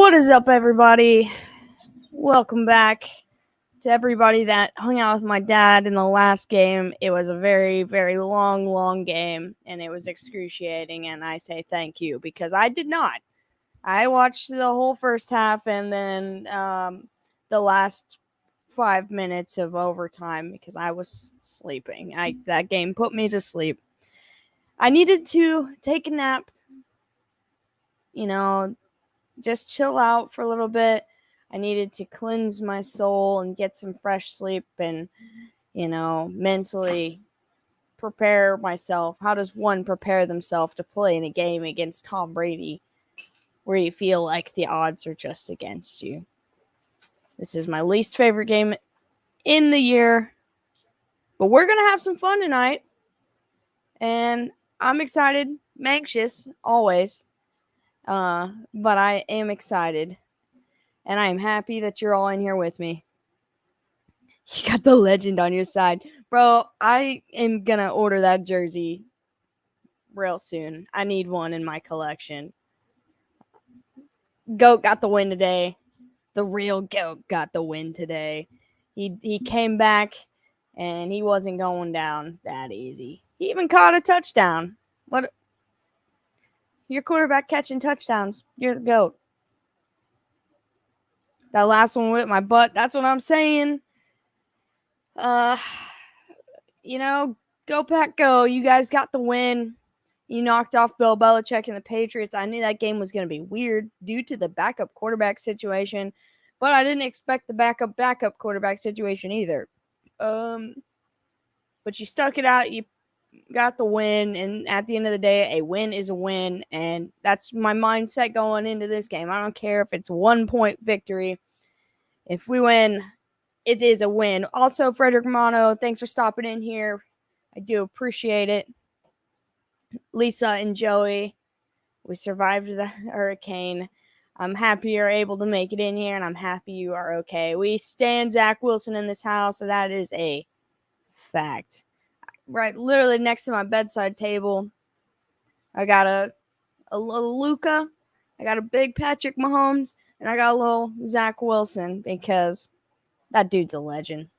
What is up, everybody? Welcome back to everybody that hung out with my dad in the last game. It was a very, very long game, and it was excruciating, and I say thank you because I did not. I watched the whole first half and then the last 5 minutes of overtime because I was sleeping. That game put me to sleep. I needed to take a nap, just chill out for a little bit. I needed to cleanse my soul and get some fresh sleep and, mentally prepare myself. How does one prepare themselves to play in a game against Tom Brady where you feel like the odds are just against you? This is my least favorite game in the year, but we're going to have some fun tonight. And I'm excited, I'm anxious, always. But I am excited. And I am happy that you're all in here with me. You got the legend on your side. Bro, I am going to order that jersey real soon. I need one in my collection. GOAT got the win today. The real GOAT got the win today. He came back, and he wasn't going down that easy. He even caught a touchdown. What? Your quarterback catching touchdowns. You're the GOAT. That last one with my butt. That's what I'm saying. Go Pack, go. You guys got the win. You knocked off Bill Belichick and the Patriots. I knew that game was going to be weird due to the backup quarterback situation, but I didn't expect the backup quarterback situation either. But you stuck it out. You got the win, and at the end of the day, a win is a win, and that's my mindset going into this game. I don't care if it's 1 point victory. If we win, it is a win. Also, Frederick Mono, thanks for stopping in here. I do appreciate it. Lisa and Joey, we survived the hurricane. I'm happy you're able to make it in here, and I'm happy you are okay. We stand Zach Wilson in this house, so that is a fact. Right, literally next to my bedside table, I got a little Luca, I got a big Patrick Mahomes, and I got a little Zach Wilson because that dude's a legend.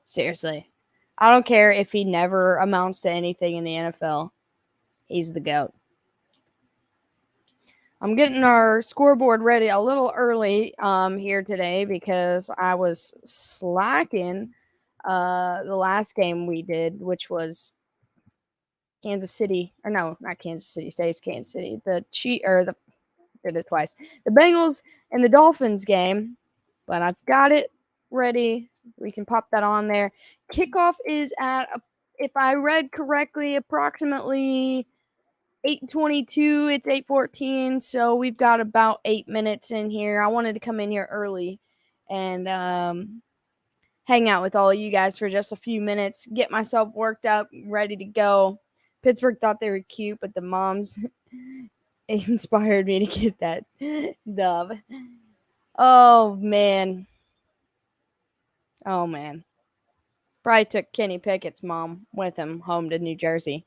Seriously. I don't care if he never amounts to anything in the NFL. He's the GOAT. I'm getting our scoreboard ready a little early here today because I was slacking the last game we did, which was Kansas City. Or no, not Kansas City. Stays Kansas City. Did it twice. The Bengals and the Dolphins game. But I've got it ready. We can pop that on there. Kickoff is at, if I read correctly, approximately 8:22. It's 8:14, so we've got about 8 minutes in here. I wanted to come in here early and hang out with all of you guys for just a few minutes, get myself worked up, ready to go. Pittsburgh thought they were cute, but the moms inspired me to get that dub. Oh, man. Probably took Kenny Pickett's mom with him home to New Jersey.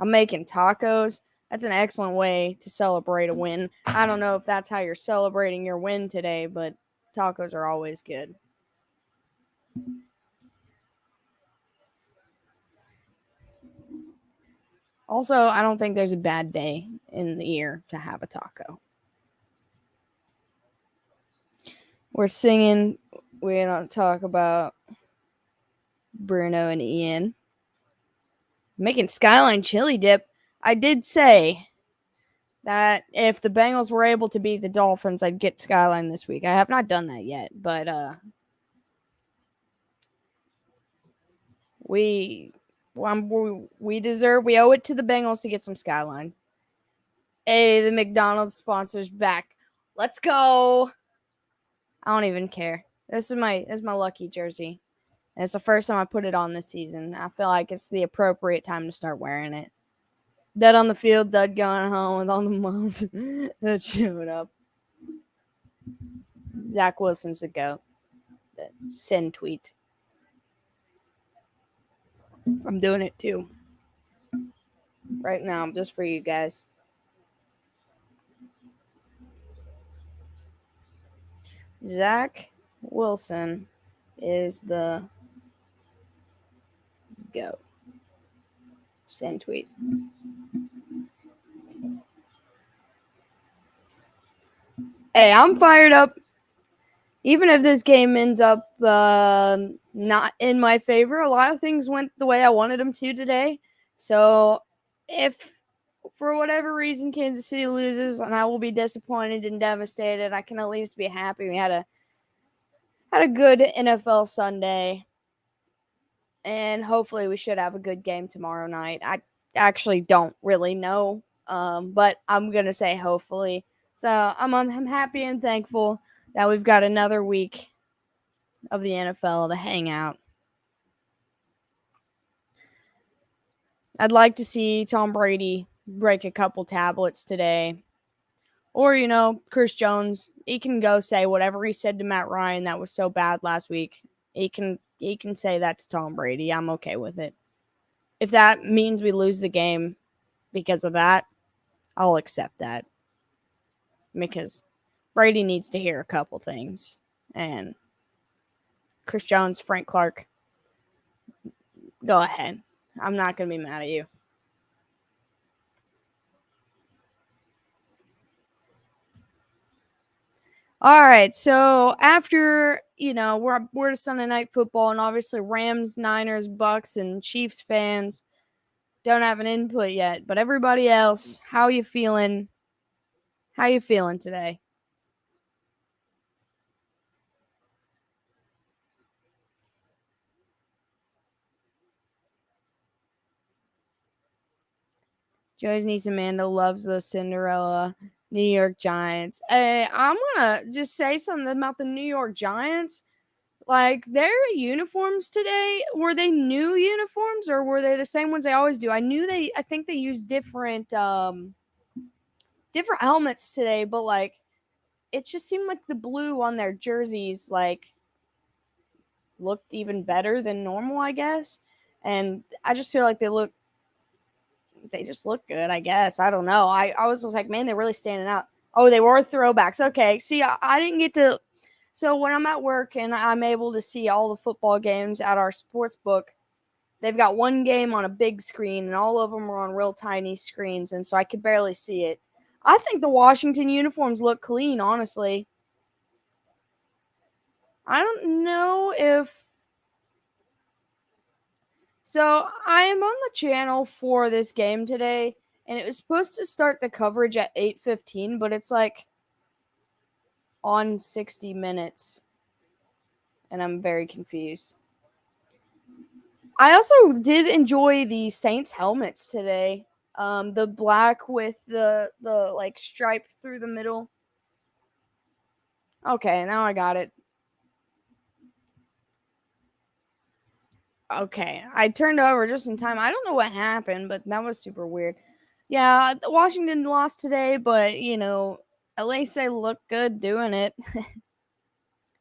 I'm making tacos. That's an excellent way to celebrate a win. I don't know if that's how you're celebrating your win today, but tacos are always good. Also, I don't think there's a bad day in the year to have a taco. We're singing. We don't talk about Bruno and Ian. Making Skyline chili dip. I did say that if the Bengals were able to beat the Dolphins, I'd get Skyline this week. I have not done that yet, but we owe it to the Bengals to get some Skyline. Hey, the McDonald's sponsor's back. Let's go. I don't even care. This is my lucky jersey. And it's the first time I put it on this season. I feel like it's the appropriate time to start wearing it. Dud on the field, Dud going home with all the moms that showed up. Zach Wilson's the GOAT. The send tweet. I'm doing it too. Right now, just for you guys. Zach Wilson is the GOAT. Send tweet. Hey, I'm fired up. Even if this game ends up not in my favor, a lot of things went the way I wanted them to today. So if for whatever reason Kansas City loses, and I will be disappointed and devastated, I can at least be happy we had a good NFL Sunday. And hopefully we should have a good game tomorrow night. I actually don't really know, but I'm gonna say hopefully. So I'm happy and thankful that we've got another week of the NFL to hang out. I'd like to see Tom Brady break a couple tablets today. Or, Chris Jones, he can go say whatever he said to Matt Ryan that was so bad last week. He can say that to Tom Brady. I'm okay with it. If that means we lose the game because of that, I'll accept that. Because Brady needs to hear a couple things. And Chris Jones, Frank Clark, go ahead. I'm not going to be mad at you. All right, so after we're to Sunday night football, and obviously Rams, Niners, Bucks, and Chiefs fans don't have an input yet. But everybody else, how you feeling? How you feeling today? Joey's niece Amanda loves the Cinderella New York Giants. I'm gonna just say something about the New York Giants. Like their uniforms today, were they new uniforms or were they the same ones they always do? I think they used different helmets today, but like it just seemed like the blue on their jerseys like looked even better than normal, I guess. And I just feel like they just look good, I guess. I don't know. I was just like, man, they're really standing out. Oh, they were throwbacks. Okay. See, I didn't get to. So when I'm at work and I'm able to see all the football games at our sports book, they've got one game on a big screen and all of them are on real tiny screens. And so I could barely see it. I think the Washington uniforms look clean, honestly. I don't know if. So I am on the channel for this game today, and it was supposed to start the coverage at 8:15, but it's like on 60 minutes, and I'm very confused. I also did enjoy the Saints helmets today. The black with the like stripe through the middle. Okay, now I got it. Okay, I turned over just in time. I don't know what happened, but that was super weird. Yeah, Washington lost today, but at least they look good doing it.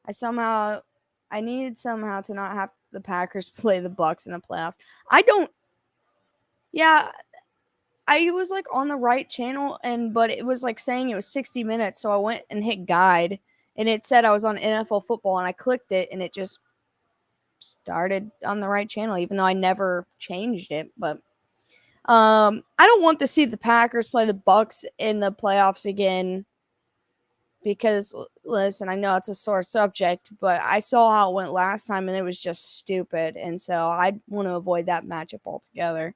I somehow, I needed somehow to not have the Packers play the Bucks in the playoffs. I don't. Yeah, I was like on the right channel, but it was like saying it was 60 minutes, so I went and hit guide, and it said I was on NFL football, and I clicked it, and it just started on the right channel, even though I never changed it. But I don't want to see the Packers play the Bucks in the playoffs again because, listen, I know it's a sore subject, but I saw how it went last time, and it was just stupid, and so I want to avoid that matchup altogether.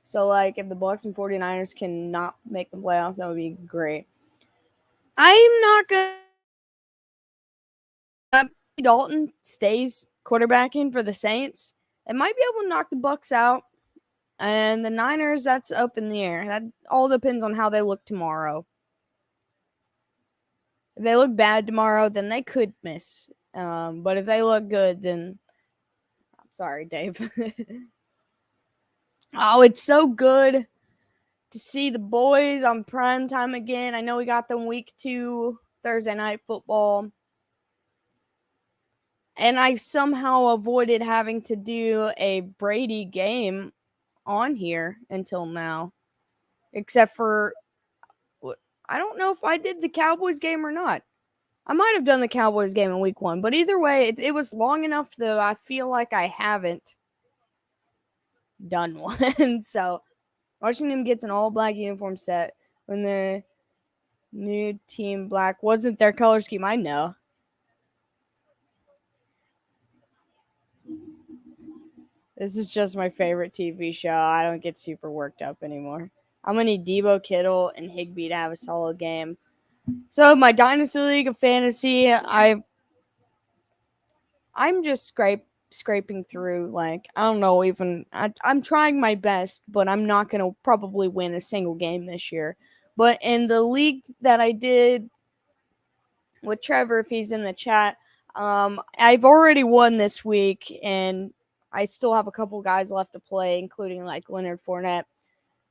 So, like, if the Bucks and 49ers can not make the playoffs, that would be great. I'm not going to. Dalton stays quarterbacking for the Saints. It might be able to knock the Bucks out. And the Niners, that's up in the air. That all depends on how they look tomorrow. If they look bad tomorrow, then they could miss. But if they look good, then I'm sorry, Dave. Oh, it's so good to see the boys on prime time again. I know we got them week 2 Thursday night football. And I somehow avoided having to do a Brady game on here until now. except for I don't know if I did the Cowboys game or not. I might have done the Cowboys game in week 1, but either way, it was long enough though. I feel like I haven't done one. So Washington gets an all-black uniform set when the new team black wasn't their color scheme. I know. This is just my favorite TV show. I don't get super worked up anymore. I'm going to need Debo, Kittle, and Higbee to have a solid game. So my Dynasty League of Fantasy, I'm just scraping through. Like, I don't know, even I'm trying my best, but I'm not going to probably win a single game this year. But in the league that I did with Trevor, if he's in the chat, I've already won this week, and I still have a couple guys left to play, including like Leonard Fournette.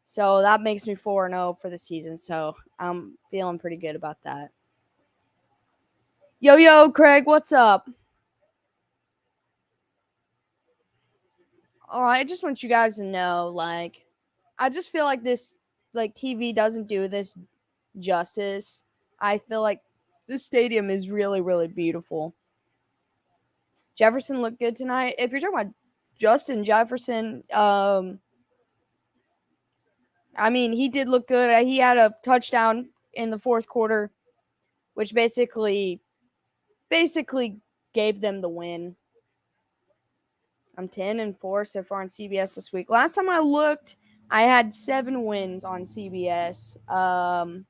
So that makes me 4-0 for the season. So I'm feeling pretty good about that. Yo, Craig, what's up? All right, I just want you guys to know, like, I just feel like this, like, TV doesn't do this justice. I feel like this stadium is really, really beautiful. Jefferson looked good tonight. If you're talking about Justin Jefferson, I mean, he did look good. He had a touchdown in the fourth quarter, which basically gave them the win. I'm 10-4 so far on CBS this week. Last time I looked, I had 7 wins on CBS. And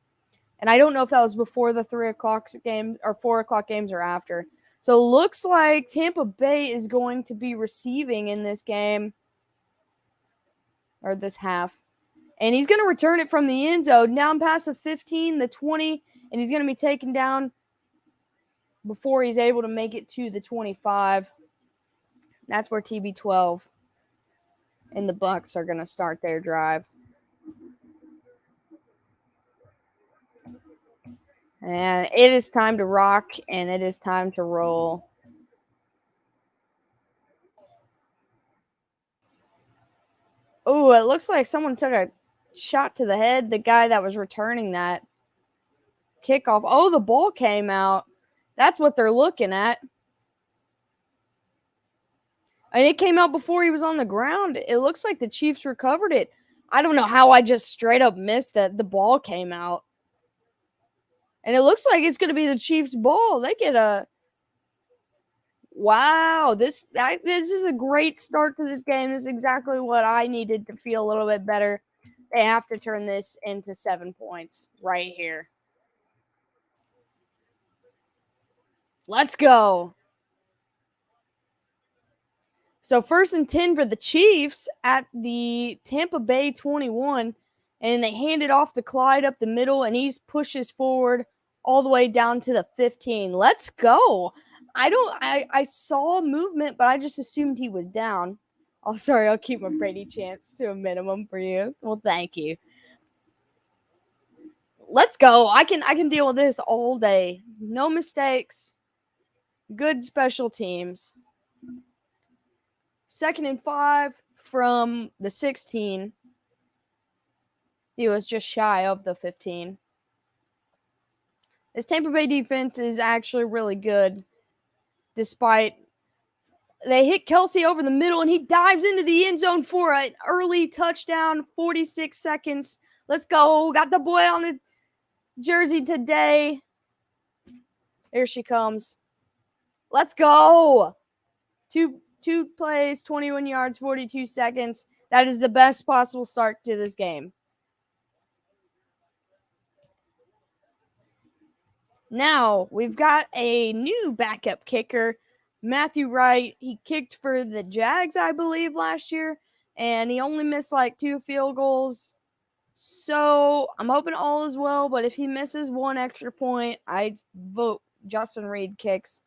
I don't know if that was before the 3 o'clock game or 4 o'clock games or after. So looks like Tampa Bay is going to be receiving in this game or this half. And he's going to return it from the end zone down past the 15, the 20, and he's going to be taken down before he's able to make it to the 25. That's where TB12 and the Bucs are going to start their drive. And it is time to rock, and it is time to roll. Oh, it looks like someone took a shot to the head. The guy that was returning that kickoff. Oh, the ball came out. That's what they're looking at. And it came out before he was on the ground. It looks like the Chiefs recovered it. I don't know how I just straight up missed that the ball came out. And it looks like it's going to be the Chiefs' ball. They get a... Wow, this is a great start to this game. This is exactly what I needed to feel a little bit better. They have to turn this into 7 points right here. Let's go. So 1st and 10 for the Chiefs at the Tampa Bay 21, and they hand it off to Clyde up the middle, and he pushes forward all the way down to the 15. Let's go. I saw movement, but I just assumed he was down. Oh, sorry, I'll keep my Brady chants to a minimum for you. Well, thank you. Let's go. I can deal with this all day. No mistakes. Good special teams. 2nd and 5 from the 16. He was just shy of the 15. This Tampa Bay defense is actually really good, despite they hit Kelsey over the middle, and he dives into the end zone for an early touchdown, 46 seconds. Let's go. Got the boy on the jersey today. Here she comes. Let's go. Two plays, 21 yards, 42 seconds. That is the best possible start to this game. Now, we've got a new backup kicker, Matthew Wright. He kicked for the Jags, I believe, last year, and he only missed like 2 field goals. So, I'm hoping all is well, but if he misses 1 extra point, I'd vote Justin Reed kicks.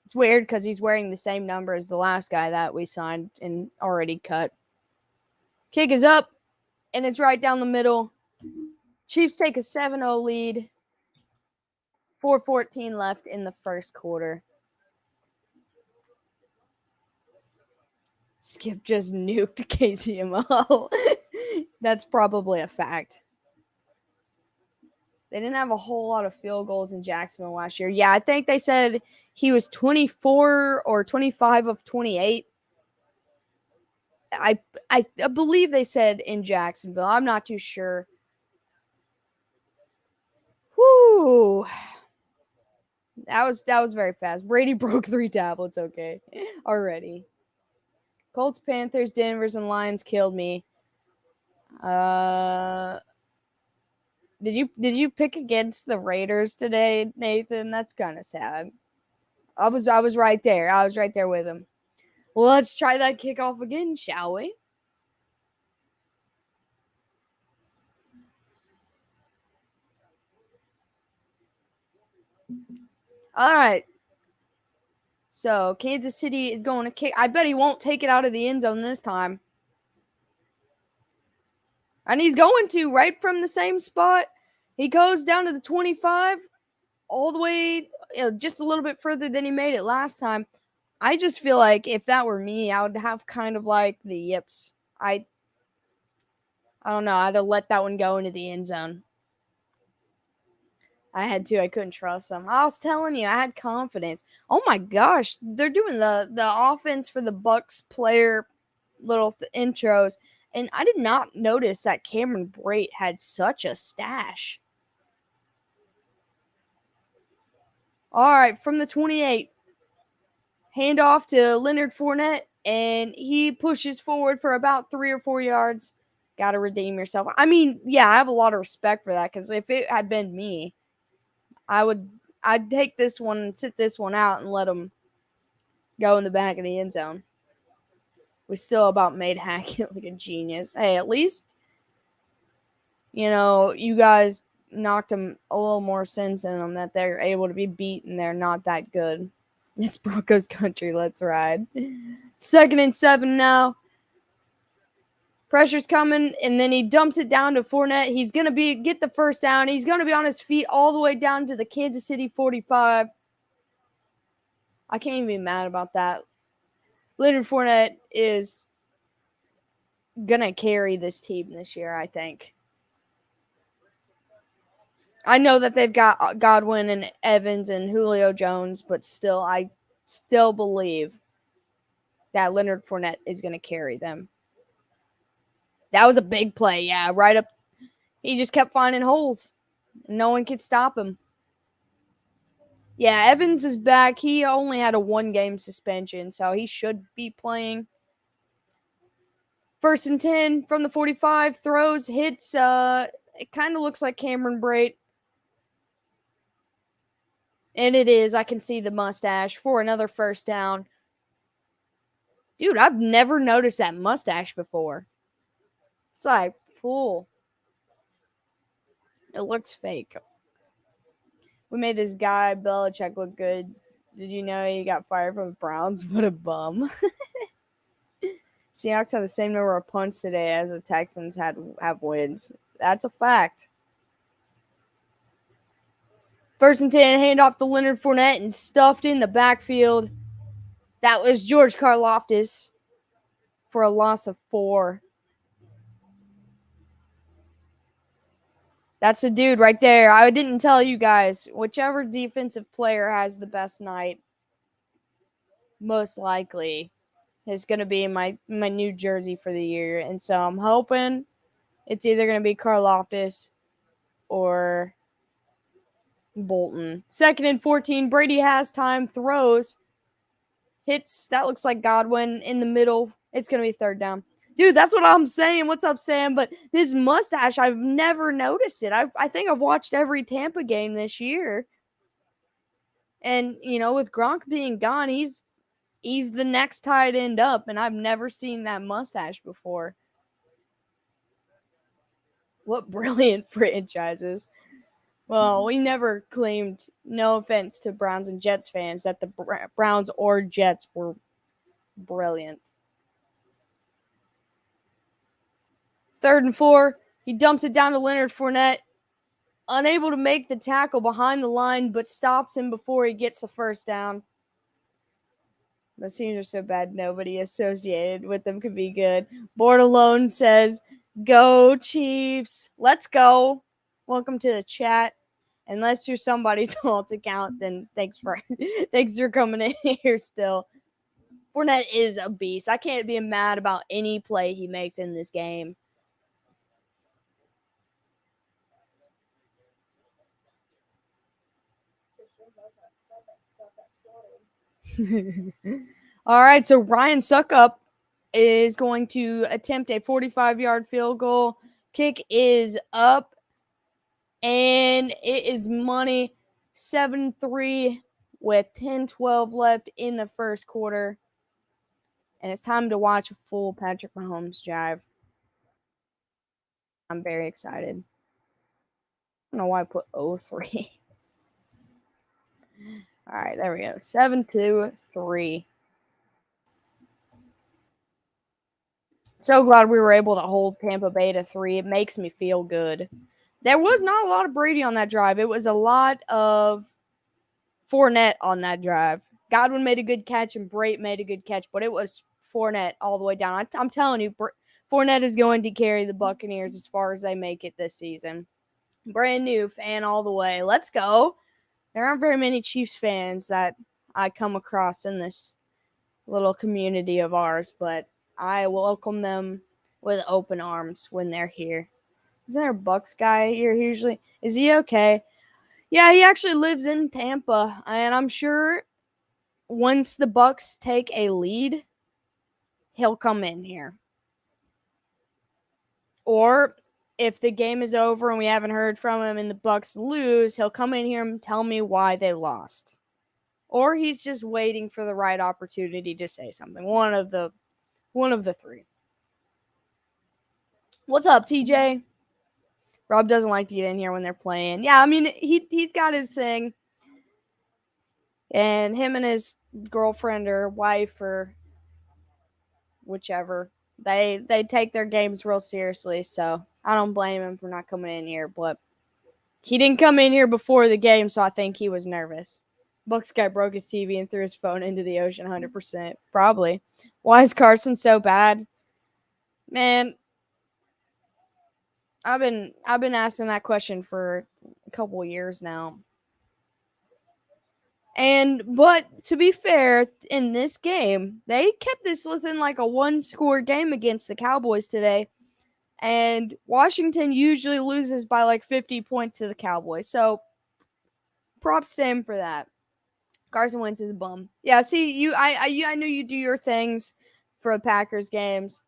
It's weird because he's wearing the same number as the last guy that we signed and already cut. Kick is up, and it's right down the middle. Chiefs take a 7-0 lead. 4:14 left in the first quarter. Skip just nuked KCMO. That's probably a fact. They didn't have a whole lot of field goals in Jacksonville last year. Yeah, I think they said he was 24 or 25 of 28. I believe they said in Jacksonville. I'm not too sure. Whoo. That was very fast. Brady broke 3 tablets, okay. Already. Colts, Panthers, Denvers, and Lions killed me. Did you pick against the Raiders today, Nathan? That's kind of sad. I was right there. I was right there with him. Well, let's try that kickoff again, shall we? All right. So Kansas City is going to kick. I bet he won't take it out of the end zone this time. And he's going to right from the same spot. He goes down to the 25, all the way just a little bit further than he made it last time. I just feel like if that were me, I would have kind of like the yips. I don't know. I'd have let that one go into the end zone. I had to. I couldn't trust them. I was telling you, I had confidence. Oh my gosh, they're doing the offense for the Bucks player little intros, and I did not notice that Cameron Brate had such a stash. All right, from the 28, handoff to Leonard Fournette, and he pushes forward for about 3 or 4 yards. Got to redeem yourself. I mean, yeah, I have a lot of respect for that because if it had been me, I'd take this one and sit this one out and let him go in the back of the end zone. We still about made Hackett like a genius. Hey, at least, you guys knocked them a little more sense in them that they're able to be beat and they're not that good. It's Broncos country. Let's ride. 2nd and 7 now. Pressure's coming, and then he dumps it down to Fournette. He's going to get the first down. He's going to be on his feet all the way down to the Kansas City 45. I can't even be mad about that. Leonard Fournette is going to carry this team this year, I think. I know that they've got Godwin and Evans and Julio Jones, but still, I still believe that Leonard Fournette is going to carry them. That was a big play, yeah, right up. He just kept finding holes. No one could stop him. Yeah, Evans is back. He only had a 1-game suspension, so he should be playing. 1st and 10 from the 45. Throws, hits. It kind of looks like Cameron Brate. And it is. I can see the mustache for another first down. Dude, I've never noticed that mustache before. It's like, fool. It looks fake. We made this guy, Belichick, look good. Did you know he got fired from the Browns? What a bum. Seahawks had the same number of punts today as the Texans have wins. That's a fact. 1st and 10, handoff to Leonard Fournette and stuffed in the backfield. That was George Karlaftis for a loss of 4. That's the dude right there. I didn't tell you guys. Whichever defensive player has the best night, most likely, is going to be my new jersey for the year. And so I'm hoping it's either going to be Karlaftis or Bolton. 2nd and 14. Brady has time. Throws. Hits. That looks like Godwin in the middle. It's going to be 3rd down. Dude, that's what I'm saying. What's up, Sam? But his mustache, I've never noticed it. I think I've watched every Tampa game this year. And, with Gronk being gone, he's the next tight end up, and I've never seen that mustache before. What brilliant franchises. Well, we never claimed, no offense to Browns and Jets fans, that the Browns or Jets were brilliant. 3rd and 4. He dumps it down to Leonard Fournette. Unable to make the tackle behind the line, but stops him before he gets the first down. Those teams are so bad, nobody associated with them could be good. Board Alone says, Go Chiefs. Let's go. Welcome to the chat. Unless you're somebody's alt account, then thanks for coming in here still. Fournette is a beast. I can't be mad about any play he makes in this game. All right, so Ryan Suckup is going to attempt a 45-yard field goal. Kick is up, and it is money. 7-3 with 10-12 left in the first quarter. And it's time to watch a full Patrick Mahomes drive. I'm very excited. I don't know why I put 0-3. All right, there we go. 7-3. So glad we were able to hold Tampa Bay to 3. It makes me feel good. There was not a lot of Brady on that drive. It was a lot of Fournette on that drive. Godwin made a good catch and Brate made a good catch, but it was Fournette all the way down. I'm telling you, Fournette is going to carry the Buccaneers as far as they make it this season. Brand new fan all the way. Let's go. There aren't very many Chiefs fans that I come across in this little community of ours, but I welcome them with open arms when they're here. Isn't there a Bucks guy here usually? Is he okay? Yeah, he actually lives in Tampa, and I'm sure once the Bucks take a lead, he'll come in here. Or if the game is over and we haven't heard from him and the Bucks lose, he'll come in here and tell me why they lost. Or he's just waiting for the right opportunity to say something. One of the three. What's up, TJ? Rob doesn't like to get in here when they're playing. Yeah, I mean, he's got his thing. And him and his girlfriend or wife or whichever, they take their games real seriously. So I don't blame him for not coming in here. But he didn't come in here before the game, so I think he was nervous. Bucks guy broke his TV and threw his phone into the ocean 100%. Probably. Why is Carson so bad? Man, I've been asking that question for a couple of years now. But to be fair, in this game, they kept this within like a one-score game against the Cowboys today. And Washington usually loses by like 50 points to the Cowboys. So props to him for that. Carson Wentz is a bum. Yeah, see, I knew you do your things for the Packers games.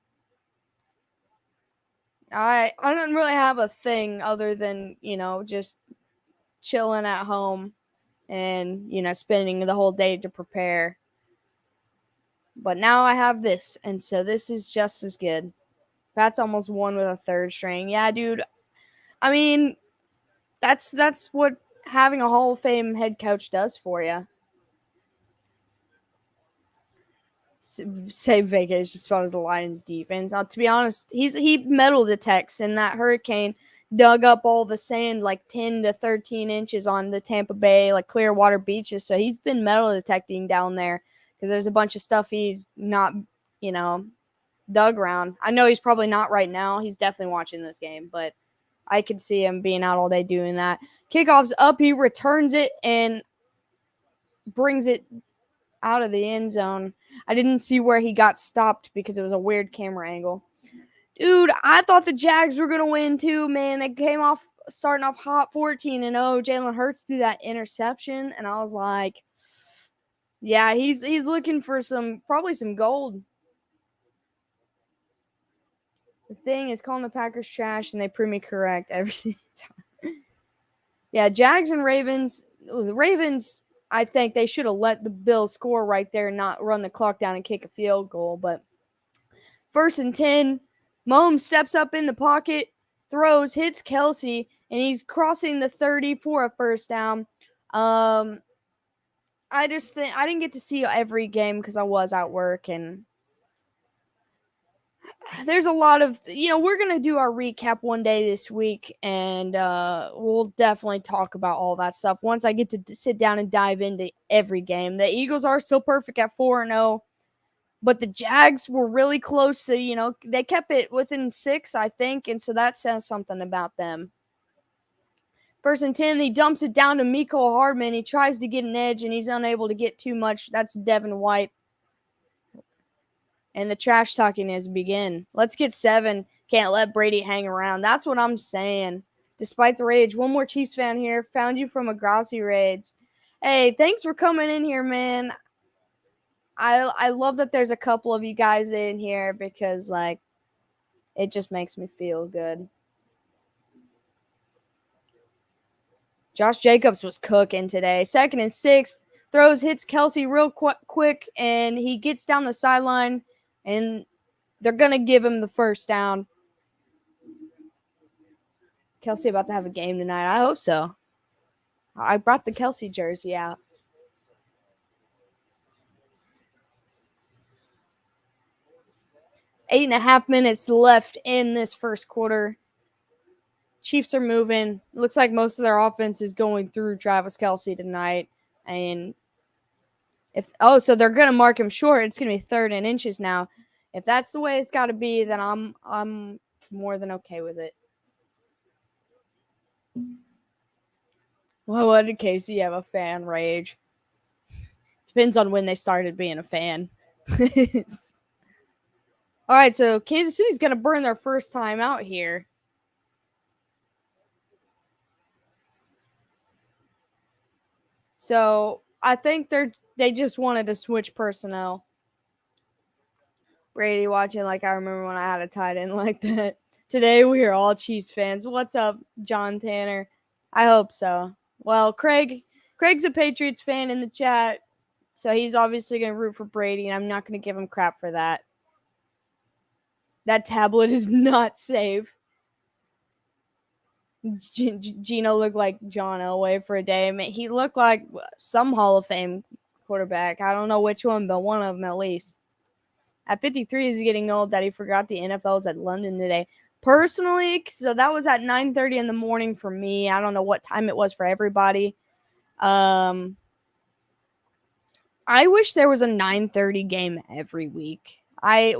I don't really have a thing other than, just chilling at home and, spending the whole day to prepare. But now I have this, and so this is just as good. Pat's almost won with a third string. Yeah, dude. I mean, that's what having a Hall of Fame head coach does for you. Save vacation spot as the Lions defense. To be honest, he metal detects, and that hurricane dug up all the sand like 10 to 13 inches on the Tampa Bay, like Clearwater beaches. So he's been metal detecting down there because there's a bunch of stuff he's not, dug around. I know he's probably not right now. He's definitely watching this game, but I could see him being out all day doing that. Kickoff's up. He returns it and brings it out of the end zone. I didn't see where he got stopped because it was a weird camera angle. Dude, I thought the Jags were going to win too, man. They came off starting off hot 14-0. Jalen Hurts threw that interception, and I was like, yeah, he's looking for probably some gold. The thing is calling the Packers trash, and they prove me correct every time. Yeah, Jags and Ravens. The Ravens, I think they should have let the Bills score right there and not run the clock down and kick a field goal. But 1st and 10, Mahomes steps up in the pocket, throws, hits Kelsey, and he's crossing the 30 for a first down. I just think I didn't get to see every game because I was at work, and there's a lot of, we're going to do our recap one day this week, and we'll definitely talk about all that stuff once I get to sit down and dive into every game. The Eagles are still perfect at 4-0, But the Jags were really close to, they kept it within 6, I think, and so that says something about them. 1st and 10, he dumps it down to Mecole Hardman. He tries to get an edge, and he's unable to get too much. That's Devin White. And the trash talking has begun. Let's get 7. Can't let Brady hang around. That's what I'm saying. Despite the rage. One more Chiefs fan here. Found you from a grassy rage. Hey, thanks for coming in here, man. I love that there's a couple of you guys in here because, it just makes me feel good. Josh Jacobs was cooking today. 2nd and 6. Throws, hits Kelsey real quick, and he gets down the sideline, and they're going to give him the first down. Kelsey about to have a game tonight. I hope so. I brought the Kelsey jersey out. 8.5 minutes left in this first quarter. Chiefs are moving. Looks like most of their offense is going through Travis Kelsey tonight. And so they're gonna mark him short. It's gonna be 3rd and inches now. If that's the way it's got to be, then I'm more than okay with it. Well, what did Casey have a fan rage? Depends on when they started being a fan. All right, so Kansas City's gonna burn their first time out here. So I think they just wanted to switch personnel. Brady watching like I remember when I had a tight end like that. Today we are all Chiefs fans. What's up, John Tanner? I hope so. Well, Craig's a Patriots fan in the chat, so he's obviously going to root for Brady, and I'm not going to give him crap for that. That tablet is not safe. Gino looked like John Elway for a day. I mean, he looked like some Hall of Fame quarterback. I don't know which one, but one of them at least. At 53, he's getting old that he forgot the NFL was at London today. Personally, so that was at 9:30 in the morning for me. I don't know what time it was for everybody. I wish there was a 9:30 game every week. I've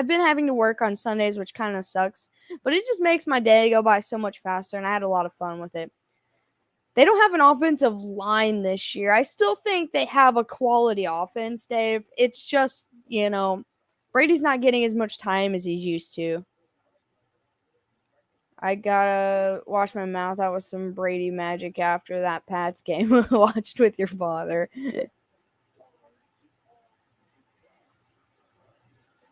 been having to work on Sundays, which kind of sucks, but it just makes my day go by so much faster, and I had a lot of fun with it. They don't have an offensive line this year. I still think they have a quality offense, Dave. It's just, Brady's not getting as much time as he's used to. I gotta wash my mouth out with some Brady magic after that Pats game I watched with your father.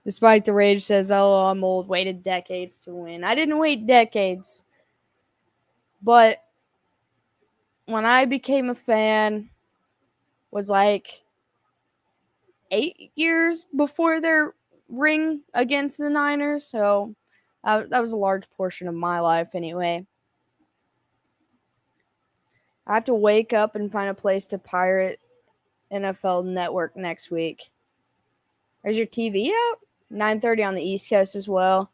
Despite the rage says, oh, I'm old, waited decades to win. I didn't wait decades. But when I became a fan was 8 years before their ring against the Niners. So that was a large portion of my life anyway. I have to wake up and find a place to pirate NFL Network next week. Is your TV out? 9:30 on the East Coast as well.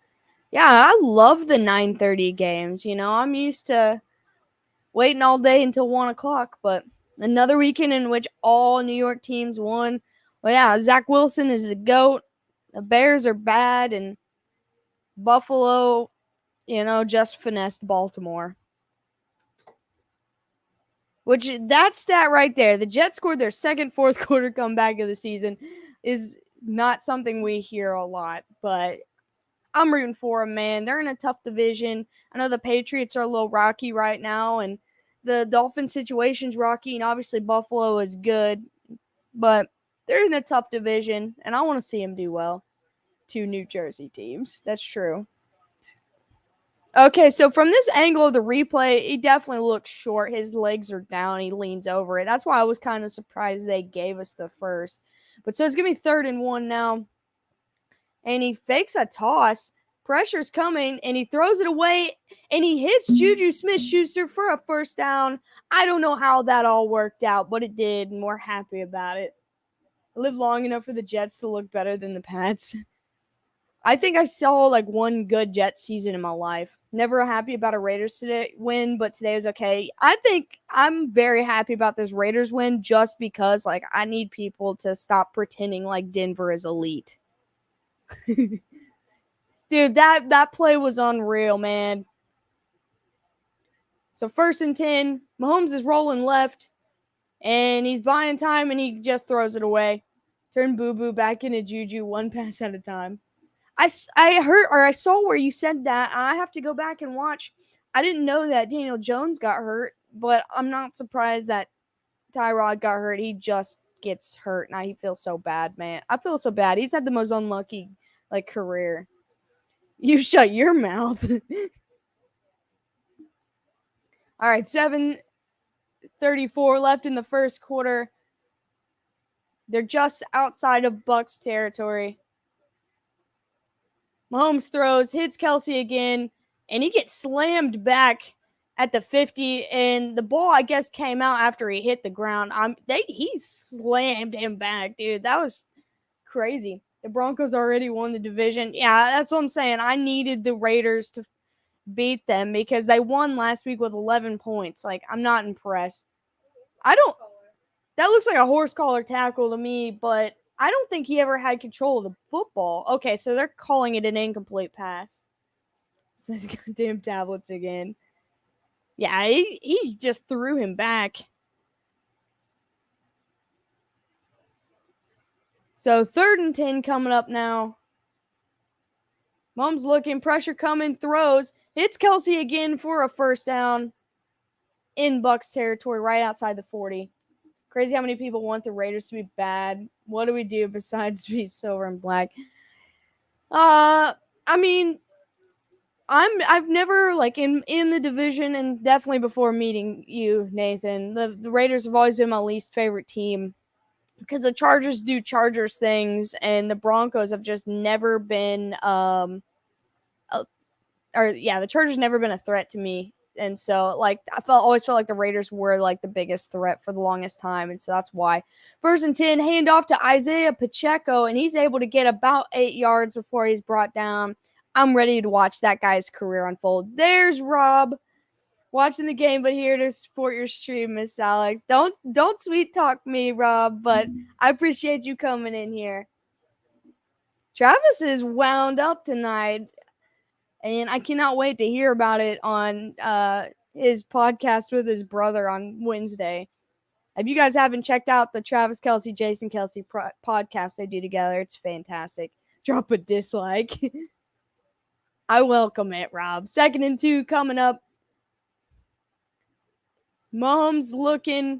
Yeah, I love the 9:30 games. I'm used to waiting all day until 1 o'clock, but another weekend in which all New York teams won. Well, yeah, Zach Wilson is the GOAT. The Bears are bad, and Buffalo, just finessed Baltimore. Which, that stat right there, the Jets scored their second fourth quarter comeback of the season, is not something we hear a lot, but I'm rooting for them, man. They're in a tough division. I know the Patriots are a little rocky right now, and the Dolphins situation's rocky, and obviously Buffalo is good, but they're in a tough division, and I want to see them do well. 2 New Jersey teams. That's true. Okay, so from this angle of the replay, he definitely looks short. His legs are down. He leans over it. That's why I was kind of surprised they gave us the first. But so it's going to be 3rd and 1 now. And he fakes a toss. Pressure's coming, and he throws it away, and he hits Juju Smith-Schuster for a first down. I don't know how that all worked out, but it did, and we're happy about it. I lived long enough for the Jets to look better than the Pats. I think I saw like one good Jets season in my life. Never happy about a Raiders today win, but today was okay. I think I'm very happy about this Raiders win just because like I need people to stop pretending like Denver is elite. Dude, that play was unreal, man. So 1st and 10, Mahomes is rolling left, and he's buying time, and he just throws it away. Turn Boo Boo back into Juju, one pass at a time. I heard or I saw where you said that. I have to go back and watch. I didn't know that Daniel Jones got hurt, but I'm not surprised that Tyrod got hurt. He just gets hurt. Now he feels so bad, man. I feel so bad. He's had the most unlucky like career. You shut your mouth. All right, 7:34 left in the first quarter. They're just outside of Bucs territory. Mahomes throws, hits Kelsey again, and he gets slammed back at the 50. And the ball, I guess, came out after he hit the ground. He slammed him back, dude. That was crazy. The Broncos already won the division. Yeah, that's what I'm saying. I needed the Raiders to beat them because they won last week with 11 points. Like, I'm not impressed. That looks like a horse collar tackle to me, but I don't think he ever had control of the football. Okay, so they're calling it an incomplete pass. So his goddamn tablets again. Yeah, he just threw him back. So 3rd and 10 coming up now. Mahomes looking, pressure coming, throws, hits Kelsey again for a first down in Bucs territory, right outside the 40. Crazy how many people want the Raiders to be bad. What do we do besides be silver and black? I mean, I've never like in the division and definitely before meeting you, Nathan. The Raiders have always been my least favorite team because the Chargers do Chargers things and the Broncos have just never been the Chargers never been a threat to me. And so, like, always felt like the Raiders were like the biggest threat for the longest time, and so that's why. 1st and 10, handoff to Isaiah Pacheco, and he's able to get about 8 yards before he's brought down. I'm ready to watch that guy's career unfold. There's Rob watching the game, but here to support your stream, Miss Alex. Don't sweet talk me, Rob, but I appreciate you coming in here. Travis is wound up tonight. And I cannot wait to hear about it on his podcast with his brother on Wednesday. If you guys haven't checked out the Travis Kelsey, Jason Kelsey podcast they do together, it's fantastic. Drop a dislike. I welcome it, Rob. 2nd and 2 coming up. Mahomes looking.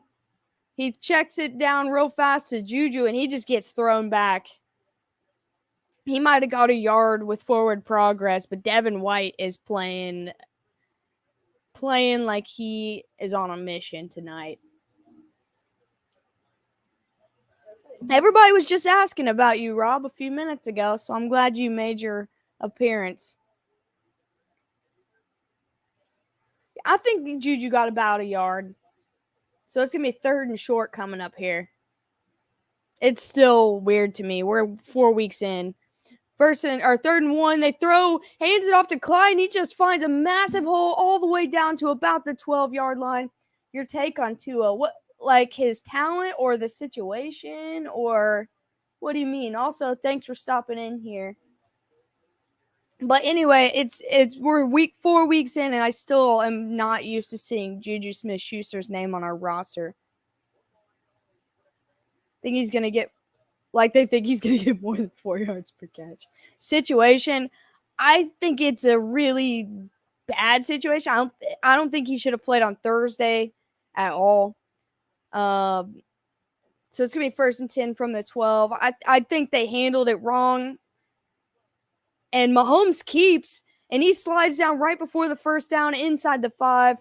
He checks it down real fast to Juju, and he just gets thrown back. He might have got a yard with forward progress, but Devin White is playing like he is on a mission tonight. Everybody was just asking about you, Rob, a few minutes ago, so I'm glad you made your appearance. I think Juju got about a yard. So it's going to be 3rd and short coming up here. It's still weird to me. We're 4 weeks in. 3rd and 1, they throw, hands it off to Clyde, and he just finds a massive hole all the way down to about the 12-yard line. Your take on Tua? What, like his talent or the situation, or what do you mean? Also, thanks for stopping in here. But anyway, we're 4 weeks in, and I still am not used to seeing Juju Smith-Schuster's name on our roster. I think he's gonna get. They think he's going to get more than 4 yards per catch. Situation, I think it's a really bad situation. I don't think he should have played on Thursday at all. So it's going to be 1st and 10 from the 12. I think they handled it wrong. And Mahomes keeps, and he slides down right before the first down inside the 5.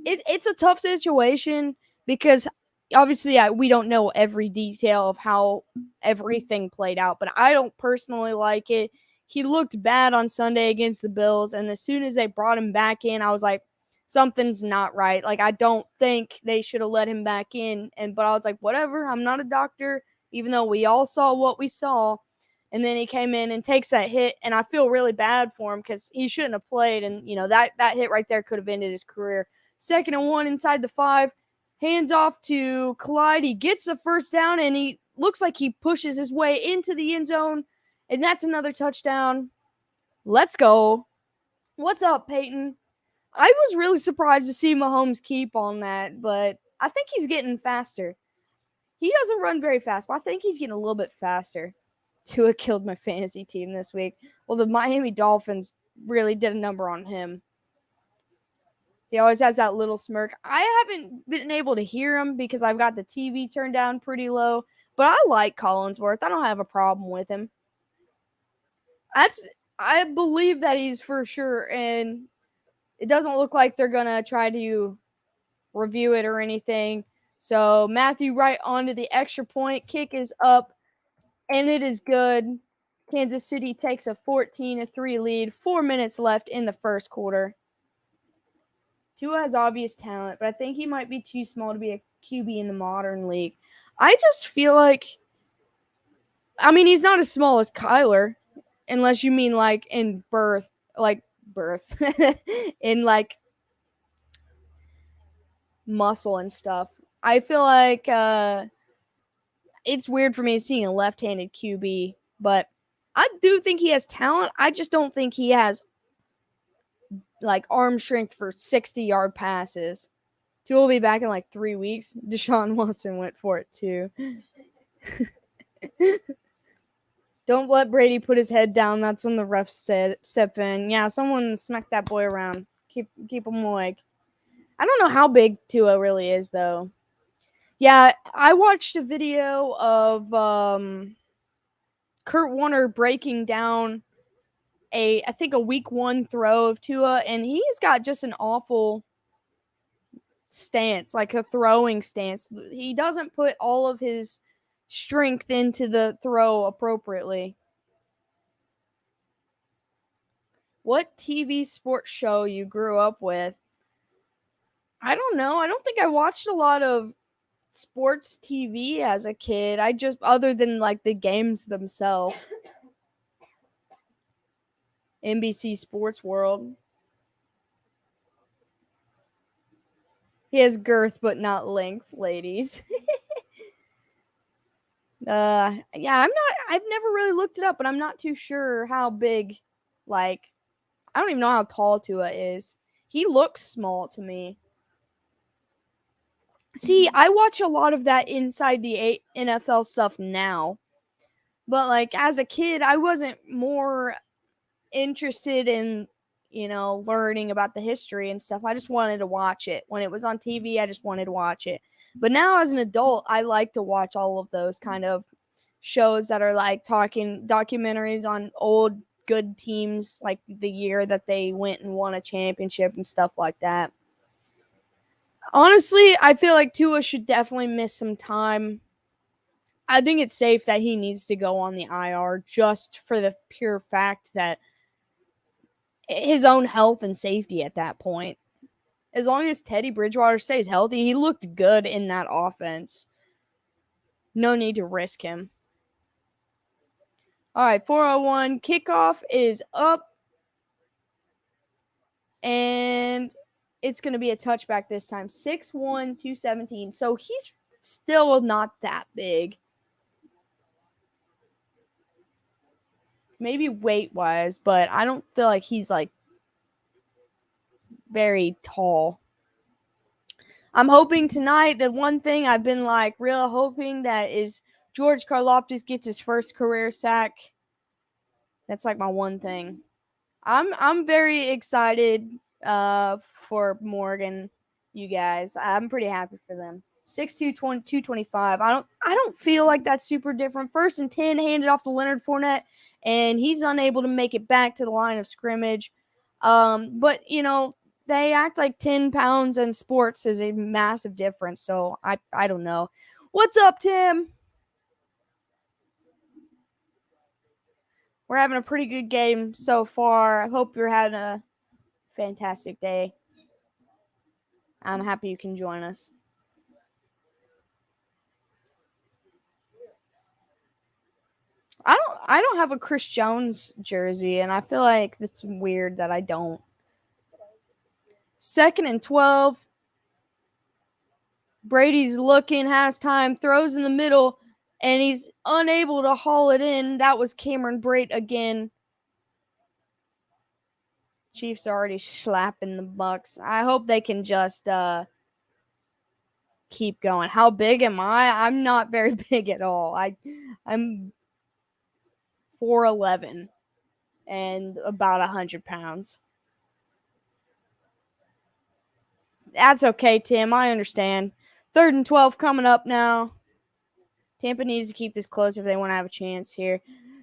It's a tough situation because obviously we don't know every detail of how everything played out, but I don't personally like it. He looked bad on Sunday against the Bills, and as soon as they brought him back in, I was like, something's not right. Like, I don't think they should have let him back in, but I was like, whatever, I'm not a doctor, even though we all saw what we saw. And then he came in and takes that hit, and I feel really bad for him because he shouldn't have played. And, that hit right there could have ended his career. 2nd and 1 inside the 5. Hands off to Clyde. He gets the first down, and he looks like he pushes his way into the end zone. And that's another touchdown. Let's go. What's up, Peyton? I was really surprised to see Mahomes keep on that, but I think he's getting faster. He doesn't run very fast, but I think he's getting a little bit faster. Tua killed my fantasy team this week. Well, the Miami Dolphins really did a number on him. He always has that little smirk. I haven't been able to hear him because I've got the TV turned down pretty low, but I like Collinsworth. I don't have a problem with him. I believe that he's for sure, and it doesn't look like they're going to try to review it or anything. So Matthew Wright onto the extra point. Kick is up, and it is good. Kansas City takes a 14-3 lead. 4 minutes left in the first quarter. Tua has obvious talent, but I think he might be too small to be a QB in the modern league. I just feel like, he's not as small as Kyler, unless you mean like in birth, in like muscle and stuff. I feel like it's weird for me seeing a left-handed QB, but I do think he has talent. I just don't think he has like arm strength for 60-yard passes. Tua will be back in like 3 weeks. Deshaun Watson went for it too. Don't let Brady put his head down. That's when the refs step in. Yeah, someone smack that boy around. Keep him awake. I don't know how big Tua really is though. Yeah, I watched a video of Kurt Warner breaking down I think a week 1 throw of Tua, and he's got just an awful stance, like a throwing stance. He doesn't put all of his strength into the throw appropriately. What TV sports show you grew up with? I don't know. I don't think I watched a lot of sports TV as a kid. I just, other than like the games themselves. NBC Sports World. He has girth but not length, ladies. I've never really looked it up, but I'm not too sure how big, I don't even know how tall Tua is. He looks small to me. See, I watch a lot of that inside the NFL stuff now. But as a kid, I wasn't more interested in, learning about the history and stuff. I just wanted to watch it. When it was on TV, I just wanted to watch it. But now as an adult, I like to watch all of those kind of shows that are talking documentaries on old good teams, like the year that they went and won a championship and stuff like that. Honestly, I feel like Tua should definitely miss some time. I think it's safe that he needs to go on the IR just for the pure fact that his own health and safety at that point. As long as Teddy Bridgewater stays healthy, he looked good in that offense. No need to risk him. All right, 401 kickoff is up. And it's going to be a touchback this time. 6'1", 217. So he's still not that big. Maybe weight-wise, but I don't feel like he's very tall. I'm hoping tonight, the one thing I've been real hoping that is George Karlaftis gets his first career sack. That's my one thing. I'm very excited for Morgan, you guys. I'm pretty happy for them. 6'2", 225. I don't feel like that's super different. 1st and 10, handed off to Leonard Fournette, and he's unable to make it back to the line of scrimmage. But they act like 10 pounds in sports is a massive difference. So I don't know. What's up, Tim? We're having a pretty good game so far. I hope you're having a fantastic day. I'm happy you can join us. I don't have a Chris Jones jersey, and I feel like it's weird that I don't. 2nd and 12. Brady's looking, has time, throws in the middle, and he's unable to haul it in. That was Cameron Brate again. Chiefs are already slapping the Bucs. I hope they can just keep going. How big am I? I'm not very big at all. I'm 4'11" and about 100 pounds. That's okay, Tim. I understand. 3rd and 12 coming up now. Tampa needs to keep this close if they want to have a chance here.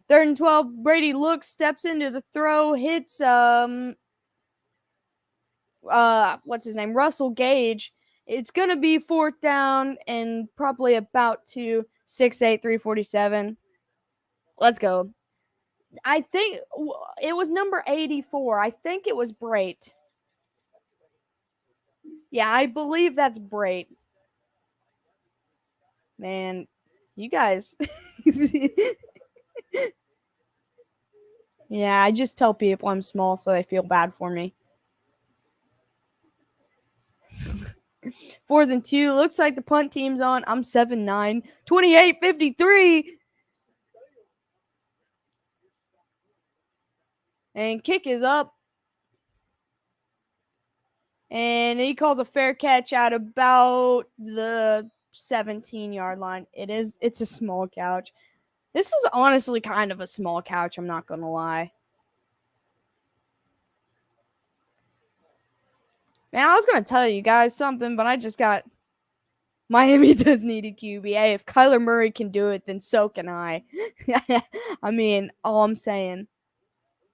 3rd and 12. Brady looks, steps into the throw, hits what's his name? Russell Gage. It's gonna be 4th down and probably about 6'8", 347. Let's go. I think it was number 84. I think it was Brate. Yeah, I believe that's Brate. Man, you guys. Yeah, I just tell people I'm small so they feel bad for me. 4th and 2. Looks like the punt team's on. I'm 7'9". 28-53. And kick is up. And he calls a fair catch at about the 17-yard line. It's a small couch. This is honestly kind of a small couch, I'm not going to lie. Man, I was going to tell you guys something, but I just got Miami does need a QB. If Kyler Murray can do it, then so can I. I mean, all I'm saying.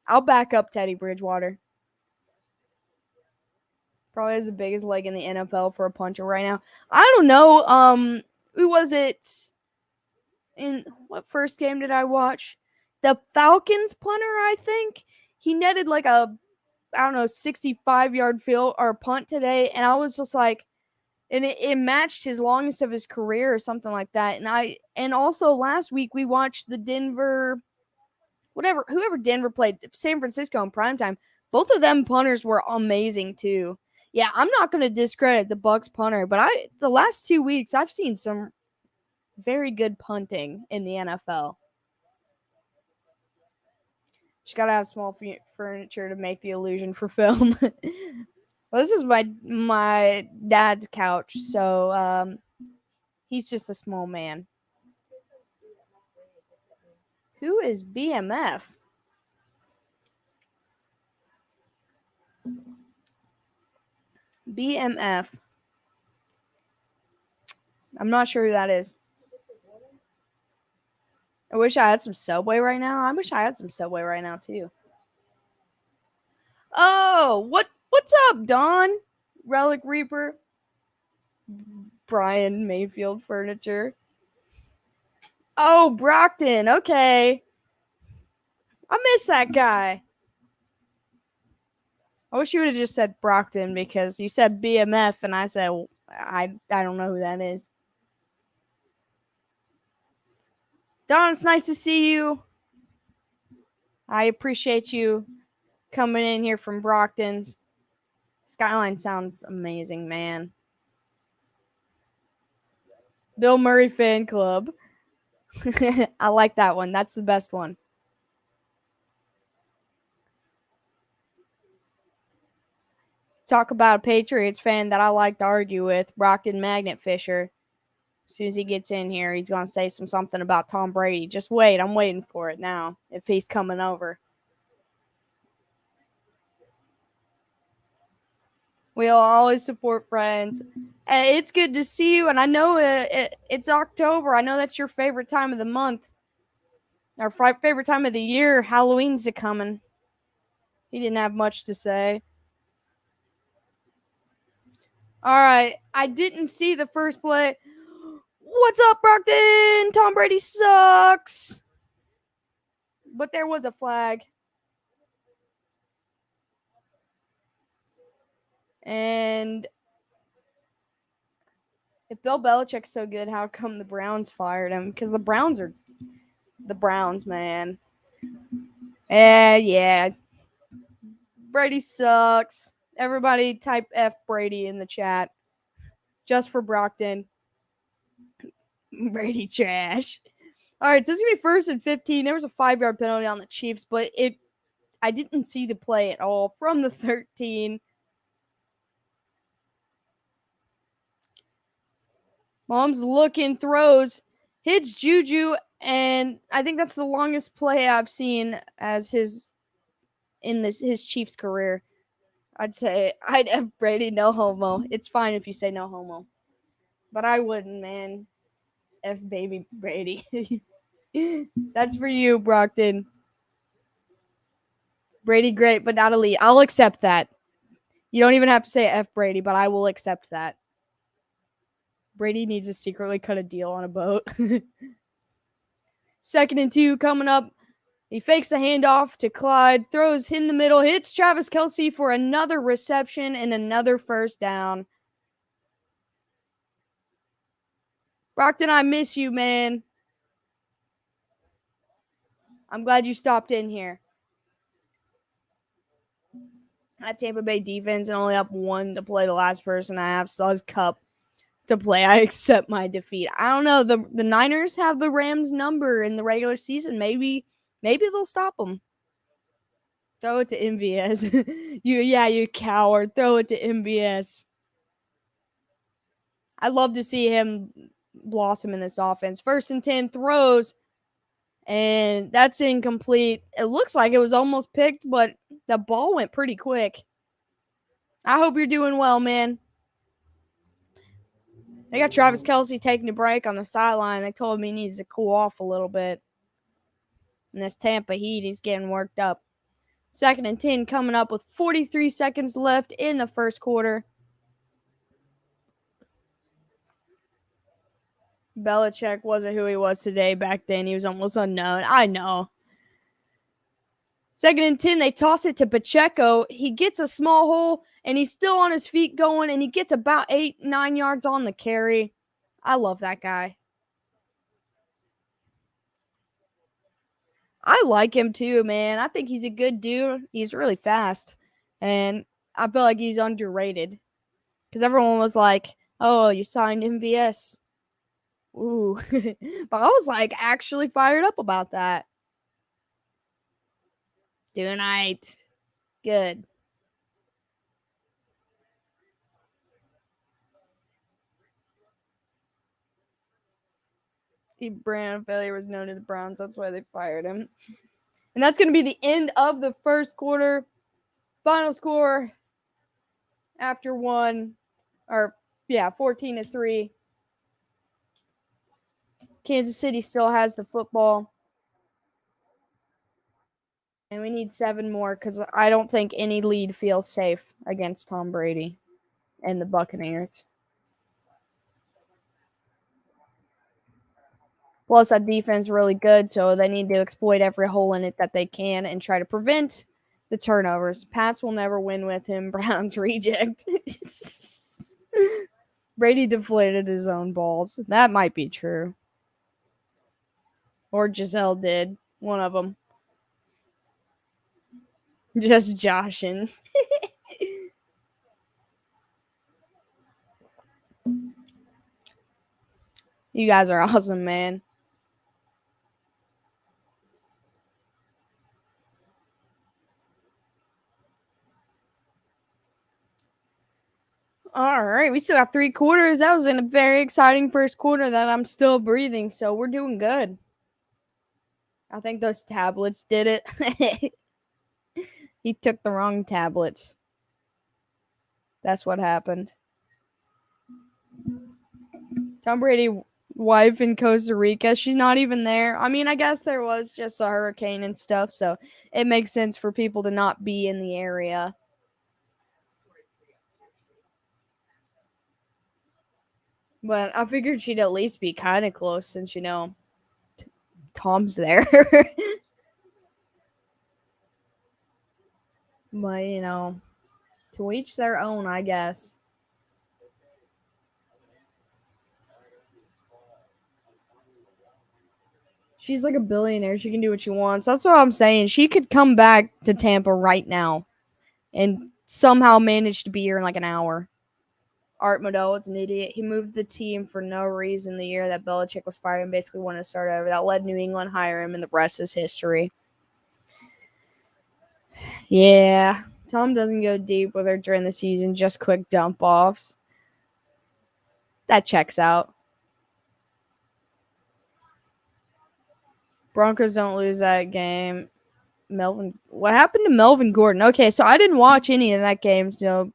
I'll back up Teddy Bridgewater. Probably has the biggest leg in the NFL for a puncher right now. I don't know. Who was it? In what first game did I watch? The Falcons punter, I think. He netted like a, I don't know, 65-yard field or punt today, and I was just like, and it matched his longest of his career or something like that. And also last week we watched the Denver, whoever Denver played, San Francisco in primetime. Both of them punters were amazing too. Yeah, I'm not going to discredit the Bucs punter, but the last 2 weeks I've seen some very good punting in the NFL. Just gotta have small furniture to make the illusion for film. Well, this is my dad's couch, so he's just a small man. Who is BMF? BMF. I'm not sure who that is. I wish I had some Subway right now. I wish I had some Subway right now too. Oh, what's up, Don? Relic Reaper. Brian Mayfield Furniture. Oh, Brockton. Okay. I miss that guy. I wish you would have just said Brockton because you said BMF and I said I don't know who that is. Don, it's nice to see you. I appreciate you coming in here from Brockton's. Skyline sounds amazing, man. Bill Murray Fan Club. I like that one. That's the best one. Talk about a Patriots fan that I like to argue with, Brockton Magnet Fisher. As soon as he gets in here, he's going to say something about Tom Brady. Just wait. I'm waiting for it now if he's coming over. We'll always support friends. It's good to see you, and I know it's October. I know that's your favorite time of the month. Our favorite time of the year. Halloween's coming. He didn't have much to say. All right. I didn't see the first play. What's up, Brockton? Tom Brady sucks. But there was a flag. And if Bill Belichick's so good, how come the Browns fired him? Because the Browns are The Browns, man. Yeah. Brady sucks. Everybody type F Brady in the chat. Just for Brockton. Brady trash. All right, so it's going to be 1st and 15. There was a 5-yard penalty on the Chiefs, but I didn't see the play at all from the 13. Mahomes looking, throws, hits Juju, and I think that's the longest play I've seen as his Chiefs career. I'd say I'd have Brady no homo. It's fine if you say no homo, but I wouldn't, man. F baby Brady. That's for you, Brockton. Brady great, but not elite. I'll accept that. You don't even have to say F Brady, but I will accept that. Brady needs to secretly cut a deal on a boat. 2nd and 2 coming up. He fakes a handoff to Clyde, throws in the middle, hits Travis Kelce for another reception and another first down. Brockton, I miss you, man. I'm glad you stopped in here. That Tampa Bay defense and only up 1 to play the last person I have, Suz Cup to play. I accept my defeat. I don't know. The Niners have the Rams number in the regular season. Maybe they'll stop them. Throw it to MVS. you coward. Throw it to MVS. I'd love to see him blossom in this offense. 1st and 10 throws, and that's incomplete. It looks like it was almost picked, but the ball went pretty quick. I hope you're doing well, man. They got Travis Kelce taking a break on the sideline. They told him he needs to cool off a little bit. In this Tampa heat, he's getting worked up. 2nd and 10 coming up with 43 seconds left in the first quarter. Belichick wasn't who he was today. Back then, he was almost unknown. I know. 2nd and 10, they toss it to Pacheco. He gets a small hole, and he's still on his feet going, and he gets about 8-9 yards on the carry. I love that guy. I like him too, man. I think he's a good dude. He's really fast, and I feel like he's underrated because everyone was like, "Oh, you signed MVS." Ooh, but I was like actually fired up about that. Doing right. Good. Brandon Failure was known to the Browns. That's why they fired him. And that's going to be the end of the first quarter. Final score after 14-3. Kansas City still has the football. And we need 7 more because I don't think any lead feels safe against Tom Brady and the Buccaneers. Plus, that defense is really good, so they need to exploit every hole in it that they can and try to prevent the turnovers. Pats will never win with him. Browns reject. Brady deflated his own balls. That might be true. Or Giselle did. One of them. Just joshing. You guys are awesome, man. All right, we still got 3 quarters. That was in a very exciting first quarter that I'm still breathing, so we're doing good. I think those tablets did it. He took the wrong tablets. That's what happened. Tom Brady wife in Costa Rica, she's not even there. I mean, I guess there was just a hurricane and stuff, so it makes sense for people to not be in the area. But I figured she'd at least be kind of close since, Tom's there. But, to each their own, I guess. She's like a billionaire. She can do what she wants. That's what I'm saying. She could come back to Tampa right now and somehow manage to be here in like an hour. Art Modell was an idiot. He moved the team for no reason the year that Belichick was fired and basically wanted to start over. That led New England hire him, and the rest is history. Yeah, Tom doesn't go deep with her during the season, just quick dump offs. That checks out. Broncos don't lose that game. What happened to Melvin Gordon? Okay, so I didn't watch any of that game, so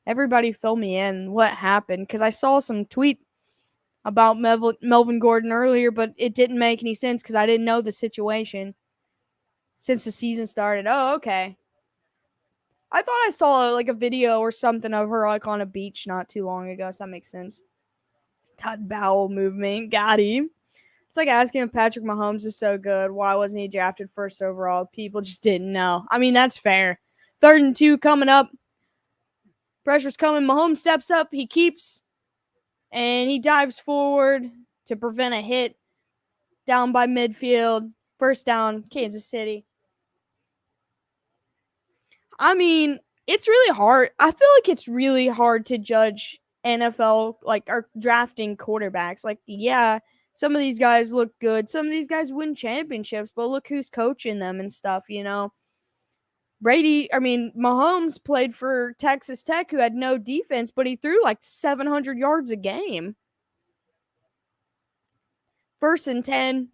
everybody fill me in what happened, because I saw some tweet about Melvin Gordon earlier, but it didn't make any sense because I didn't know the situation since the season started. Oh, okay. I thought I saw like a video or something of her like on a beach not too long ago, so that makes sense. Todd bowel movement, got him. It's like asking if Patrick Mahomes is so good, why wasn't he drafted first overall? People just didn't know. I mean, that's fair. 3rd and 2 coming up. Pressure's coming. Mahomes steps up. He keeps, and he dives forward to prevent a hit. Down by midfield. First down, Kansas City. I mean, it's really hard. I feel like it's really hard to judge NFL, like, or drafting quarterbacks. Like, yeah, some of these guys look good. Some of these guys win championships, but look who's coaching them and stuff, you know? Mahomes played for Texas Tech, who had no defense, but he threw like 700 yards a game. 1st and 10.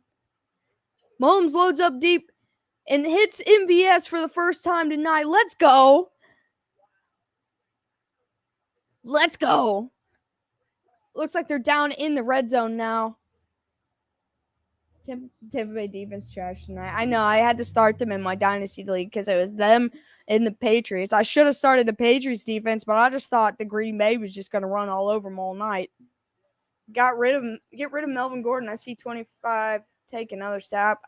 Mahomes loads up deep and hits MVS for the first time tonight. Let's go. Let's go. Looks like they're down in the red zone now. Tampa Bay defense trash tonight. I know. I had to start them in my dynasty league because it was them and the Patriots. I should have started the Patriots defense, but I just thought the Green Bay was just going to run all over them all night. Get rid of Melvin Gordon. I see 25 take another snap.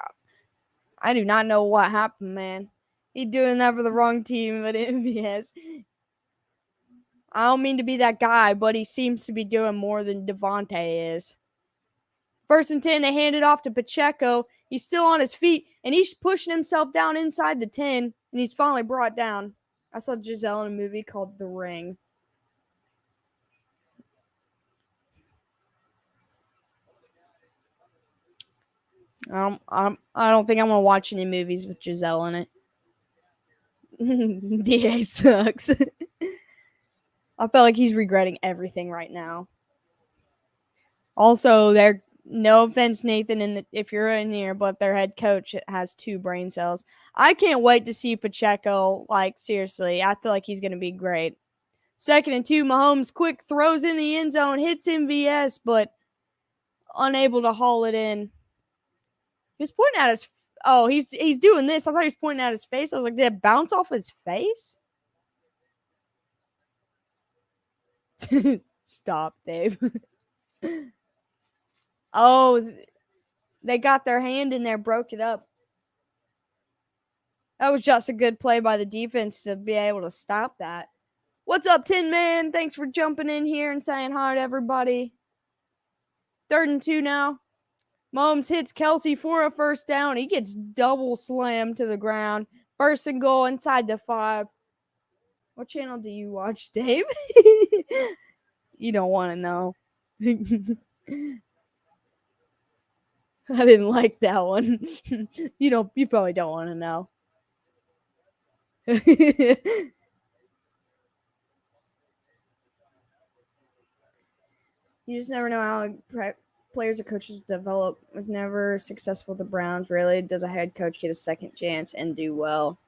I do not know what happened, man. He's doing that for the wrong team, but MVS. I don't mean to be that guy, but he seems to be doing more than Devontae is. 1st and 10, they hand it off to Pacheco. He's still on his feet, and he's pushing himself down inside the 10, and he's finally brought down. I saw Giselle in a movie called The Ring. I don't think I'm gonna watch any movies with Giselle in it. DA sucks. I feel like he's regretting everything right now. Also, no offense, Nathan, if you're in here, but their head coach has 2 brain cells. I can't wait to see Pacheco. Like, seriously, I feel like he's going to be great. 2nd and 2, Mahomes quick throws in the end zone, hits MVS, but unable to haul it in. He was pointing at his. Oh, he's doing this. I thought he was pointing at his face. I was like, did it bounce off his face? Stop, Dave. Oh, they got their hand in there, broke it up. That was just a good play by the defense to be able to stop that. What's up, Tin Man? Thanks for jumping in here and saying hi to everybody. 3rd and 2 now. Mahomes hits Kelsey for a first down. He gets double slammed to the ground. 1st and goal inside the 5. What channel do you watch, Dave? You don't want to know. I didn't like that one. You probably don't want to know. You just never know how players or coaches develop. Was never successful with the Browns. Rarely does a head coach get a second chance and do well.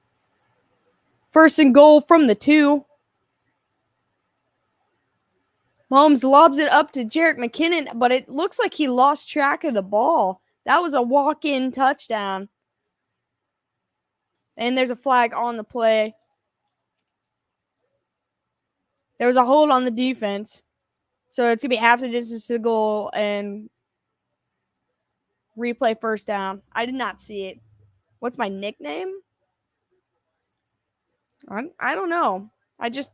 1st and goal from the 2. Mahomes lobs it up to Jerick McKinnon, but it looks like he lost track of the ball. That was a walk-in touchdown. And there's a flag on the play. There was a hold on the defense. So it's going to be half the distance to the goal and replay 1st down. I did not see it. What's my nickname? I don't know. I just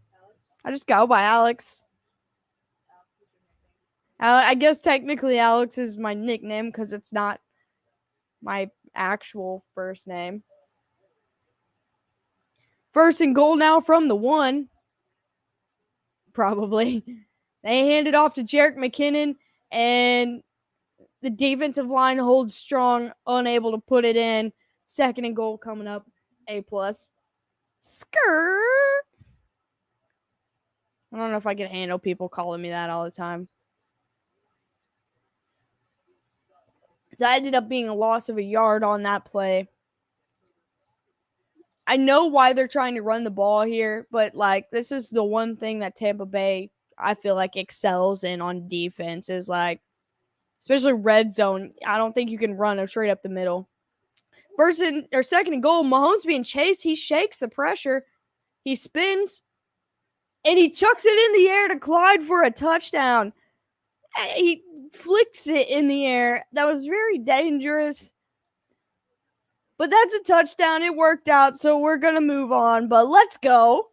go by Alex. I guess technically Alex is my nickname because it's not my actual first name. 1st and goal now from the 1. Probably. They hand it off to Jerick McKinnon, and the defensive line holds strong, unable to put it in. 2nd and goal coming up. A+. Skirt. I don't know if I can handle people calling me that all the time. So I ended up being a loss of a yard on that play. I know why they're trying to run the ball here, but like this is the one thing that Tampa Bay I feel like excels in on defense is like, especially red zone. I don't think you can run it straight up the middle. 2nd and goal, Mahomes being chased. He shakes the pressure. He spins, and he chucks it in the air to Clyde for a touchdown. He flicks it in the air. That was very dangerous. But that's a touchdown. It worked out, so we're going to move on. But let's go.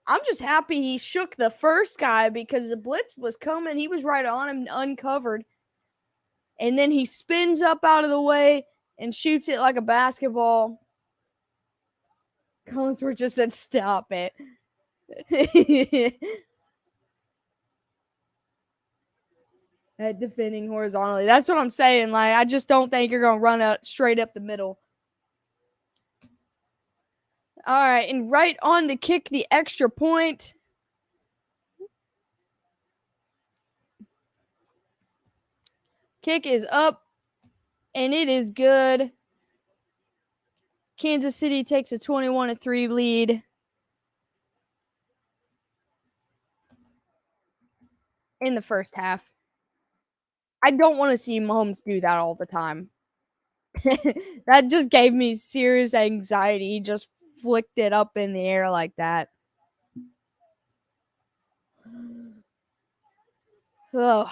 I'm just happy he shook the first guy because the blitz was coming. He was right on him, uncovered. And then he spins up out of the way and shoots it like a basketball. Collinsworth just said, stop it. Defending horizontally. That's what I'm saying. Like, I just don't think you're going to run out straight up the middle. All right, and right on to kick the extra point. Kick is up, and it is good. Kansas City takes a 21-3 lead. In the first half. I don't want to see Mahomes do that all the time. That just gave me serious anxiety. He just flicked it up in the air like that. Ugh.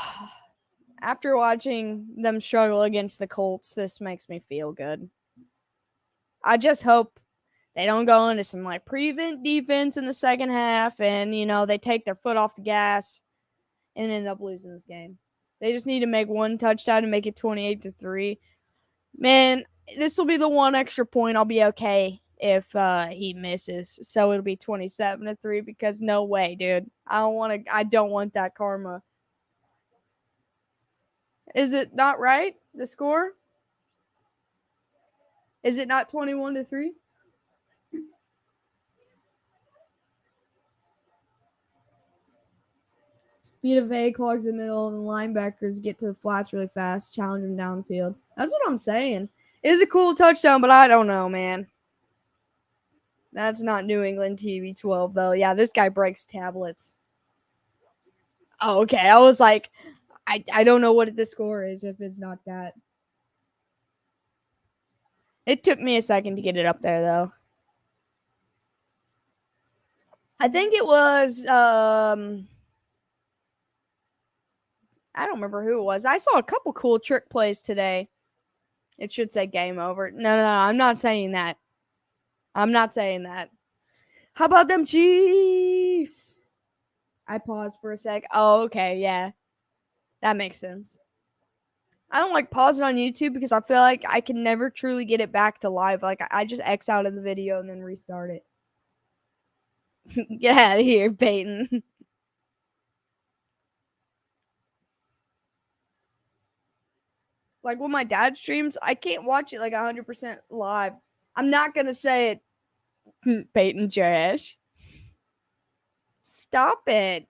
After watching them struggle against the Colts, this makes me feel good. I just hope they don't go into some like prevent defense in the second half and, they take their foot off the gas and end up losing this game. They just need to make one touchdown and make it 28-3. Man, this will be the one extra point. I'll be okay if he misses. So it'll be 27-3 because no way, dude. I don't want that karma. Is it not right? The score? Is it not 21-3? Vita Vea clogs the middle, and the linebackers get to the flats really fast, challenge them downfield. That's what I'm saying. It is a cool touchdown, but I don't know, man. That's not New England TV12, though. Yeah, this guy breaks tablets. Oh, okay. I was like, I don't know what the score is if it's not that. It took me a second to get it up there, though. I think it was, I don't remember who it was. I saw a couple cool trick plays today. It should say game over. No, I'm not saying that. I'm not saying that. How about them Chiefs? I paused for a sec. Oh, okay, yeah. That makes sense. I don't like pausing on YouTube because I feel like I can never truly get it back to live. Like, I just X out of the video and then restart it. Get out of here, Peyton. Like, when my dad streams, I can't watch it like 100% live. I'm not going to say it, Peyton trash. Stop it.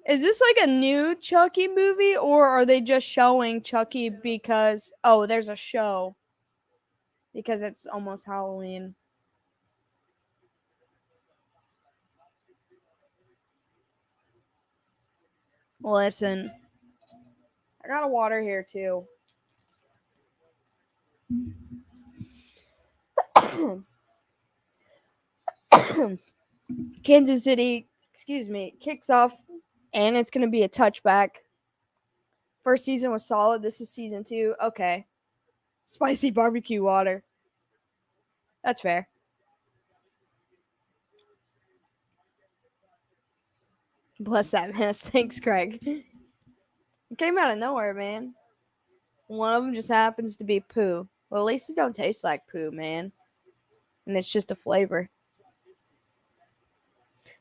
Is this like a new Chucky movie, or are they just showing Chucky because, there's a show? Because it's almost Halloween. Listen, I got a water here too. Kansas City, kicks off, and it's going to be a touchback. First season was solid. This is season 2. Okay. Spicy barbecue water. That's fair. Bless that mess. Thanks, Craig. It came out of nowhere, man. One of them just happens to be poo. Well, at least it don't taste like poo, man. And it's just a flavor.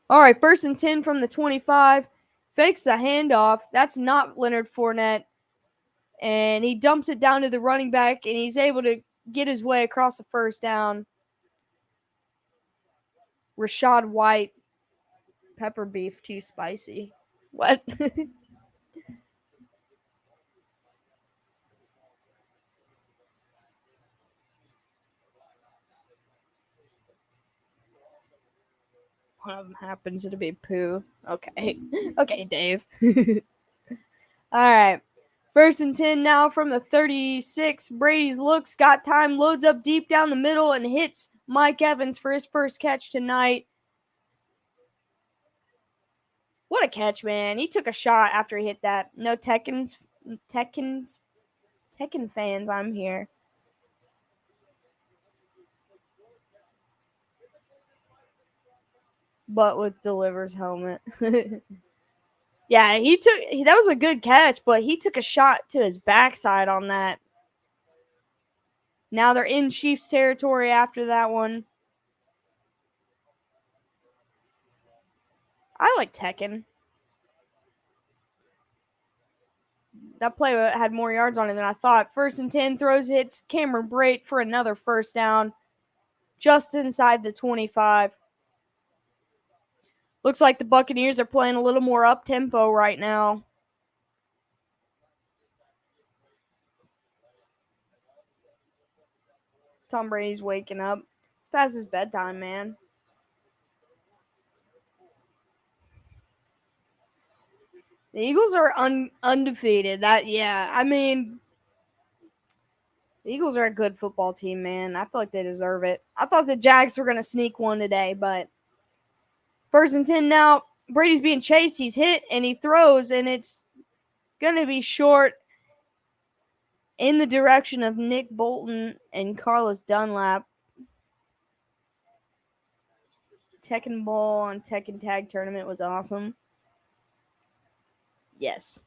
All right, 1st and 10 from the 25. Fakes a handoff. That's not Leonard Fournette. And he dumps it down to the running back, and he's able to get his way across the first down. Rachaad White. Pepper beef too spicy. What? One of them happens to be poo. Okay. Okay, Dave. All right. 1st and 10 now from the 36. Brady's looks, got time, loads up deep down the middle, and hits Mike Evans for his first catch tonight. What a catch, man. He took a shot after he hit that. No Tekken fans, I'm here. But with Deliver's helmet. Yeah, that was a good catch, but he took a shot to his backside on that. Now they're in Chiefs territory after that one. I like Tekken. That play had more yards on it than I thought. 1st and 10, throws, hits Cameron Brate for another first down. Just inside the 25. Looks like the Buccaneers are playing a little more up-tempo right now. Tom Brady's waking up. It's past his bedtime, man. The Eagles are undefeated. I mean, the Eagles are a good football team, man. I feel like they deserve it. I thought the Jags were going to sneak one today, but 1st and 10 now. Brady's being chased. He's hit, and he throws, and it's going to be short in the direction of Nick Bolton and Carlos Dunlap. Tekken Bowl and Tekken Tag Tournament was awesome. Yes.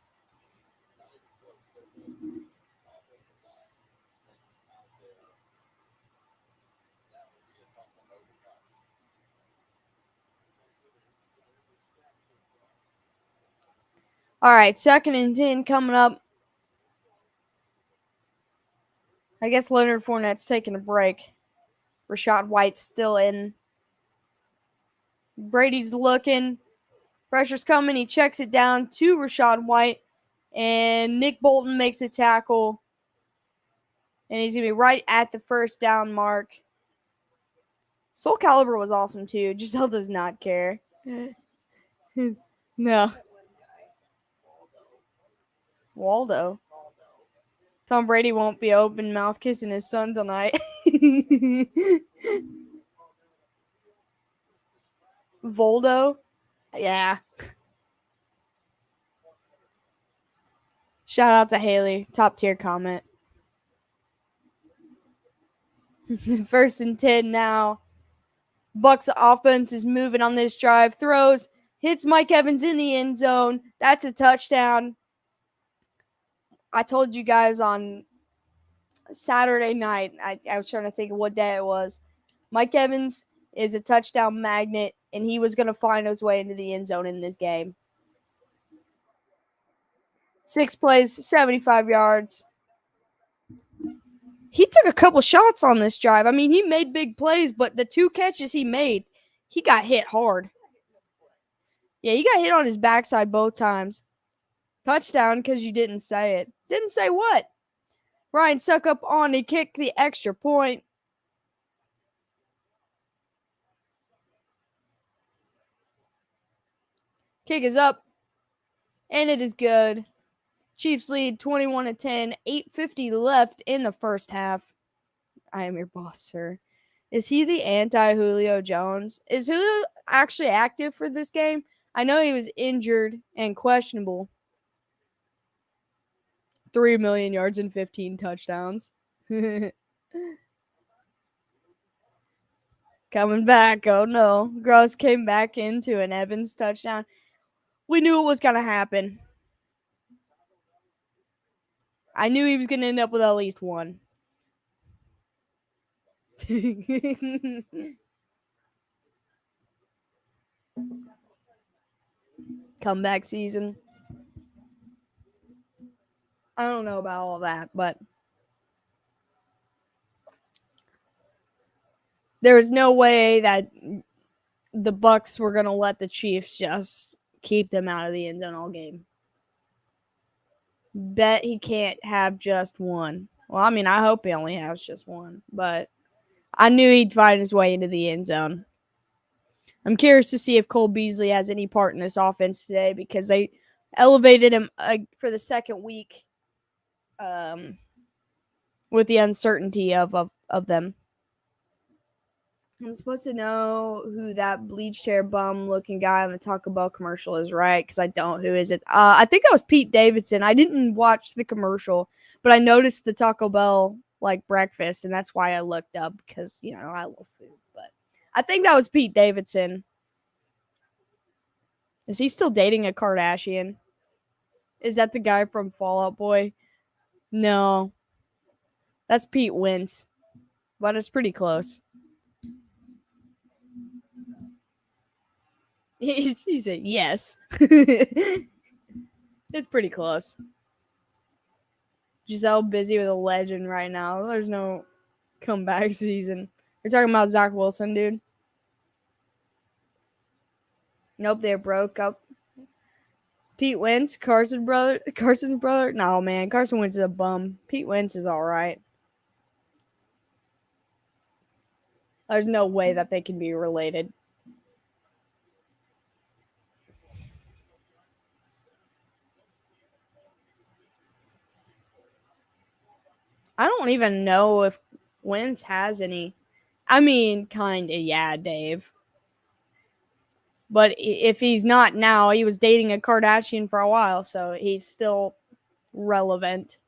All right, 2nd and 10 coming up. I guess Leonard Fournette's taking a break. Rachaad White's still in. Brady's looking. Pressure's coming. He checks it down to Rachaad White. And Nick Bolton makes a tackle. And he's going to be right at the first down mark. Soul Calibur was awesome too. Giselle does not care. No. Waldo. Tom Brady won't be open mouth kissing his son tonight. Voldo? Yeah. Shout out to Haley. Top tier comment. 1st and 10 now. Bucks offense is moving on this drive. Throws. Hits Mike Evans in the end zone. That's a touchdown. I told you guys on Saturday night. I was trying to think of what day it was. Mike Evans is a touchdown magnet, and he was going to find his way into the end zone in this game. 6 plays, 75 yards. He took a couple shots on this drive. I mean, he made big plays, but the 2 catches he made, he got hit hard. Yeah, he got hit on his backside both times. Touchdown because you didn't say it. Didn't say what? Ryan Suckup on to kick the extra point. Kick is up. And it is good. Chiefs lead 21-10. 8:50 left in the first half. I am your boss, sir. Is he the anti-Julio Jones? Is Julio actually active for this game? I know he was injured and questionable. 3 million yards and 15 touchdowns. Coming back. Oh, no. Gross came back into an Evans touchdown. We knew it was going to happen. I knew he was going to end up with at least one. Comeback season. I don't know about all that, but there was no way that the Bucks were going to let the Chiefs just keep them out of the end zone all game. Bet he can't have just one. Well, I mean, I hope he only has just one, but I knew he'd find his way into the end zone. I'm curious to see if Cole Beasley has any part in this offense today because they elevated him for the second week with the uncertainty of them. I'm supposed to know who that bleached hair bum looking guy on the Taco Bell commercial is, right? Because I don't. Who is it? I think that was Pete Davidson. I didn't watch the commercial, but I noticed the Taco Bell like breakfast, and that's why I looked up because I love food. But I think that was Pete Davidson. Is he still dating a Kardashian? Is that the guy from Fall Out Boy? No, that's Pete Wentz, but it's pretty close. He said yes. It's pretty close. Giselle busy with a legend right now. There's no comeback season. You're talking about Zach Wilson, dude? Nope, they broke up. Pete Wentz, Carson's brother? No, man. Carson Wentz is a bum. Pete Wentz is all right. There's no way that they can be related. I don't even know if Wentz has any. I mean, kind of, yeah, Dave. But if he's not now, he was dating a Kardashian for a while, so he's still relevant.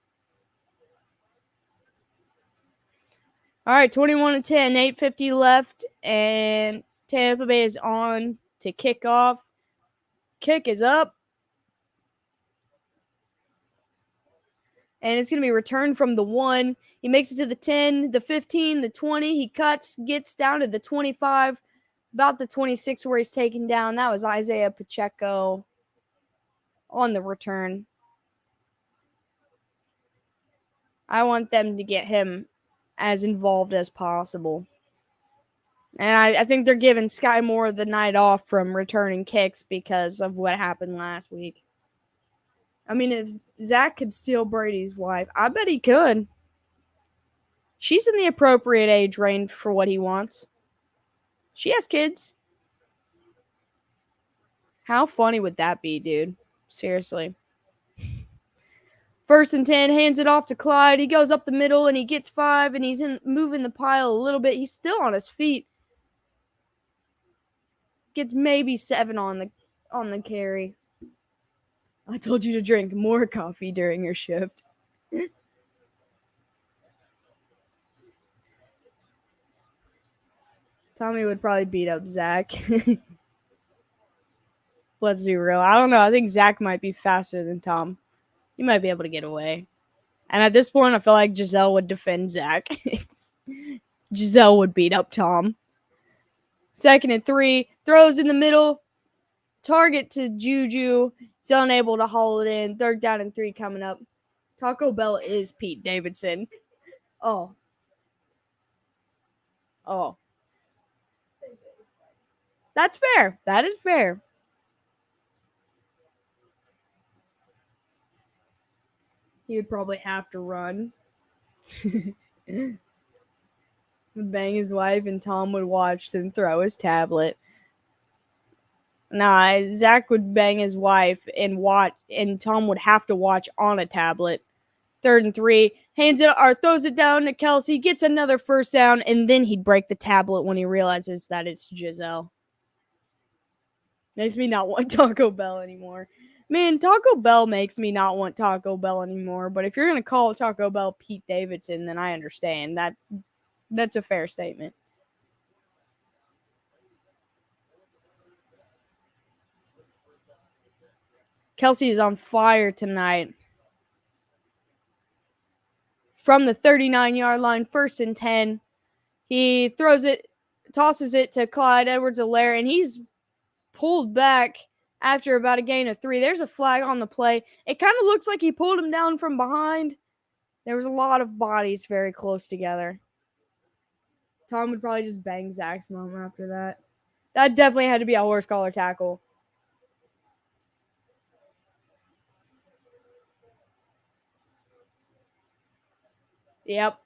All right, 21-10, 8:50 left, and Tampa Bay is on to kick off. Kick is up. And it's going to be returned from the 1. He makes it to the 10, the 15, the 20. He cuts, gets down to the 25, about the 26 where he's taken down. That was Isaiah Pacheco on the return. I want them to get him as involved as possible. And I think they're giving Sky Moore the night off from returning kicks because of what happened last week. I mean, if Zach could steal Brady's wife, I bet he could. She's in the appropriate age range for what he wants. She has kids. How funny would that be, dude? Seriously. 1st and 10, hands it off to Clyde. He goes up the middle and he gets 5 and he's moving the pile a little bit. He's still on his feet. Gets maybe 7 on the carry. I told you to drink more coffee during your shift. Tommy would probably beat up Zach. Let's be real. I don't know. I think Zach might be faster than Tom. He might be able to get away. And at this point, I feel like Giselle would defend Zach. Giselle would beat up Tom. 2nd and 3. Throws in the middle. Target to Juju. He's unable to haul it in. 3rd down and 3 coming up. Taco Bell is Pete Davidson. Oh. That's fair. That is fair. He would probably have to run. Would bang his wife and Tom would watch then throw his tablet. Nah, Zach would bang his wife and watch, and Tom would have to watch on a tablet. 3rd and 3, hands it or throws it down to Kelsey, gets another 1st down, and then he'd break the tablet when he realizes that it's Giselle. Makes me not want Taco Bell anymore. Man, Taco Bell makes me not want Taco Bell anymore. But if you're gonna call Taco Bell Pete Davidson, then I understand that. That's a fair statement. Kelsey is on fire tonight. From the 39-yard line, 1st and 10. He tosses it to Clyde Edwards-Helaire, and he's pulled back after about a gain of 3. There's a flag on the play. It kind of looks like he pulled him down from behind. There was a lot of bodies very close together. Tom would probably just bang Zach's mom after that. That definitely had to be a horse collar tackle. Yep.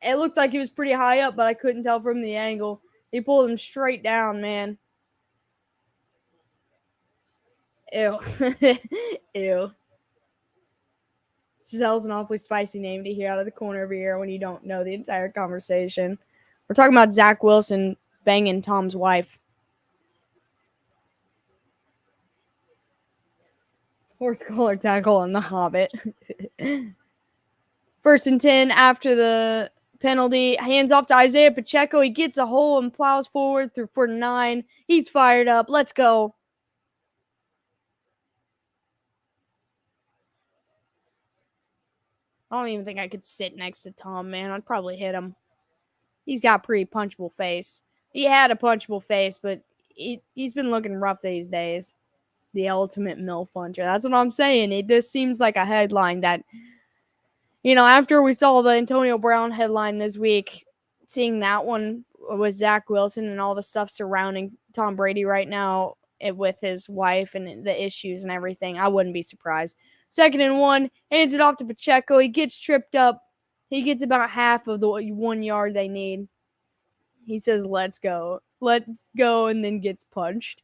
It looked like he was pretty high up, but I couldn't tell from the angle. He pulled him straight down, man. Ew. Ew. Giselle's an awfully spicy name to hear out of the corner of your ear when you don't know the entire conversation. We're talking about Zach Wilson banging Tom's wife. Horse collar tackle on the Hobbit. 1st and 10 after the penalty. Hands off to Isaiah Pacheco. He gets a hole and plows forward through 49. He's fired up. Let's go. I don't even think I could sit next to Tom, man. I'd probably hit him. He's got a pretty punchable face. He had a punchable face, but he's been looking rough these days. The ultimate MILF hunter. That's what I'm saying. It just seems like a headline that, after we saw the Antonio Brown headline this week, seeing that one with Zach Wilson and all the stuff surrounding Tom Brady right now with his wife and the issues and everything, I wouldn't be surprised. 2nd and 1, hands it off to Pacheco. He gets tripped up. He gets about half of the 1 yard they need. He says, let's go, and then gets punched.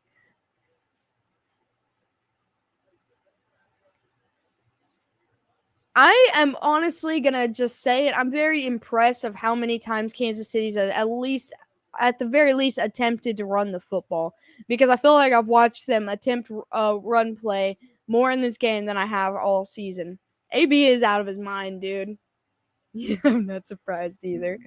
I am honestly going to just say it. I'm very impressed of how many times Kansas City's at the very least, attempted to run the football. Because I feel like I've watched them attempt run play more in this game than I have all season. AB is out of his mind, dude. Yeah, I'm not surprised either.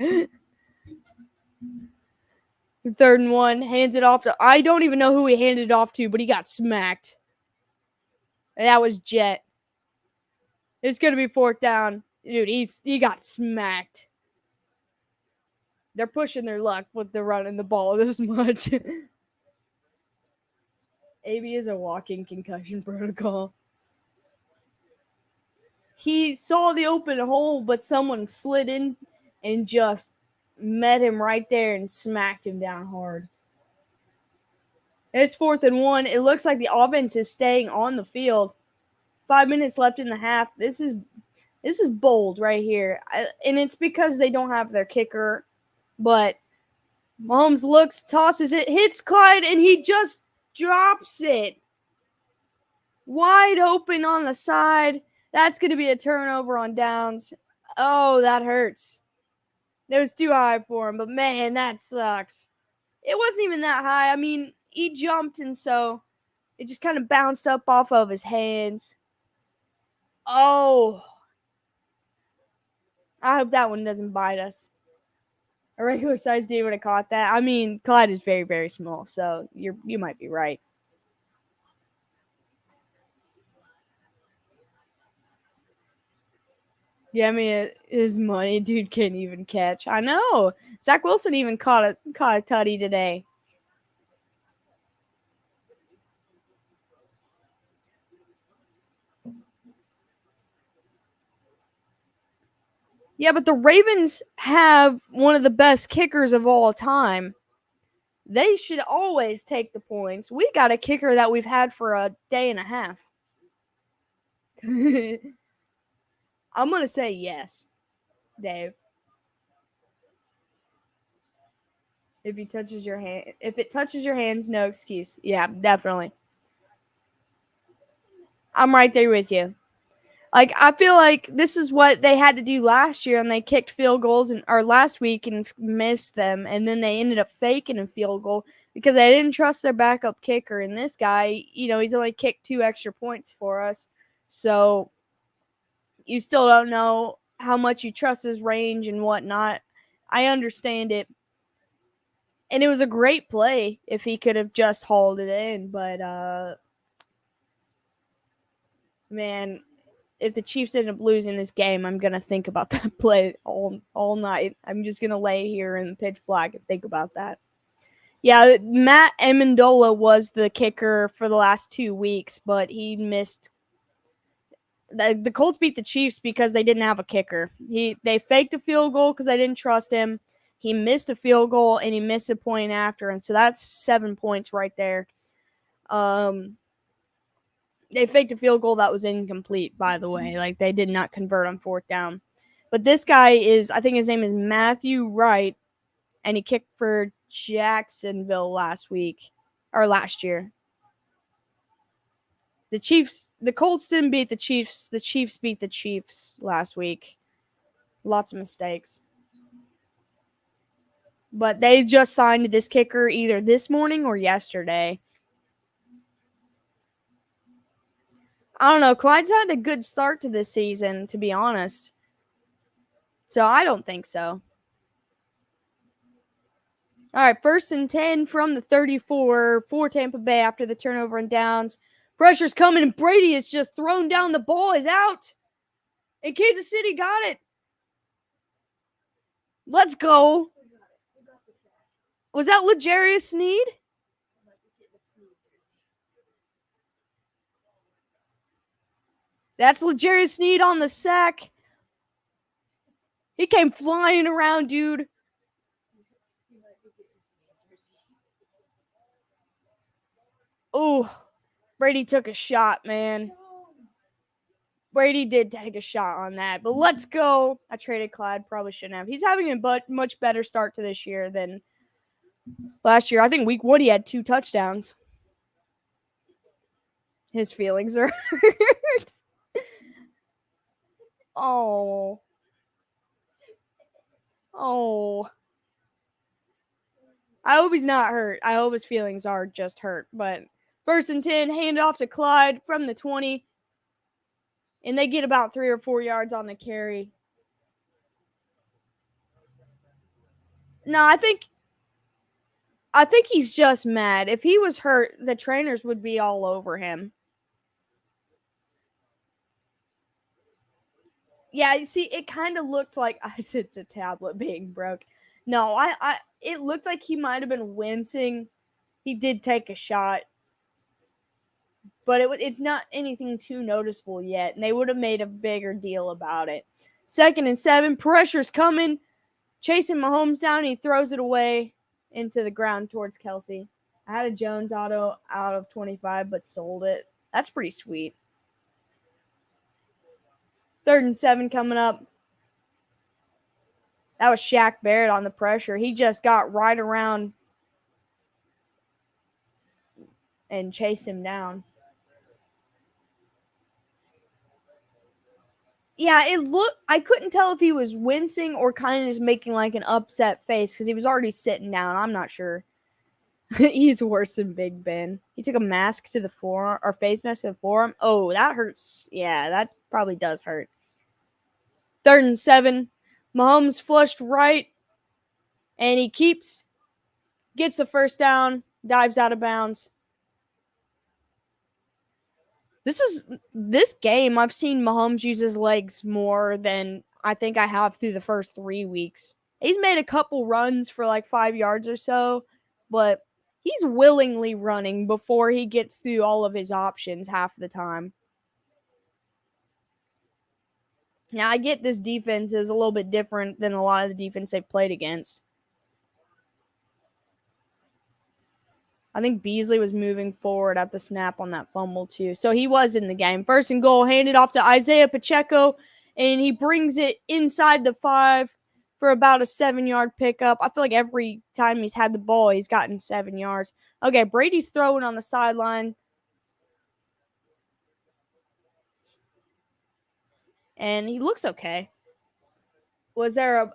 3rd and 1, hands it off to... I don't even know who he handed it off to, but he got smacked. That was Jet. It's going to be 4th down. Dude, he got smacked. They're pushing their luck with the running the ball this much. AB is a walking concussion protocol. He saw the open hole, but someone slid in and just met him right there and smacked him down hard. It's 4th and 1. It looks like the offense is staying on the field. 5 minutes left in the half. This is bold right here. And it's because they don't have their kicker. But Mahomes looks, tosses it, hits Clyde, and he just drops it. Wide open on the side. That's going to be a turnover on downs. Oh, that hurts. It was too high for him, but man, that sucks. It wasn't even that high. I mean, he jumped, and so it just kind of bounced up off of his hands. Oh. I hope that one doesn't bite us. A regular sized dude would have caught that. I mean, Clyde is very, very small, so you might be right. Yeah, I mean, his money, dude can't even catch. I know. Zach Wilson even caught a tutty today. Yeah, but the Ravens have one of the best kickers of all time. They should always take the points. We got a kicker that we've had for a day and a half. I'm going to say yes, Dave. If it touches your hands, no excuse. Yeah, definitely. I'm right there with you. Like, I feel like this is what they had to do last year, and they kicked field goals or last week and missed them, and then they ended up faking a field goal because they didn't trust their backup kicker. And this guy, he's only kicked 2 extra points for us, so you still don't know how much you trust his range and whatnot. I understand it, and it was a great play if he could have just hauled it in, but Man, if the Chiefs end up losing this game, I'm going to think about that play all night. I'm just going to lay here in pitch black and think about that. Yeah, Matt Amendola was the kicker for the last 2 weeks, but he missed. The Colts beat the Chiefs because they didn't have a kicker. They faked a field goal because they didn't trust him. He missed a field goal, and he missed a point after, and so that's 7 points right there. They faked a field goal that was incomplete, by the way. Like, they did not convert on 4th down. But this guy is, I think his name is Matthew Wright, and he kicked for Jacksonville last year. The Colts didn't beat the Chiefs. The Chiefs beat the Chiefs last week. Lots of mistakes. But they just signed this kicker either this morning or yesterday. I don't know. Clyde's had a good start to this season, to be honest. So I don't think so. All right, 1st and 10 from the 34 for Tampa Bay after the turnover and downs. Pressure's coming, and Brady is just thrown down. The ball is out. And Kansas City got it. Let's go. Was that L'Jarius Sneed? That's L'Jarius Sneed on the sack. He came flying around, dude. Oh, Brady took a shot, man. Brady did take a shot on that, but let's go. I traded Clyde. Probably shouldn't have. He's having a much better start to this year than last year. I think week 1 he had 2 touchdowns. His feelings are hurt. Oh. I hope he's not hurt. I hope his feelings are just hurt. But 1st and 10, hand off to Clyde from the 20. And they get about 3 or 4 yards on the carry. No, I think he's just mad. If he was hurt, the trainers would be all over him. Yeah, you see, it kind of looked like it's a tablet being broke. No, it looked like he might have been wincing. He did take a shot, but it's not anything too noticeable yet, and they would have made a bigger deal about it. 2nd and 7, pressure's coming, chasing Mahomes down, and he throws it away into the ground towards Kelsey. I had a Jones auto out of 25, but sold it. That's pretty sweet. 3rd and 7 coming up. That was Shaq Barrett on the pressure. He just got right around and chased him down. Yeah, I couldn't tell if he was wincing or kind of just making like an upset face because he was already sitting down. I'm not sure. He's worse than Big Ben. He took a mask to the forearm, or face mask to the forearm. Oh, that hurts. Yeah, that probably does hurt. 3rd and 7. Mahomes flushed right, and he gets the 1st down, dives out of bounds. This game, I've seen Mahomes use his legs more than I think I have through the first 3 weeks. He's made a couple runs for like 5 yards or so, but he's willingly running before he gets through all of his options half the time. Now, I get this defense is a little bit different than a lot of the defense they've played against. I think Beasley was moving forward at the snap on that fumble, too. So he was in the game. 1st and goal, handed off to Isaiah Pacheco, and he brings it inside the 5 for about a 7-yard pickup. I feel like every time he's had the ball, he's gotten 7 yards. Okay, Brady's throwing on the sideline. And he looks okay. Was there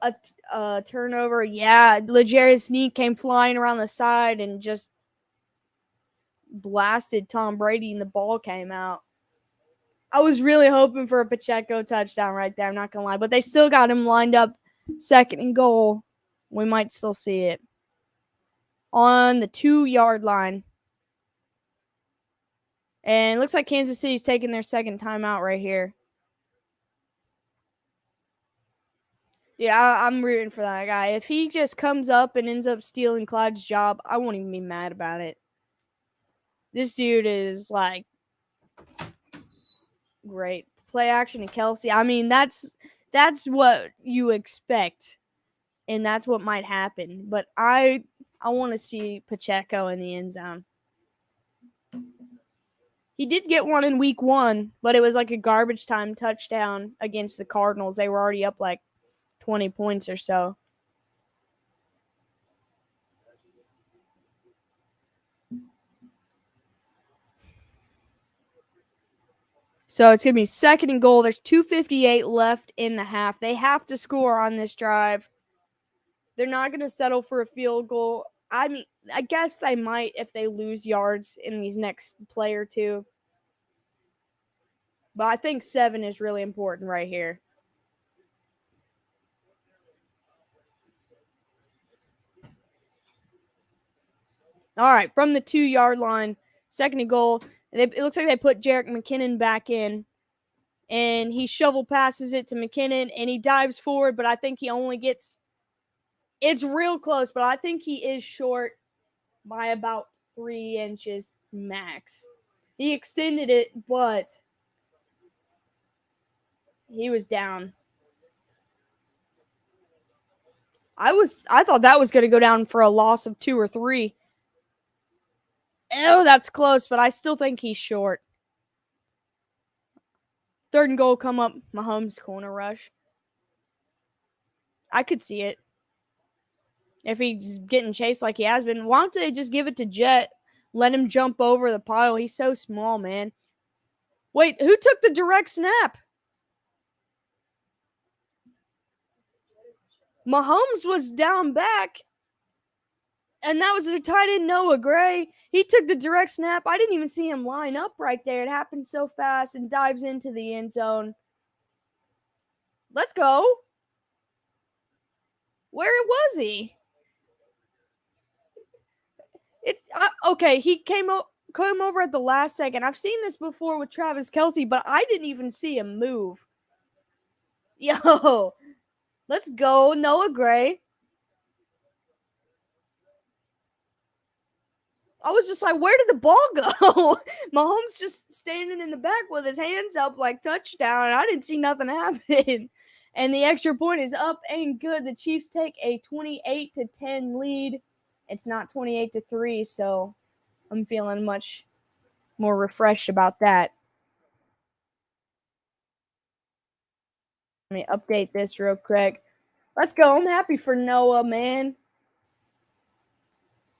a turnover? Yeah, L'Jarius Sneed came flying around the side and just blasted Tom Brady, and the ball came out. I was really hoping for a Pacheco touchdown right there, I'm not going to lie. But they still got him lined up 2nd and goal. We might still see it. On the 2-yard line. And it looks like Kansas City's taking their second timeout right here. Yeah, I'm rooting for that guy. If he just comes up and ends up stealing Clyde's job, I won't even be mad about it. This dude is like great. Play action to Kelsey. I mean, that's what you expect, and that's what might happen. But I want to see Pacheco in the end zone. He did get one in week 1, but it was like a garbage time touchdown against the Cardinals. They were already up like 20 points or so. So it's going to be second and goal. There's 2:58 left in the half. They have to score on this drive. They're not going to settle for a field goal. I mean, I guess they might if they lose yards in these next play or two. But I think 7 is really important right here. All right, from the 2-yard line, second and goal. It looks like they put Jerick McKinnon back in. And he shovel passes it to McKinnon, and he dives forward, but I think he only gets – it's real close, but I think he is short by about 3 inches max. He extended it, but he was down. I thought that was going to go down for a loss of 2 or 3. Oh, that's close, but I still think he's short. Third and goal come up, Mahomes corner rush. I could see it. If he's getting chased like he has been, why don't they just give it to Jet? Let him jump over the pile. He's so small, man. Wait, who took the direct snap? Mahomes was down back, and that was the tight end Noah Gray. He took the direct snap. I didn't even see him line up right there. It happened so fast and dives into the end zone. Let's go. Where was he? Okay, he came over at the last second. I've seen this before with Travis Kelce, but I didn't even see him move. Yo, let's go, Noah Gray. I was just like, where did the ball go? Mahomes just standing in the back with his hands up like touchdown, and I didn't see nothing happen. And the extra point is up and good. The Chiefs take a 28-10 lead. It's not 28-3, so I'm feeling much more refreshed about that. Let me update this real quick. Let's go. I'm happy for Noah, man.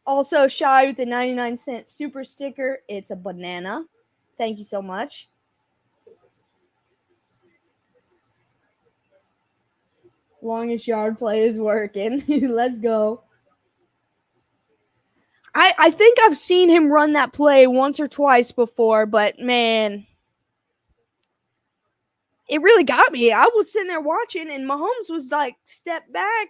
Also, Shy with the 99-cent super sticker. It's a banana. Thank you so much. Longest yard play is working. Let's go. I think I've seen him run that play once or twice before, but man, it really got me. I was sitting there watching, and Mahomes was like, step back.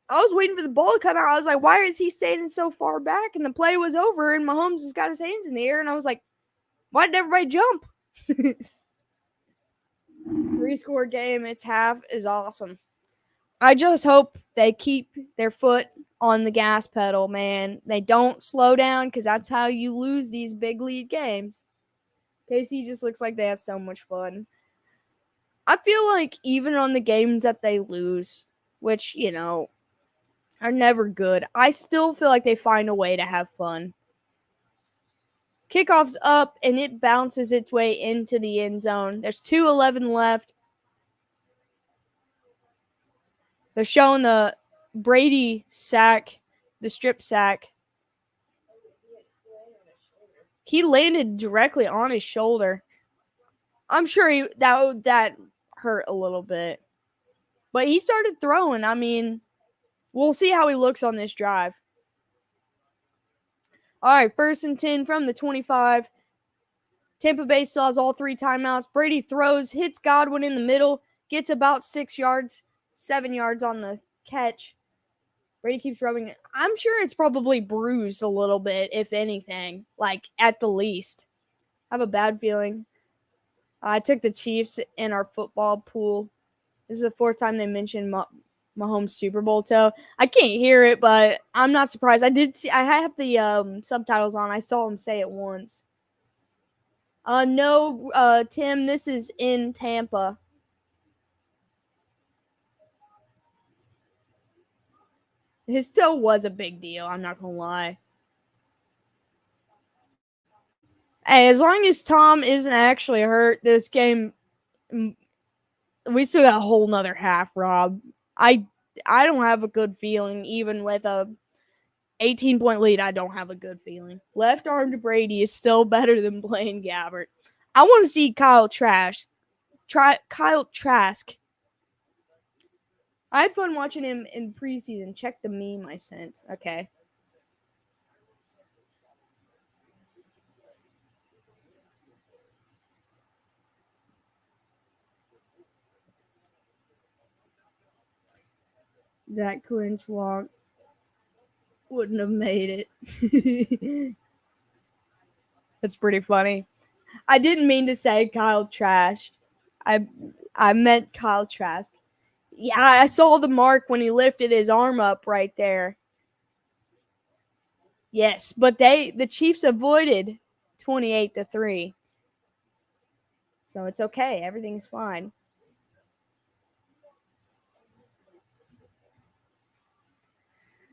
I was waiting for the ball to come out. I was like, why is he standing so far back? And the play was over, and Mahomes has got his hands in the air, and I was like, why did everybody jump? 3-score game. It's half is awesome. I just hope they keep their foot on the gas pedal, man. They don't slow down because that's how you lose these big lead games. KC just looks like they have so much fun. I feel like even on the games that they lose, which, you know, are never good, I still feel like they find a way to have fun. Kickoff's up, and it bounces its way into the end zone. There's 2:11 left. They're showing the Brady sack, the strip sack. He landed directly on his shoulder. I'm sure that hurt a little bit. But he started throwing. I mean, we'll see how he looks on this drive. All right, 1st and 10 from the 25. Tampa Bay still has all 3 timeouts. Brady throws, hits Godwin in the middle, gets about 6 yards, 7 yards on the catch. Brady keeps rubbing it. I'm sure it's probably bruised a little bit, if anything, like at the least. I have a bad feeling. I took the Chiefs in our football pool. This is the fourth time they mentioned Mahomes Super Bowl toe. I can't hear it, but I'm not surprised. I did see. I have the subtitles on. I saw him say it once. No, Tim. This is in Tampa. His toe was a big deal. I'm not gonna lie. Hey, as long as Tom isn't actually hurt, this game, we still got a whole nother half, Rob. I I don't have a good feeling, even with a 18-point lead. I don't have a good feeling. Left arm to Brady is still better than Blaine Gabbert. I want to see Kyle Trask. I had fun watching him in preseason. Check the meme I sent. Okay. That clinch walk wouldn't have made it. That's pretty funny. I didn't mean to say Kyle Trash. I I meant Kyle Trask. Yeah, I saw the mark when he lifted his arm up right there. Yes, but the Chiefs avoided 28-3. So it's okay. Everything's fine.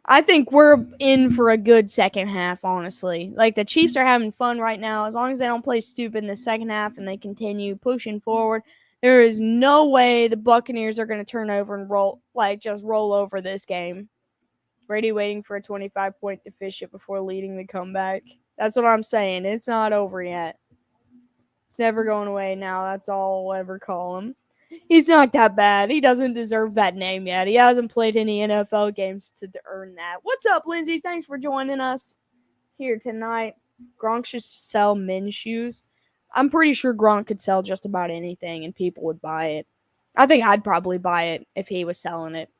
I think we're in for a good second half, honestly. Like, the Chiefs are having fun right now. As long as they don't play stupid in the second half and they continue pushing forward, there is no way the Buccaneers are going to turn over and just roll over this game. Brady waiting for a 25-point deficit before leading the comeback. That's what I'm saying. It's not over yet. It's never going away now. That's all I'll ever call him. He's not that bad. He doesn't deserve that name yet. He hasn't played any NFL games to earn that. What's up, Lindsay? Thanks for joining us here tonight. Gronk should sell men's shoes. I'm pretty sure Gronk could sell just about anything and people would buy it. I think I'd probably buy it if he was selling it.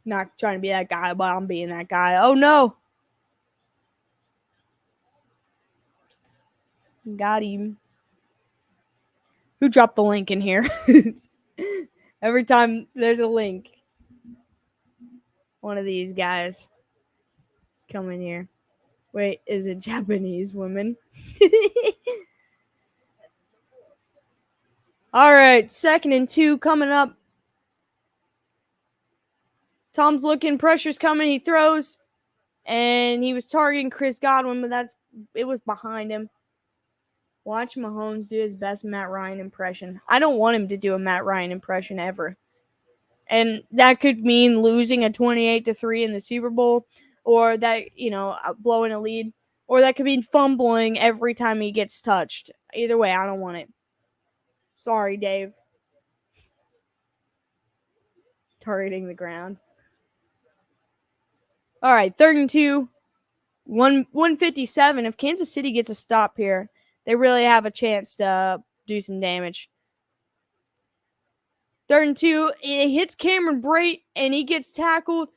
Not trying to be that guy, but I'm being that guy. Oh no. Got him. Who dropped the link in here? Every time there's a link, one of these guys come in here. Wait, is it Japanese woman? All right, 2nd and 2 coming up. Tom's looking, pressure's coming, he throws, and he was targeting Chris Godwin, but it was behind him. Watch Mahomes do his best Matt Ryan impression. I don't want him to do a Matt Ryan impression ever. And that could mean losing a 28-3 in the Super Bowl, or that, blowing a lead, or that could mean fumbling every time he gets touched. Either way, I don't want it. Sorry, Dave. Targeting the ground. All right, 3rd and 2. 157. If Kansas City gets a stop here, they really have a chance to do some damage. 3rd and 2. It hits Cameron Brate, and he gets tackled.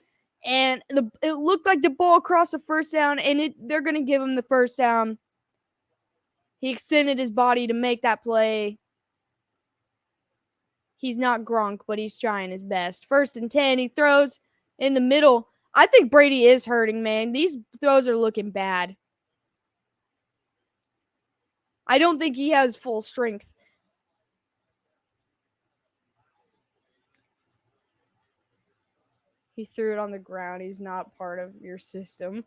And it looked like the ball crossed the first down, and they're going to give him the first down. He extended his body to make that play. He's not Gronk, but he's trying his best. 1st and 10. He throws in the middle. I think Brady is hurting, man. These throws are looking bad. I don't think he has full strength. He threw it on the ground. He's not part of your system.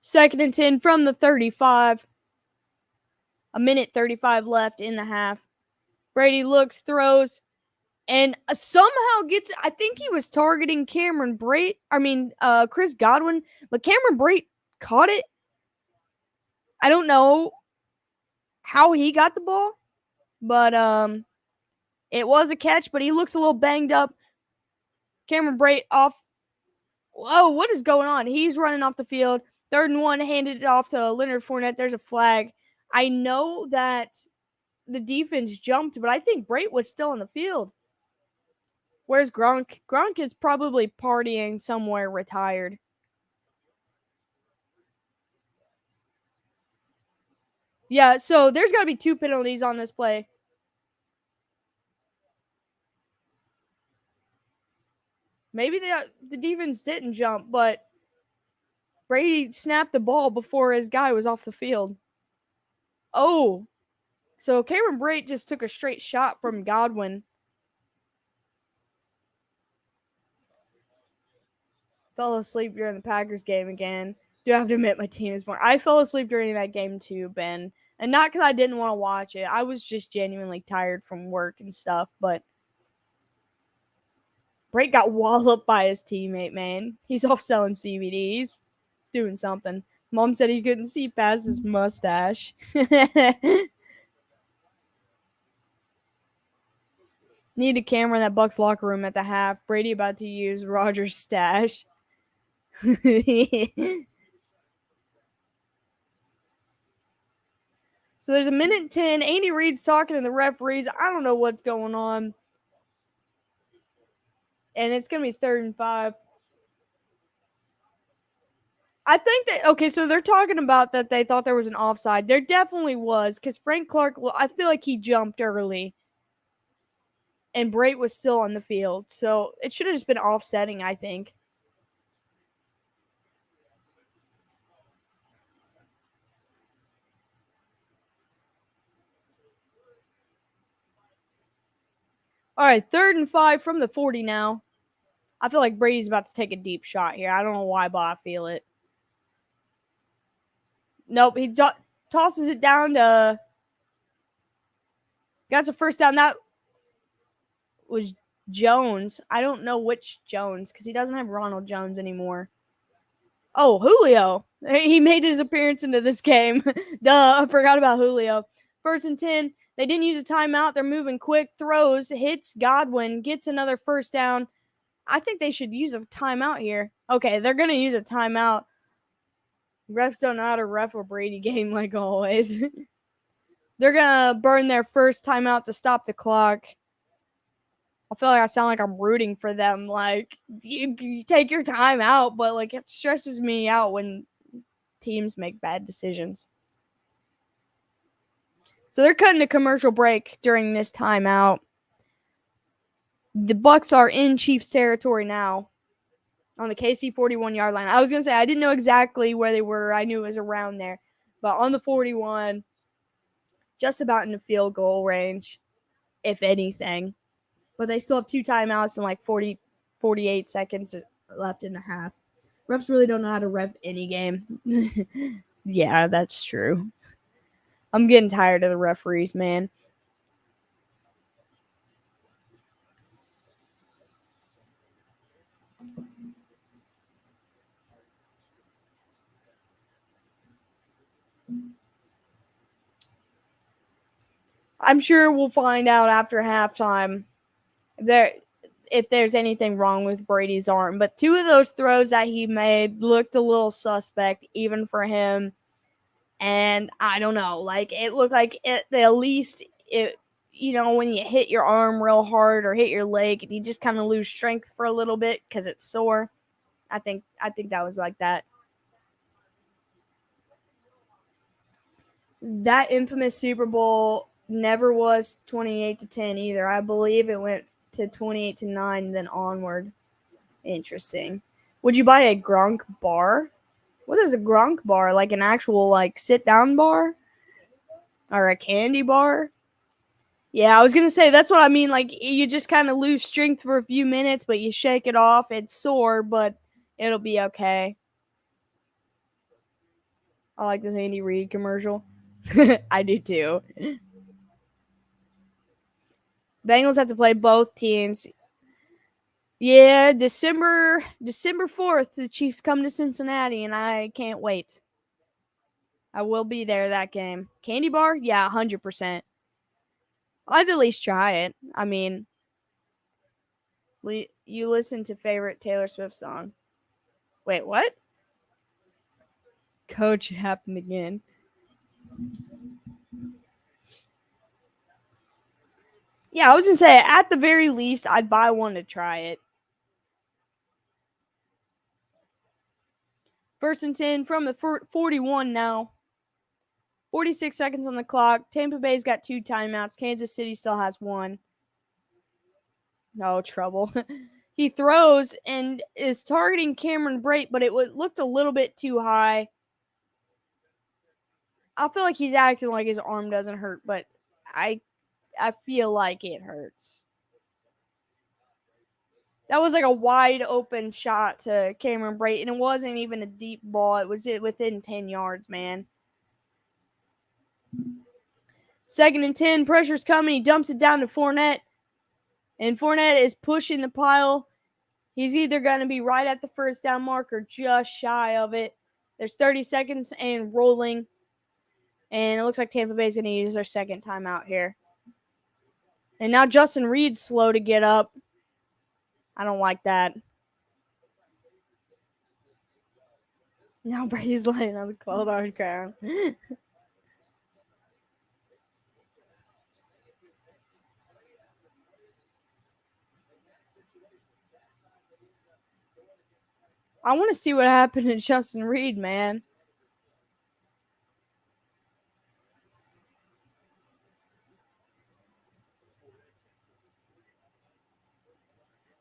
2nd and 10 from the 35. A minute 35 left in the half. Brady looks, throws, and somehow gets. I think he was targeting Chris Godwin, but Cameron Brate caught it. I don't know how he got the ball, but it was a catch. But he looks a little banged up. Cameron Brate off. Whoa, what is going on? He's running off the field. 3rd and 1, handed it off to Leonard Fournette. There's a flag. I know that the defense jumped, but I think Brate was still on the field. Where's Gronk? Gronk is probably partying somewhere retired. Yeah, so there's got to be 2 penalties on this play. Maybe the defense didn't jump, but Brady snapped the ball before his guy was off the field. Oh, so Cameron Brate just took a straight shot from Godwin. Fell asleep during the Packers game again. Do I have to admit my team is more? I fell asleep during that game too, Ben. And not because I didn't want to watch it. I was just genuinely tired from work and stuff. But Brate got walloped by his teammate, man. He's off selling CBD. He's doing something. Mom said he couldn't see past his mustache. Need a camera in that Bucks locker room at the half. Brady about to use Rodgers' stash. So there's a minute 10. Andy Reid's talking to the referees. I don't know what's going on. And it's going to be 3rd and 5. I think that, okay, so they're talking about that they thought there was an offside. There definitely was, because Frank Clark, well, I feel like he jumped early. And Brate was still on the field. So it should have just been offsetting, I think. All right, 3rd and 5 from the 40 now. I feel like Brady's about to take a deep shot here. I don't know why, but I feel it. Nope, he tosses it down to. Got a first down. That was Jones. I don't know which Jones because he doesn't have Ronald Jones anymore. Oh, Julio. He made his appearance into this game. Duh, I forgot about Julio. 1st and 10. They didn't use a timeout. They're moving quick. Throws, hits Godwin, gets another first down. I think they should use a timeout here. Okay, they're going to use a timeout. Refs don't know how to ref a Brady game like always. They're going to burn their first timeout to stop the clock. I feel like I sound like I'm rooting for them. Like, you take your time out, but like it stresses me out when teams make bad decisions. So they're cutting a commercial break during this timeout. The Bucks are in Chiefs territory now on the KC 41-yard line. I was going to say I didn't know exactly where they were. I knew it was around there. But on the 41, just about in the field goal range, if anything. But they still have 2 timeouts and like 48 seconds left in the half. Refs really don't know how to ref any game. Yeah, that's true. I'm getting tired of the referees, man. I'm sure we'll find out after halftime if there's anything wrong with Brady's arm. But 2 of those throws that he made looked a little suspect, even for him. And I don't know, like it looked like at least it, when you hit your arm real hard or hit your leg, you just kind of lose strength for a little bit because it's sore. I think that was like that. That infamous Super Bowl never was 28-10 either. I believe it went to 28-9, then onward. Interesting. Would you buy a Gronk bar? What is a Gronk bar? Like an actual like sit down bar? Or a candy bar? Yeah, I was gonna say that's what I mean. Like you just kind of lose strength for a few minutes, but you shake it off. It's sore, but it'll be okay. I like this Andy Reid commercial. I do too. Bengals have to play both teams. Yeah, December 4th, the Chiefs come to Cincinnati, and I can't wait. I will be there that game. Candy bar? Yeah, 100%. I'd at least try it. I mean, you listen to favorite Taylor Swift song. Wait, what? Coach, it happened again. Yeah, I was going to say, at the very least, I'd buy one to try it. 1st and 10 from the 41 now. 46 seconds on the clock. Tampa Bay's got 2 timeouts. Kansas City still has 1. No trouble. He throws and is targeting Cameron Brate, but it looked a little bit too high. I feel like he's acting like his arm doesn't hurt, but I feel like it hurts. That was like a wide open shot to Cameron Brate, and it wasn't even a deep ball. It was within 10 yards, man. 2nd and 10, pressure's coming. He dumps it down to Fournette, and Fournette is pushing the pile. He's either going to be right at the 1st down mark or just shy of it. There's 30 seconds and rolling. And it looks like Tampa Bay's going to use their 2nd timeout here. And now Justin Reed's slow to get up. I don't like that. Now Brady's laying on the cold hard ground. I want to see what happened to Justin Reed, man.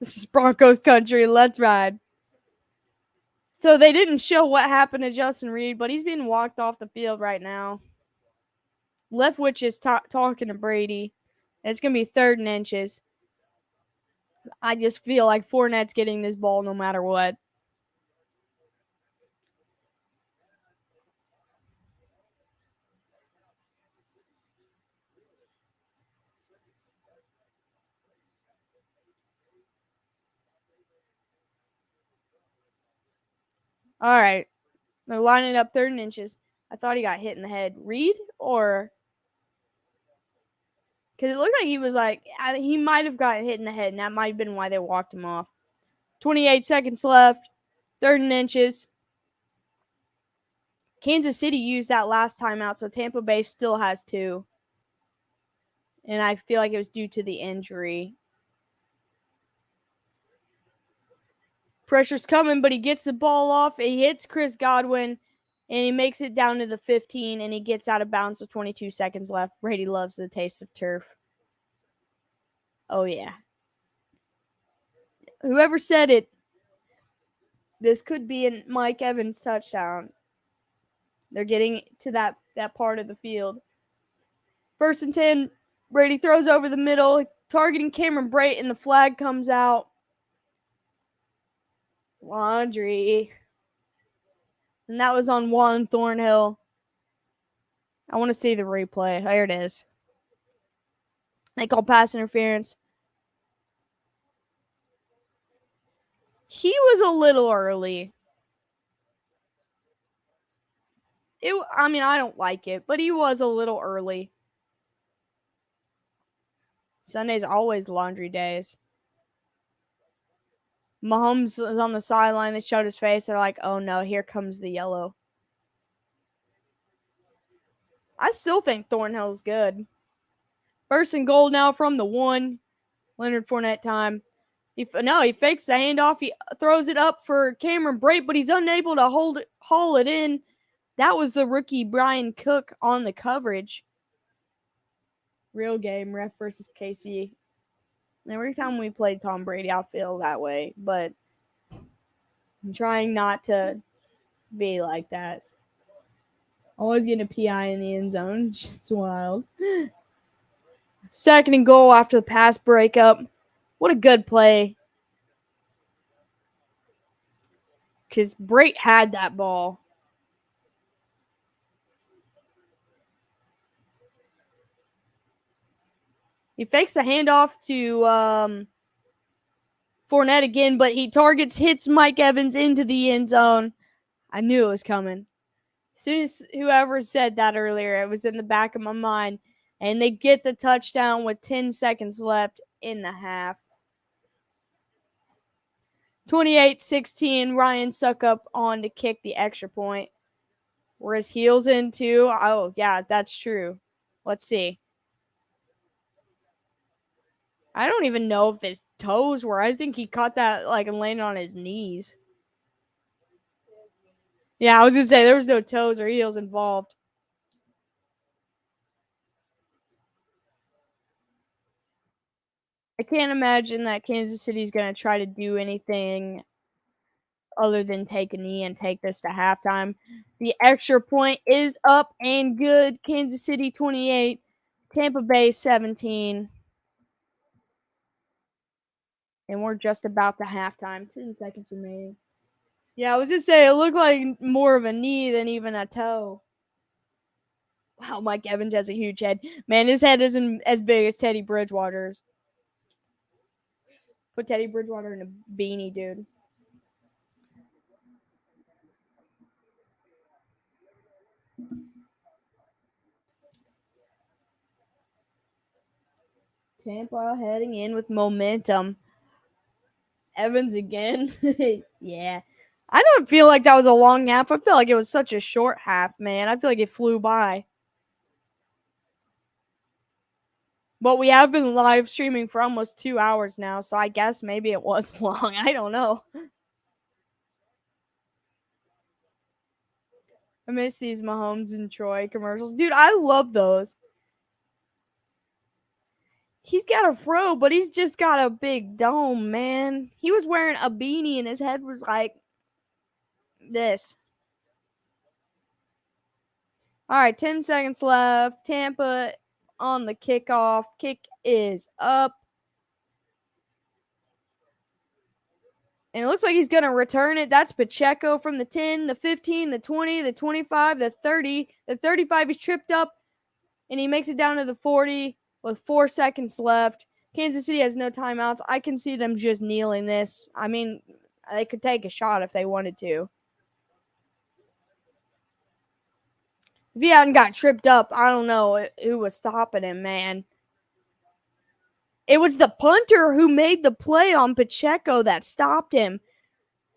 This is Broncos country. Let's ride. So they didn't show what happened to Justin Reed, but he's being walked off the field right now. Leftwich is talking to Brady. It's going to be 3rd and inches. I just feel like Fournette's getting this ball no matter what. All right. They're lining up 3rd and inches. I thought he got hit in the head. Reed or... Because it looked like he was like... he might have gotten hit in the head, and that might have been why they walked him off. 28 seconds left. 3rd and inches. Kansas City used that last timeout, so Tampa Bay still has 2. And I feel like it was due to the injury. Pressure's coming, but he gets the ball off. He hits Chris Godwin, and he makes it down to the 15, and he gets out of bounds with 22 seconds left. Brady loves the taste of turf. Oh, yeah. Whoever said it, this could be a Mike Evans touchdown. They're getting to that part of the field. 1st and 10, Brady throws over the middle, targeting Cameron Brate, and the flag comes out. Laundry. And that was on Juan Thornhill. I want to see the replay. There it is. They call pass interference. He was a little early. I don't like it, but he was a little early. Sunday's always laundry days. Mahomes is on the sideline. They showed his face. They're like, oh no, here comes the yellow. I still think Thornhill's good. 1st and goal now from the 1. Leonard Fournette time. He fakes the handoff. He throws it up for Cameron Brate, but he's unable to haul it in. That was the rookie Brian Cook on the coverage. Real game, ref versus KC. Every time we play Tom Brady, I feel that way, but I'm trying not to be like that. Always getting a PI in the end zone. It's wild. 2nd and goal after the pass breakup. What a good play. Because Brate had that ball. He fakes a handoff to Fournette again, but he hits Mike Evans into the end zone. I knew it was coming. As soon as whoever said that earlier, it was in the back of my mind. And they get the touchdown with 10 seconds left in the half. 28-16, Ryan Suckup on to kick the extra point. Were his heels in too? Oh, yeah, that's true. Let's see. I don't even know if his toes were. I think he caught that like and landed on his knees. Yeah, I was gonna say there was no toes or heels involved. I can't imagine that Kansas City's gonna try to do anything other than take a knee and take this to halftime. The extra point is up and good. Kansas City 28, Tampa Bay 17. And we're just about to halftime. 10 seconds remaining. Yeah, I was just saying, it looked like more of a knee than even a toe. Wow, Mike Evans has a huge head. Man, his head isn't as big as Teddy Bridgewater's. Put Teddy Bridgewater in a beanie, dude. Tampa heading in with momentum. Evans again. Yeah. I don't feel like that was a long half. I feel like it was such a short half, man. I feel like it flew by. But we have been live streaming for almost 2 hours now, so I guess maybe it was long. I don't know. I miss these Mahomes and Troy commercials. Dude, I love those. He's got a fro, but he's just got a big dome, man. He was wearing a beanie and his head was like this. All right, 10 seconds left. Tampa on the kickoff. Kick is up. And it looks like he's going to return it. That's Pacheco from the 10, the 15, the 20, the 25, the 30. The 35, he's tripped up, and he makes it down to the 40 with 4 seconds left. Kansas City has no timeouts. I can see them just kneeling this. I mean, they could take a shot if they wanted to. If he hadn't got tripped up, I don't know who was stopping him, man. It was the punter who made the play on Pacheco that stopped him.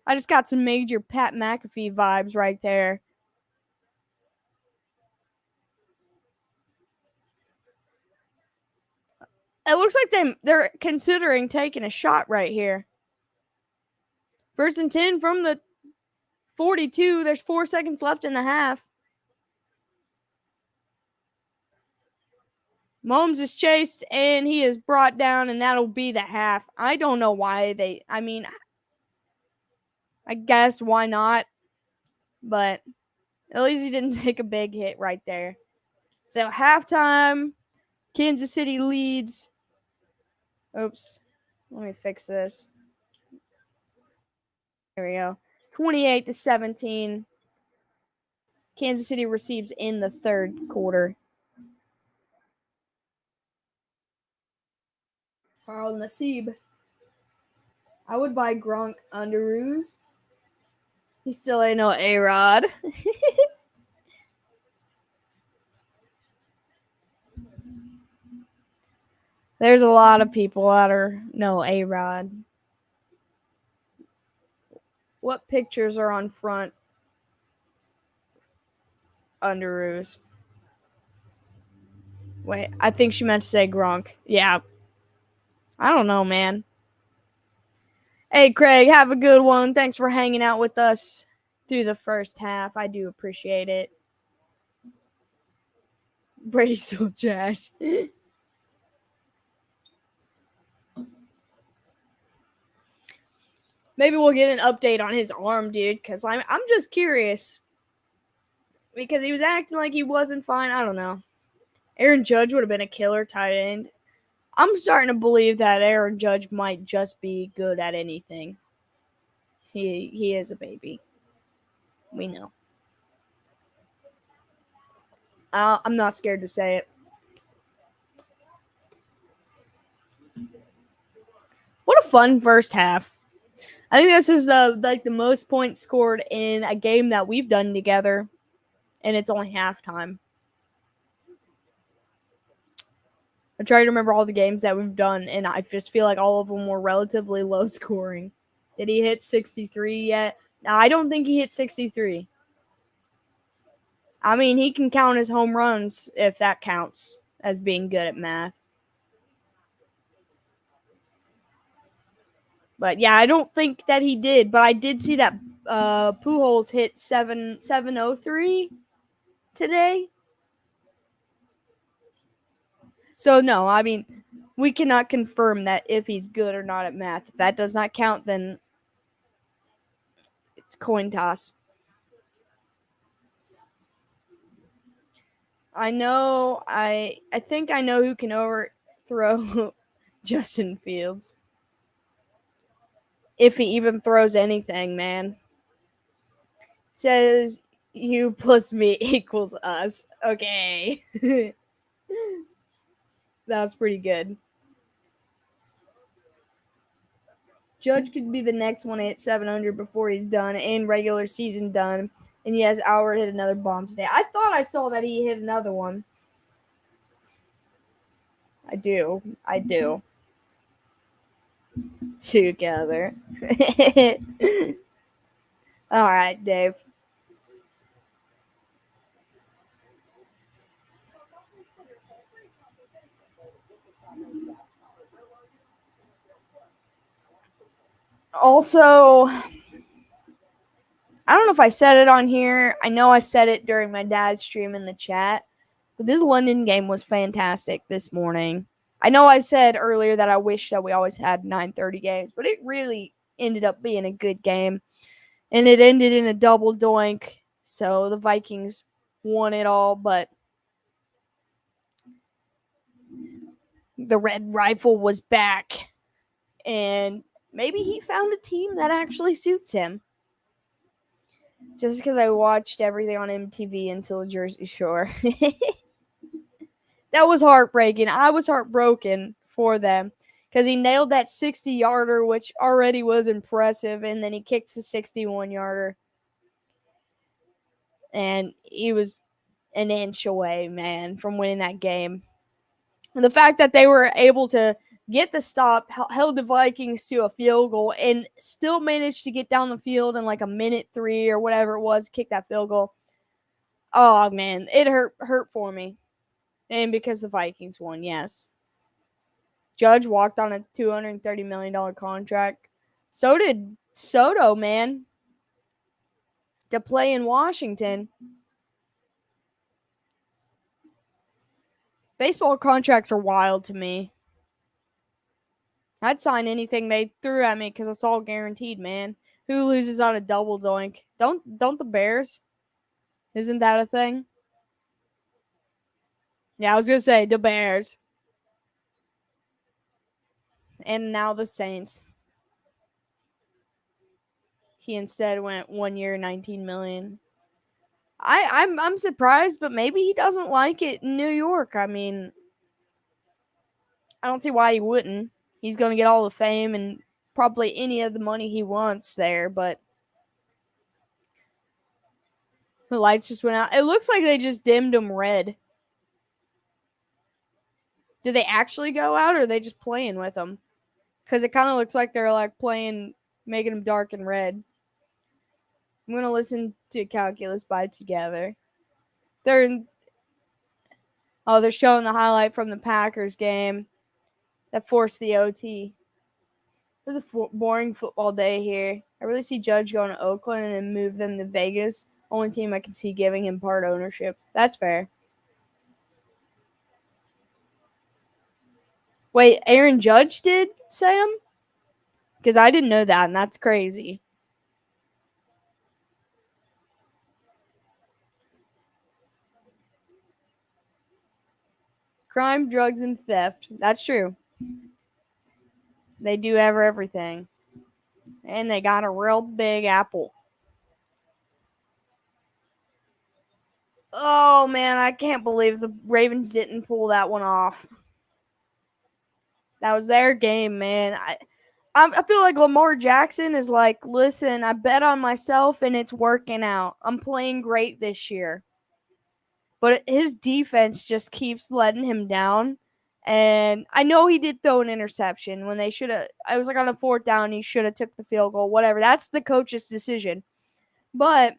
I just got some major Pat McAfee vibes right there. It looks like they're considering taking a shot right here. 1st and 10 from the 42. There's 4 seconds left in the half. Mahomes is chased and he is brought down, and that'll be the half. I don't know why I guess why not, but at least he didn't take a big hit right there. So halftime, Kansas City leads. Oops. Let me fix this. There we go. 28-17. Kansas City receives in the third quarter. Carl Nassib. I would buy Gronk underoos. He still ain't no A-Rod. There's a lot of people that are no A-Rod. What pictures are on front underoos? Wait, I think she meant to say Gronk. Yeah. I don't know, man. Hey, Craig, have a good one. Thanks for hanging out with us through the first half. I do appreciate it. Brady's still trash. Maybe we'll get an update on his arm, dude, because I'm just curious. Because he was acting like he wasn't fine. I don't know. Aaron Judge would have been a killer tight end. I'm starting to believe that Aaron Judge might just be good at anything. He is a baby. We know. I'm not scared to say it. What a fun first half. I think this is the most points scored in a game that we've done together, and it's only halftime. I try to remember all the games that we've done, and I just feel like all of them were relatively low scoring. Did he hit 63 yet? No, I don't think he hit 63. I mean, he can count his home runs if that counts as being good at math. But yeah, I don't think that he did. But I did see that Pujols hit 703 today. So no, I mean, we cannot confirm that if he's good or not at math. If that does not count, then it's coin toss. I think I know who can overthrow Justin Fields. If he even throws anything, man. It says you plus me equals us. Okay. That was pretty good. Judge could be the next one to hit 700 before he's done and regular season done. And yes, Albert hit another bomb today. I thought I saw that he hit another one. I do. Together. All right, Dave. Also, I don't know if I said it on here. I know I said it during my dad's stream in the chat. But this London game was fantastic this morning. I know I said earlier that I wish that we always had 9:30 games, but it really ended up being a good game. And it ended in a double doink. So the Vikings won it all, but the Red Rifle was back. And maybe he found a team that actually suits him. Just because I watched everything on MTV until Jersey Shore. That was heartbreaking. I was heartbroken for them because he nailed that 60-yarder, which already was impressive, and then he kicks a 61-yarder. And he was an inch away, man, from winning that game. And the fact that they were able to get the stop, held the Vikings to a field goal, and still managed to get down the field in like a minute 3 or whatever it was, kick that field goal. Oh, man, it hurt for me. And because the Vikings won, yes. Judge walked on a $230 million contract. So did Soto, man, to play in Washington. Baseball contracts are wild to me. I'd sign anything they threw at me because it's all guaranteed, man. Who loses on a double doink? Don't the Bears? Isn't that a thing? Yeah, I was gonna say the Bears. And now the Saints. He instead went 1 year, 19 million. I'm surprised, but maybe he doesn't like it in New York. I mean, I don't see why he wouldn't. He's going to get all the fame and probably any of the money he wants there, but the lights just went out. It looks like they just dimmed them red. Did they actually go out, or are they just playing with them? Because it kind of looks like they're like playing, making them dark and red. I'm going to listen to Calculus by Together. They're showing the highlight from the Packers game that forced the OT. It was a boring football day here. I really see Judge going to Oakland and then move them to Vegas. Only team I can see giving him part ownership. That's fair. Wait, Aaron Judge did, Sam? Because I didn't know that, and that's crazy. Crime, drugs, and theft. That's true. They do everything. And they got a real big apple. Oh, man, I can't believe the Ravens didn't pull that one off. That was their game, man. I feel like Lamar Jackson is like, listen, I bet on myself and it's working out. I'm playing great this year. But his defense just keeps letting him down. And I know he did throw an interception when they should have. I was like on a 4th down. He should have took the field goal, whatever. That's the coach's decision. But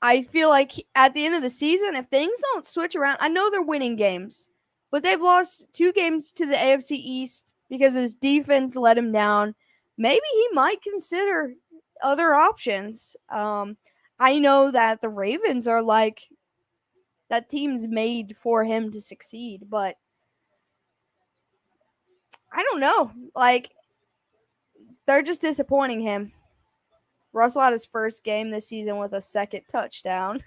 I feel like at the end of the season, if things don't switch around, I know they're winning games. But they've lost 2 games to the AFC East because his defense let him down. Maybe he might consider other options. I know that the Ravens are like that team's made for him to succeed, but I don't know. Like they're just disappointing him. Russell had his first game this season with a second touchdown.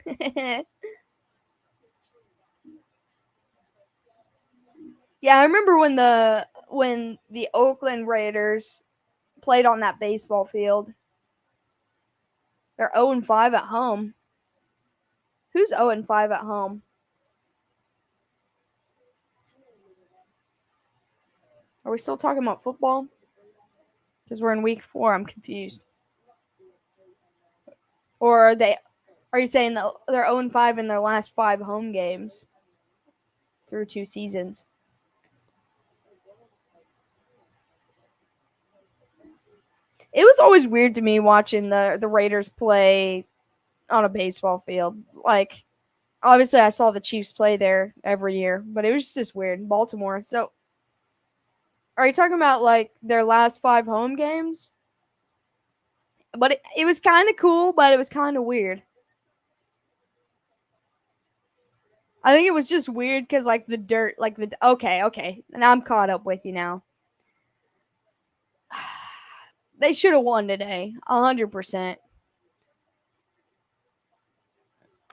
Yeah, I remember when the Oakland Raiders played on that baseball field. They're 0-5 at home. Who's 0-5 at home? Are we still talking about football? Because we're in week 4. I'm confused. Or are you saying that they're 0-5 in their last 5 home games through 2 seasons? It was always weird to me watching the Raiders play on a baseball field. Like, obviously, I saw the Chiefs play there every year, but it was just weird. Baltimore. So, are you talking about like their last 5 home games? But it was kind of cool, but it was kind of weird. I think it was just weird because like the dirt, like the okay, and I'm caught up with you now. They should have won today, 100%.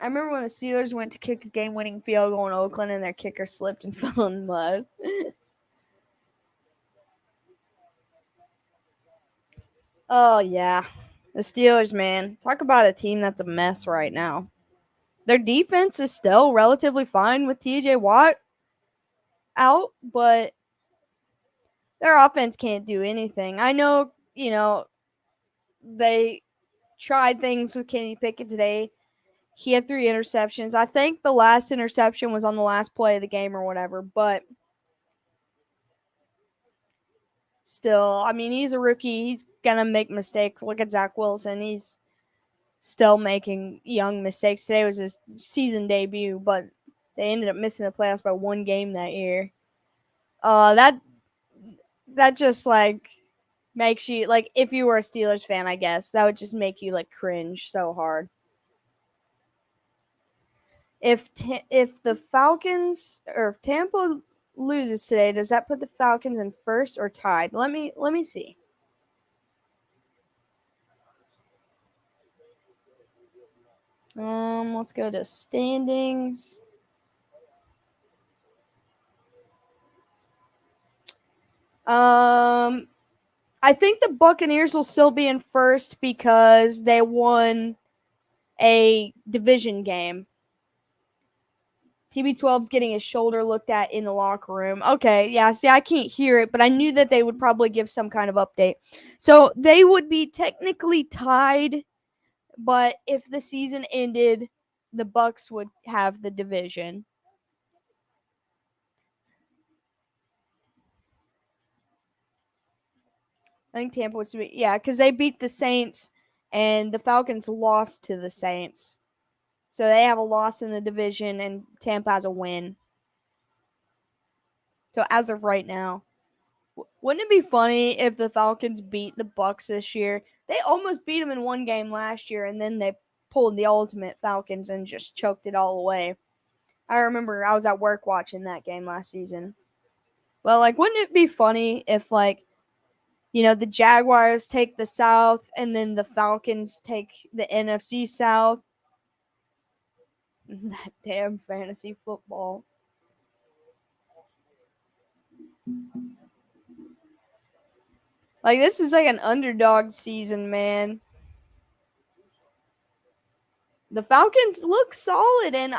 I remember when the Steelers went to kick a game-winning field goal in Oakland, and their kicker slipped and fell in the mud. Oh yeah, the Steelers, man, talk about a team that's a mess right now. Their defense is still relatively fine with T.J. Watt out, but their offense can't do anything. I know, they tried things with Kenny Pickett today. He had 3 interceptions. I think the last interception was on the last play of the game or whatever, but still, I mean, he's a rookie. He's going to make mistakes. Look at Zach Wilson. He's still making young mistakes. Today was his season debut, but they ended up missing the playoffs by 1 game that year. That just like makes you like, if you were a Steelers fan, I guess that would just make you like cringe so hard. If the Falcons or if Tampa loses today, does that put the Falcons in first or tied? Let me see. Let's go to standings. I think the Buccaneers will still be in first because they won a division game. TB12's getting his shoulder looked at in the locker room. Okay, yeah, see, I can't hear it, but I knew that they would probably give some kind of update. So they would be technically tied, but if the season ended, the Bucks would have the division. I think Tampa was, yeah, because they beat the Saints and the Falcons lost to the Saints. So they have a loss in the division and Tampa has a win. So as of right now, wouldn't it be funny if the Falcons beat the Bucks this year? They almost beat them in 1 game last year, and then they pulled the ultimate Falcons and just choked it all away. I remember I was at work watching that game last season. Well, like, wouldn't it be funny if, like, the Jaguars take the South and then the Falcons take the NFC South? That damn fantasy football. Like, this is like an underdog season, man. The Falcons look solid, and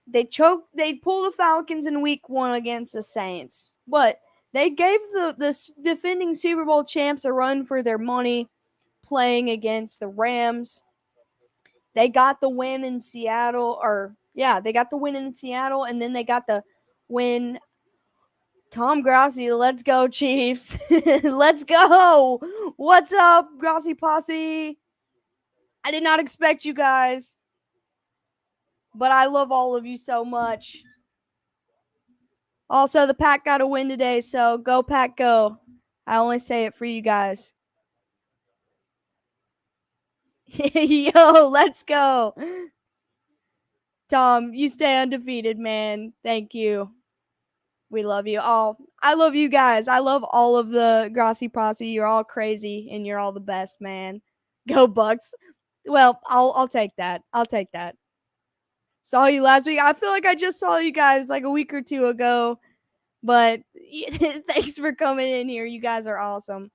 they pulled the Falcons in week 1 against the Saints, but they gave the defending Super Bowl champs a run for their money playing against the Rams. They got the win in Seattle, they got the win in Seattle, and then they got the win. Tom Grossi, let's go Chiefs. Let's go. What's up, Grossi Posse? I did not expect you guys, but I love all of you so much. Also, the Pack got a win today, so go Pack, go. I only say it for you guys. Yo, let's go. Tom, you stay undefeated, man. Thank you. We love you all. I love you guys. I love all of the Grossi Posse. You're all crazy and you're all the best, man. Go Bucks. Well, I'll take that. I'll take that. Saw you last week. I feel like I just saw you guys like a week or two ago, but thanks for coming in here. You guys are awesome.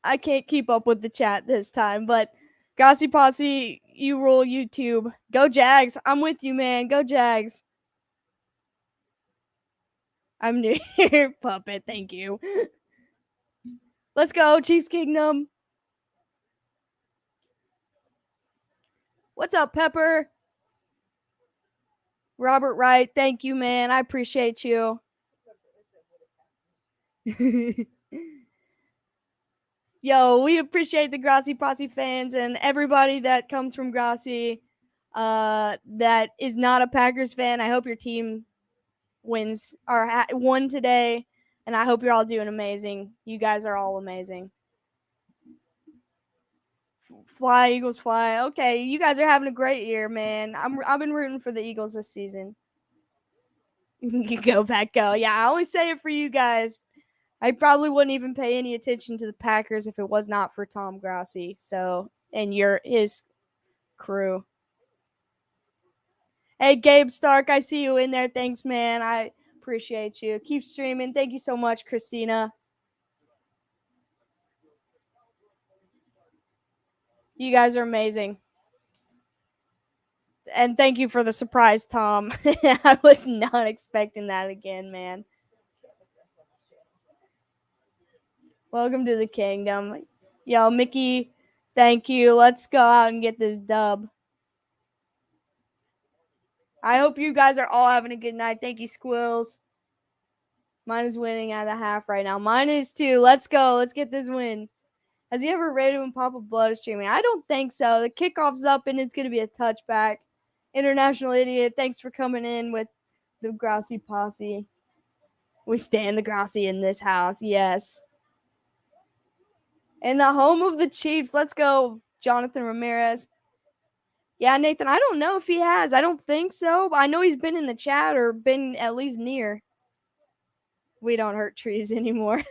I can't keep up with the chat this time, but Grossi Posse, you rule YouTube. Go Jags. I'm with you, man. Go Jags. I'm new here, Puppet. Thank you. Let's go, Chiefs Kingdom. What's up, Pepper? Robert Wright, thank you, man. I appreciate you. Yo, we appreciate the Grossi Posse fans and everybody that comes from Grossi that is not a Packers fan. I hope your team wins or won today, and I hope you're all doing amazing. You guys are all amazing. Fly, Eagles, fly. Okay, you guys are having a great year, man. I've been rooting for the Eagles this season. You go, Pack, go. Yeah, I only say it for you guys. I probably wouldn't even pay any attention to the Packers if it was not for Tom Grossi. So, and his crew. Hey, Gabe Stark, I see you in there. Thanks, man. I appreciate you. Keep streaming. Thank you so much, Christina. You guys are amazing. And thank you for the surprise, Tom. I was not expecting that again, man. Welcome to the kingdom. Yo, Mickey, thank you. Let's go out and get this dub. I hope you guys are all having a good night. Thank you, Squills. Mine is winning at a half right now. Mine is too. Let's go. Let's get this win. Has he ever rated when Papa Blood is streaming? I don't think so. The kickoff's up and it's going to be a touchback. International Idiot, thanks for coming in with the Grossi Posse. We stand the Grossi in this house. Yes. And the home of the Chiefs. Let's go, Jonathan Ramirez. Yeah, Nathan, I don't know if he has. I don't think so, but I know he's been in the chat or been at least near. We don't hurt trees anymore.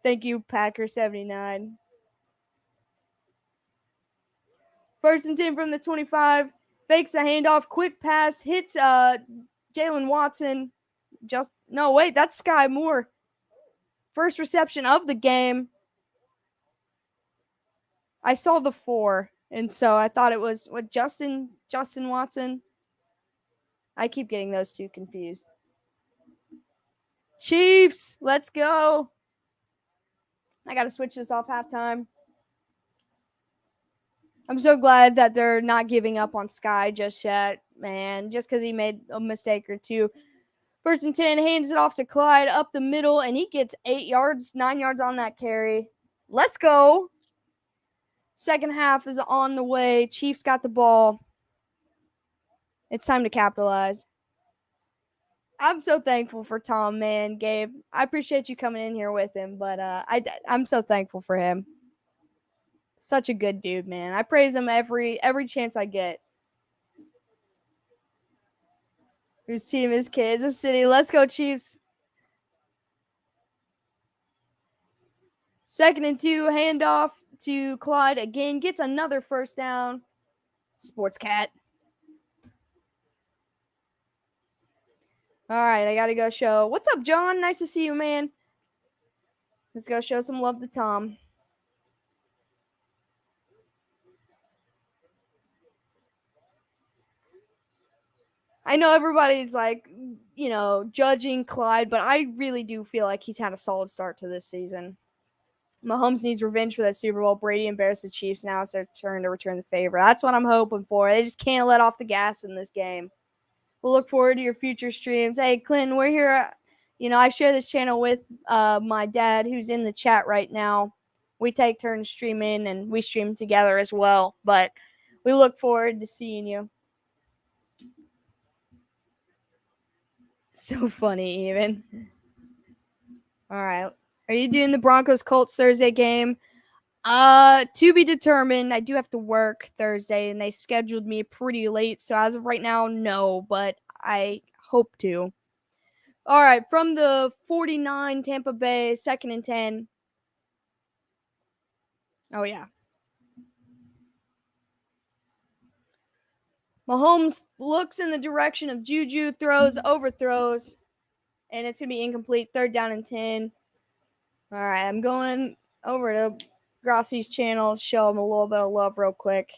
Thank you, Packer79. First and 10 from the 25. Fakes the handoff. Quick pass. Hits Jalen Watson. That's Sky Moore. First reception of the game. I saw the 4, and so I thought it was Justin Watson. I keep getting those two confused. Chiefs, let's go. I got to switch this off halftime. I'm so glad that they're not giving up on Sky just yet, man, just because he made a mistake or two. First and 10, hands it off to Clyde up the middle, and he gets 9 yards on that carry. Let's go. Second half is on the way. Chiefs got the ball. It's time to capitalize. I'm so thankful for Tom, man, Gabe. I appreciate you coming in here with him, but I'm so thankful for him. Such a good dude, man. I praise him every chance I get. Whose team is Kansas City? Let's go, Chiefs. Second and 2, handoff to Clyde again. Gets another first down. Sports Cat. All right, I got to go show. What's up, John? Nice to see you, man. Let's go show some love to Tom. I know everybody's like, judging Clyde, but I really do feel like he's had a solid start to this season. Mahomes needs revenge for that Super Bowl. Brady embarrassed the Chiefs. Now it's their turn to return the favor. That's what I'm hoping for. They just can't let off the gas in this game. We'll look forward to your future streams. Hey, Clinton, we're here. I share this channel with my dad, who's in the chat right now. We take turns streaming, and we stream together as well. But We look forward to seeing you. So funny, even. All right. Are you doing the Broncos Colts Thursday game? To be determined. I do have to work Thursday, and they scheduled me pretty late. So as of right now, no, but I hope to. All right, from the 49 Tampa Bay, 2nd and 10. Oh, yeah. Mahomes looks in the direction of Juju, throws, overthrows, and it's going to be incomplete. 3rd down and 10. All right, I'm going over to Grossi's channel, show him a little bit of love real quick.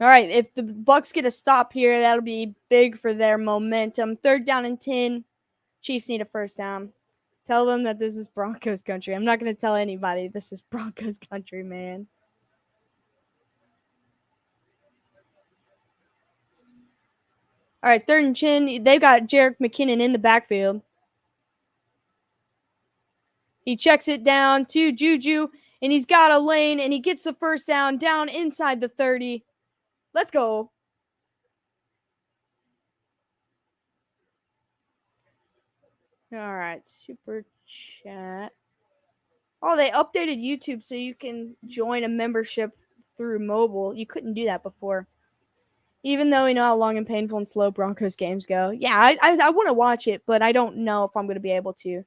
All right, if the Bucs get a stop here, that'll be big for their momentum. 3rd down and 10. Chiefs need a 1st down. Tell them that this is Broncos country. I'm not going to tell anybody this is Broncos country, man. All right, 3rd and 10. They've got Jerick McKinnon in the backfield. He checks it down to Juju, and he's got a lane, and he gets the 1st down inside the 30. Let's go. All right, super chat. Oh, they updated YouTube so you can join a membership through mobile. You couldn't do that before. Even though we know how long and painful and slow Broncos games go. Yeah, I want to watch it, but I don't know if I'm going to be able to.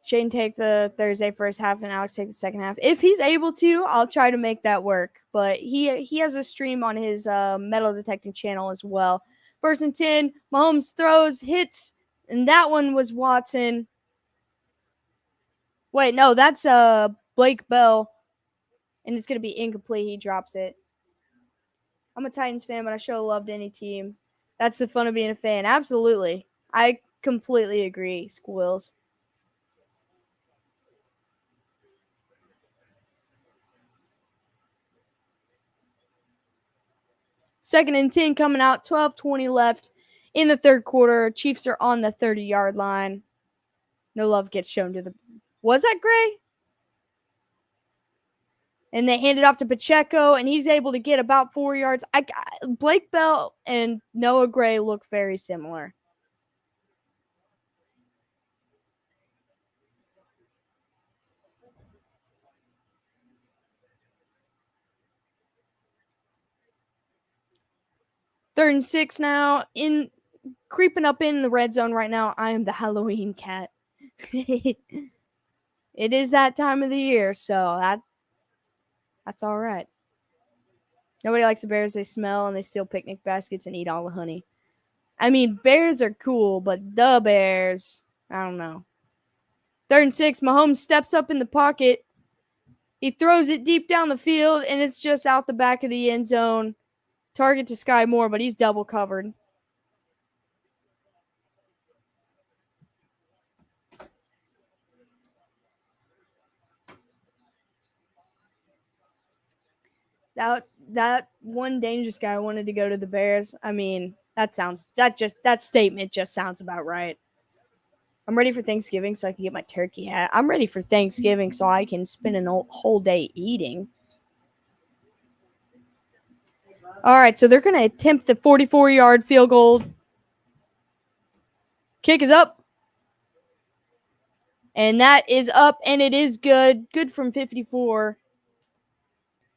Shane take the Thursday first half and Alex take the second half. If he's able to, I'll try to make that work. But he has a stream on his metal detecting channel as well. 1st and 10. Mahomes throws, hits, and that one was Watson. Wait, no, that's Blake Bell, and it's going to be incomplete. He drops it. I'm a Titans fan, but I show love to any team. That's the fun of being a fan. Absolutely. I completely agree, Squills. Second and 10 coming out, 12:20 left in the 3rd quarter. Chiefs are on the 30-yard line. No love gets shown to the... Was that Gray? And they hand it off to Pacheco, and he's able to get about 4 yards. Blake Bell and Noah Gray look very similar. Third and 6 now. Creeping up in the red zone right now. I am the Halloween cat. It is that time of the year, so that's all right. Nobody likes the bears. They smell and they steal picnic baskets and eat all the honey. I mean, bears are cool, but the bears, I don't know. 3rd and 6, Mahomes steps up in the pocket. He throws it deep down the field, and it's just out the back of the end zone. Target to Sky Moore, but he's double covered. That one dangerous guy wanted to go to the Bears. I mean, that statement just sounds about right. I'm ready for Thanksgiving so I can get my turkey hat. I'm ready for Thanksgiving so I can spend a whole day eating. All right, so they're going to attempt the 44-yard field goal. Kick is up. And that is up, and it is good. Good from 54.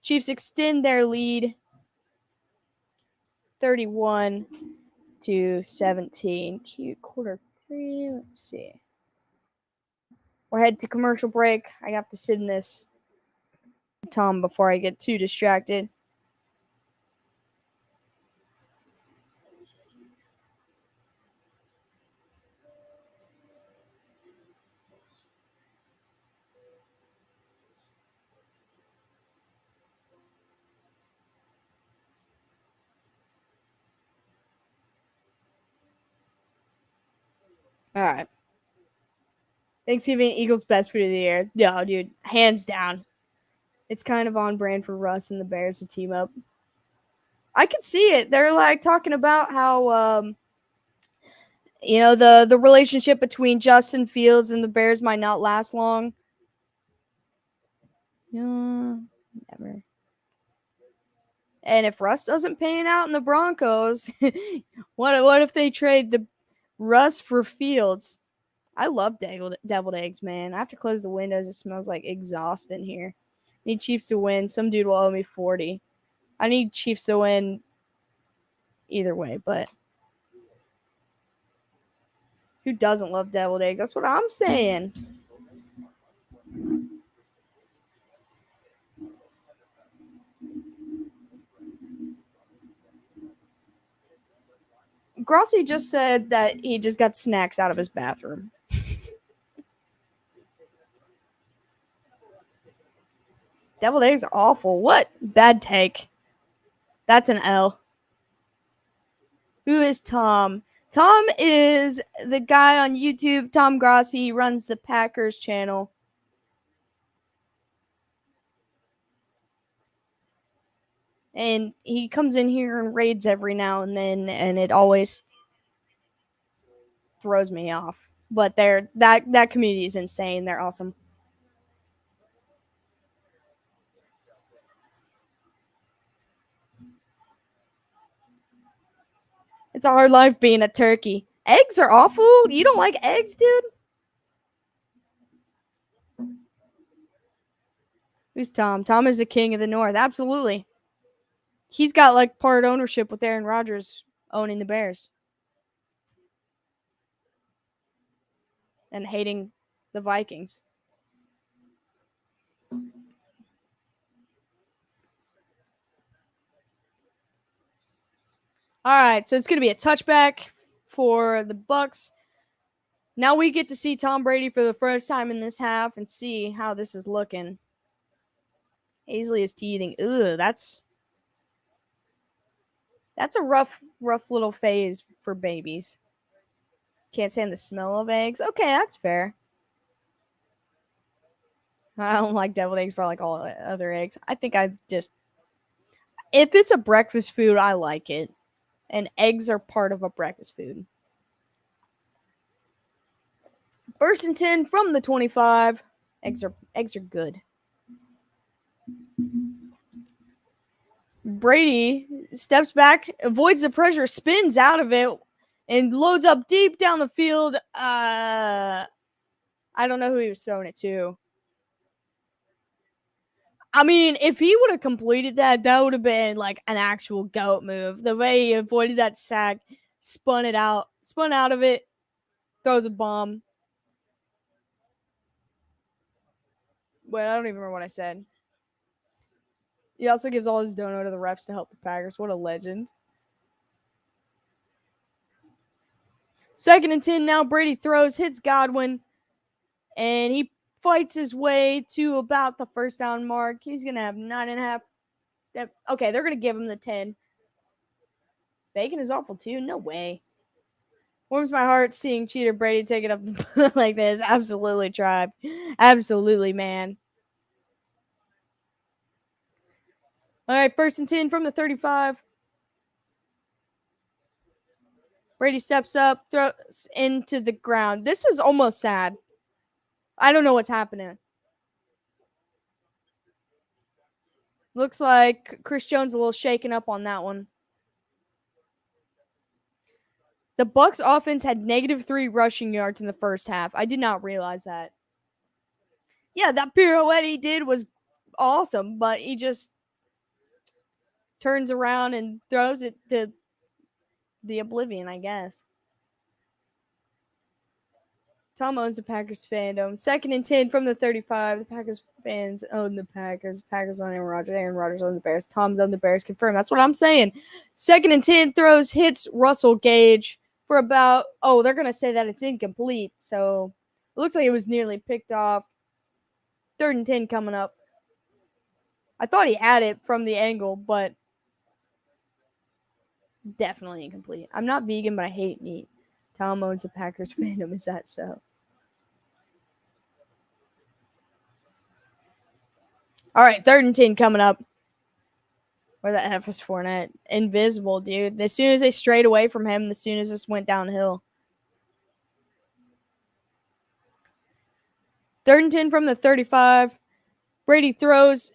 Chiefs extend their lead 31-17. Quarter 3. Let's see. We're headed to commercial break. I have to sit in this Tom before I get too distracted. All right. Thanksgiving, Eagles' best food of the year. No, dude, hands down. It's kind of on brand for Russ and the Bears to team up. I could see it. They're like talking about how the relationship between Justin Fields and the Bears might not last long. Never. And if Russ doesn't pan out in the Broncos, what if they trade the Russ for Fields? I love deviled eggs, man. I have to close the windows. It smells like exhaust in here. Need Chiefs to win. Some dude will owe me 40. I need Chiefs to win either way, but who doesn't love deviled eggs? That's what I'm saying. Grossi just said that he just got snacks out of his bathroom. Deviled eggs are awful. What? Bad take. That's an L. Who is Tom? Tom is the guy on YouTube, Tom Grossi. He runs the Packers channel. And he comes in here and raids every now and then, and it always throws me off. But that community is insane. They're awesome. It's a hard life being a turkey. Eggs are awful. You don't like eggs, dude? Who's Tom? Tom is the king of the North. Absolutely. He's got like part ownership with Aaron Rodgers owning the Bears and hating the Vikings. All right, so it's going to be a touchback for the Bucs. Now we get to see Tom Brady for the first time in this half and see how this is looking. Hazley is teething. Ugh, that's a rough little phase for babies. Can't stand the smell of eggs. Okay, that's fair. I don't like deviled eggs, but I like all other eggs. I think if it's a breakfast food, I like it. And eggs are part of a breakfast food. 1st and 10 from the 25. Eggs are good. Brady steps back, avoids the pressure, spins out of it, and loads up deep down the field. I don't know who he was throwing it to. I mean, if he would have completed that would have been like an actual GOAT move. The way he avoided that sack, spun out of it, throws a bomb. Wait, I don't even remember what I said. He also gives all his dono to the refs to help the Packers. What a legend. 2nd and 10 now. Brady throws, hits Godwin, and he fights his way to about the 1st down mark. He's going to have 9.5. Okay, they're going to give him the 10. Bacon is awful too. No way. Warms my heart seeing cheater Brady take it up like this. Absolutely, tribe. Absolutely, man. All right, 1st and 10 from the 35. Brady steps up, throws into the ground. This is almost sad. I don't know what's happening. Looks like Chris Jones a little shaken up on that one. The Bucs offense had -3 rushing yards in the first half. I did not realize that. Yeah, that pirouette he did was awesome, but he just turns around and throws it to the oblivion, I guess. Tom owns the Packers fandom. 2nd and 10 from the 35. The Packers fans own the Packers. Packers own Aaron Rodgers. Aaron Rodgers own the Bears. Tom's own the Bears. Confirmed. That's what I'm saying. 2nd and 10 throws, hits Russell Gage for about, they're going to say that it's incomplete. So it looks like it was nearly picked off. 3rd and 10 coming up. I thought he had it from the angle, but definitely incomplete. I'm not vegan, but I hate meat. Tom owns the Packers fandom. Is that so? All right, 3rd and 10 coming up. Where the F is Fournette? Invisible, dude. As soon as they strayed away from him, as soon as this went downhill. 3rd and 10 from the 35. Brady throws,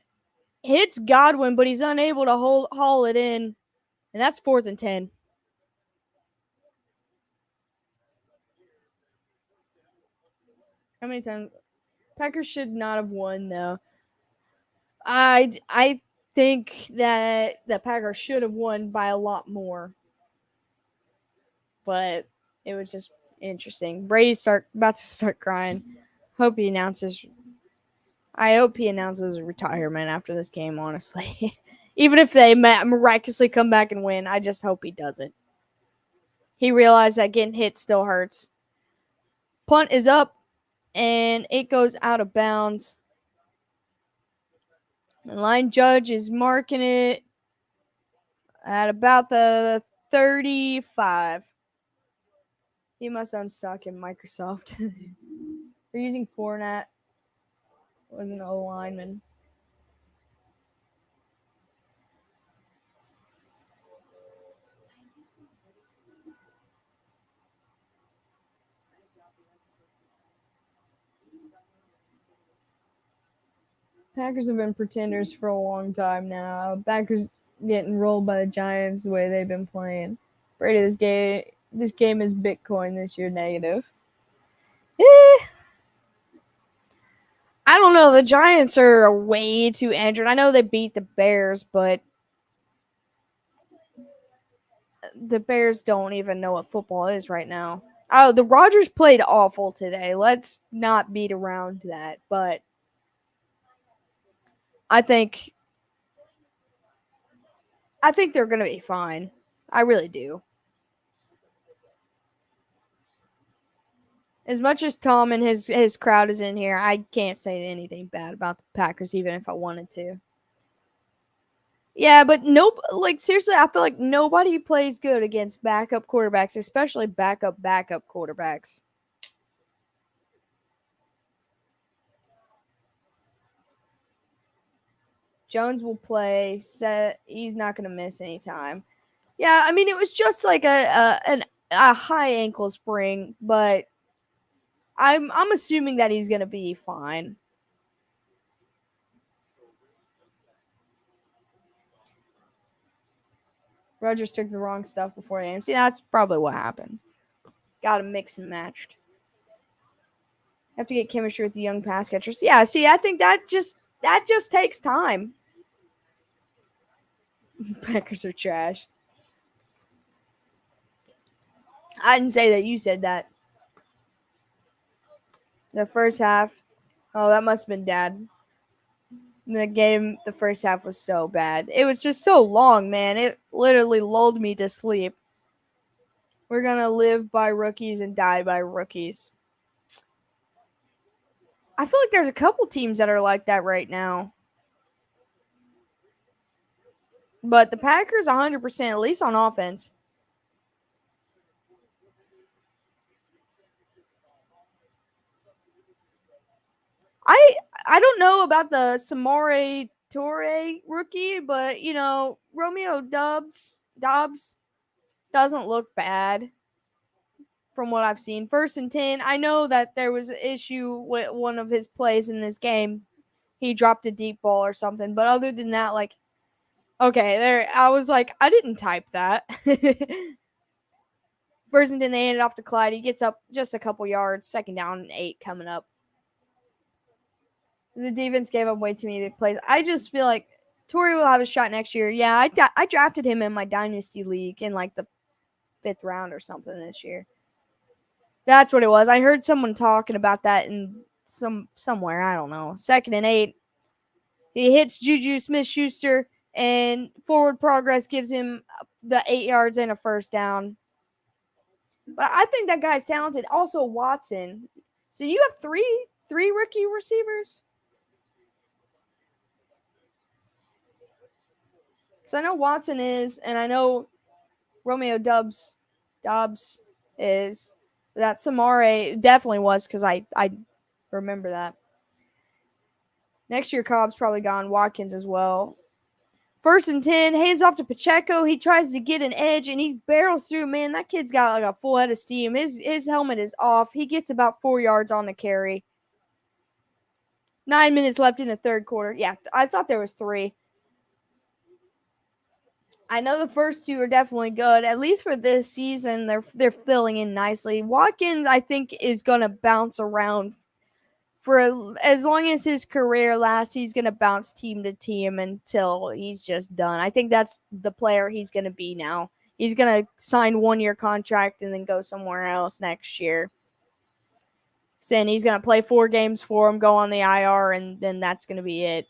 hits Godwin, but he's unable to haul it in. And that's 4th and 10. How many times? Packers should not have won, though. I think that the Packers should have won by a lot more. But it was just interesting. Brady's about to start crying. I hope he announces retirement after this game, honestly. Even if they miraculously come back and win, I just hope he doesn't. He realized that getting hit still hurts. Punt is up, and it goes out of bounds. The line judge is marking it at about the 35. He must unstuck in Microsoft. They're using Fournette as an O lineman. Packers have been pretenders for a long time now. Packers getting rolled by the Giants the way they've been playing. Brady, this game is Bitcoin this year negative. I don't know. The Giants are way too injured. I know they beat the Bears, but the Bears don't even know what football is right now. Oh, the Rodgers played awful today. Let's not beat around that, but I think they're going to be fine. I really do. As much as Tom and his crowd is in here, I can't say anything bad about the Packers, even if I wanted to. Yeah, but seriously, I feel like nobody plays good against backup quarterbacks, especially backup quarterbacks. Jones will play. He's not going to miss any time. Yeah, I mean it was just like a high ankle sprain, but I'm assuming that he's going to be fine. Rodgers took the wrong stuff before the game. See, that's probably what happened. Got him mixed and matched. Have to get chemistry with the young pass catchers. Yeah, see, I think that just takes time. Packers are trash. I didn't say that. You said that. The first half. Oh, that must have been Dad. The first half was so bad. It was just so long, man. It literally lulled me to sleep. We're going to live by rookies and die by rookies. I feel like there's a couple teams that are like that right now. But the Packers 100%, at least on offense. I don't know about the Samori Toure rookie, but Romeo Dobbs doesn't look bad from what I've seen. 1st and 10. I know that there was an issue with one of his plays in this game. He dropped a deep ball or something, but other than that, okay, there I was like, I didn't type that. 1st and 10, they hand it off to Clyde. He gets up just a couple yards. 2nd down and 8 coming up. The defense gave up way too many big plays. I just feel like Torrey will have a shot next year. Yeah, I drafted him in my dynasty league in the 5th round or something this year. That's what it was. I heard someone talking about that in somewhere. I don't know. 2nd and 8. He hits Juju Smith-Schuster, and forward progress gives him the 8 yards and a 1st down. But I think that guy's talented. Also, Watson. So you have three rookie receivers? Because I know Watson is, and I know Romeo Dobbs is. That Samare definitely was, because I remember that. Next year, Cobb's probably gone. Watkins as well. 1st and 10, hands off to Pacheco. He tries to get an edge, and he barrels through. Man, that kid's got a full head of steam. His helmet is off. He gets about 4 yards on the carry. 9 minutes left in the third quarter. Yeah, I thought there was 3. I know the first 2 are definitely good. At least for this season, they're filling in nicely. Watkins, I think, is gonna bounce around for as long as his career lasts. He's gonna bounce team to team until he's just done. I think that's the player he's gonna be now. He's gonna sign 1-year contract and then go somewhere else next year. Saying he's gonna play 4 games for him, go on the IR, and then that's gonna be it.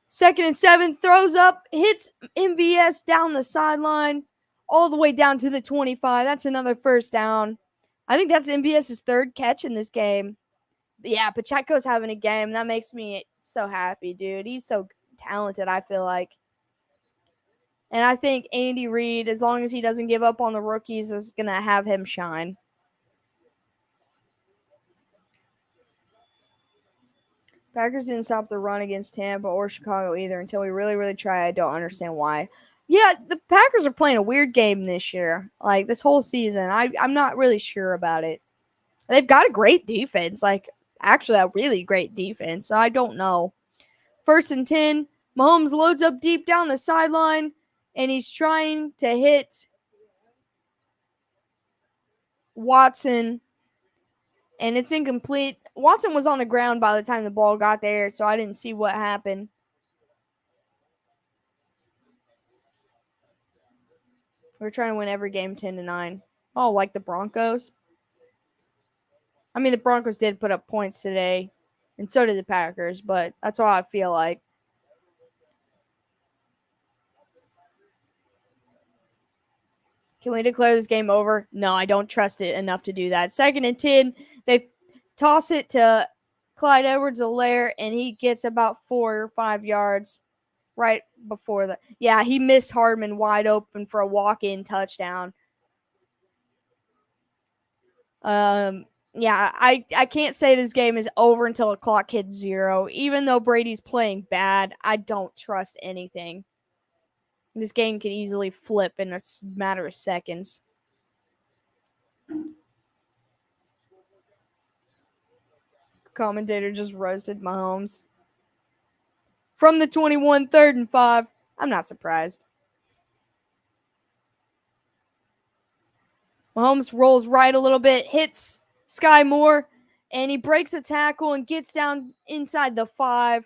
2nd and 7, throws up, hits MVS down the sideline, all the way down to the 25. That's another first down. I think that's MVS's 3rd catch in this game. But yeah, Pacheco's having a game. That makes me so happy, dude. He's so talented, I feel like. And I think Andy Reid, as long as he doesn't give up on the rookies, is going to have him shine. Packers didn't stop the run against Tampa or Chicago either until we really, really tried. I don't understand why. Yeah, the Packers are playing a weird game this year. Like, this whole season. I'm not really sure about it. They've got a great defense. Like, actually a really great defense. So I don't know. 1st and 10. Mahomes loads up deep down the sideline, and he's trying to hit Watson, and it's incomplete. Watson was on the ground by the time the ball got there, so I didn't see what happened. We're trying to win every game 10-9. Oh, like the Broncos? I mean, the Broncos did put up points today, and so did the Packers, but that's all I feel like. Can we declare this game over? No, I don't trust it enough to do that. 2nd and 10. They toss it to Clyde Edwards-Helaire, and he gets about 4 or 5 yards right before the. Yeah, he missed Hardman wide open for a walk-in touchdown. Yeah, I can't say this game is over until the clock hits 0. Even though Brady's playing bad, I don't trust anything. This game could easily flip in a matter of seconds. Commentator just roasted Mahomes. From the 21, 3rd and 5. I'm not surprised. Mahomes rolls right a little bit, hits Sky Moore, and he breaks a tackle and gets down inside the 5.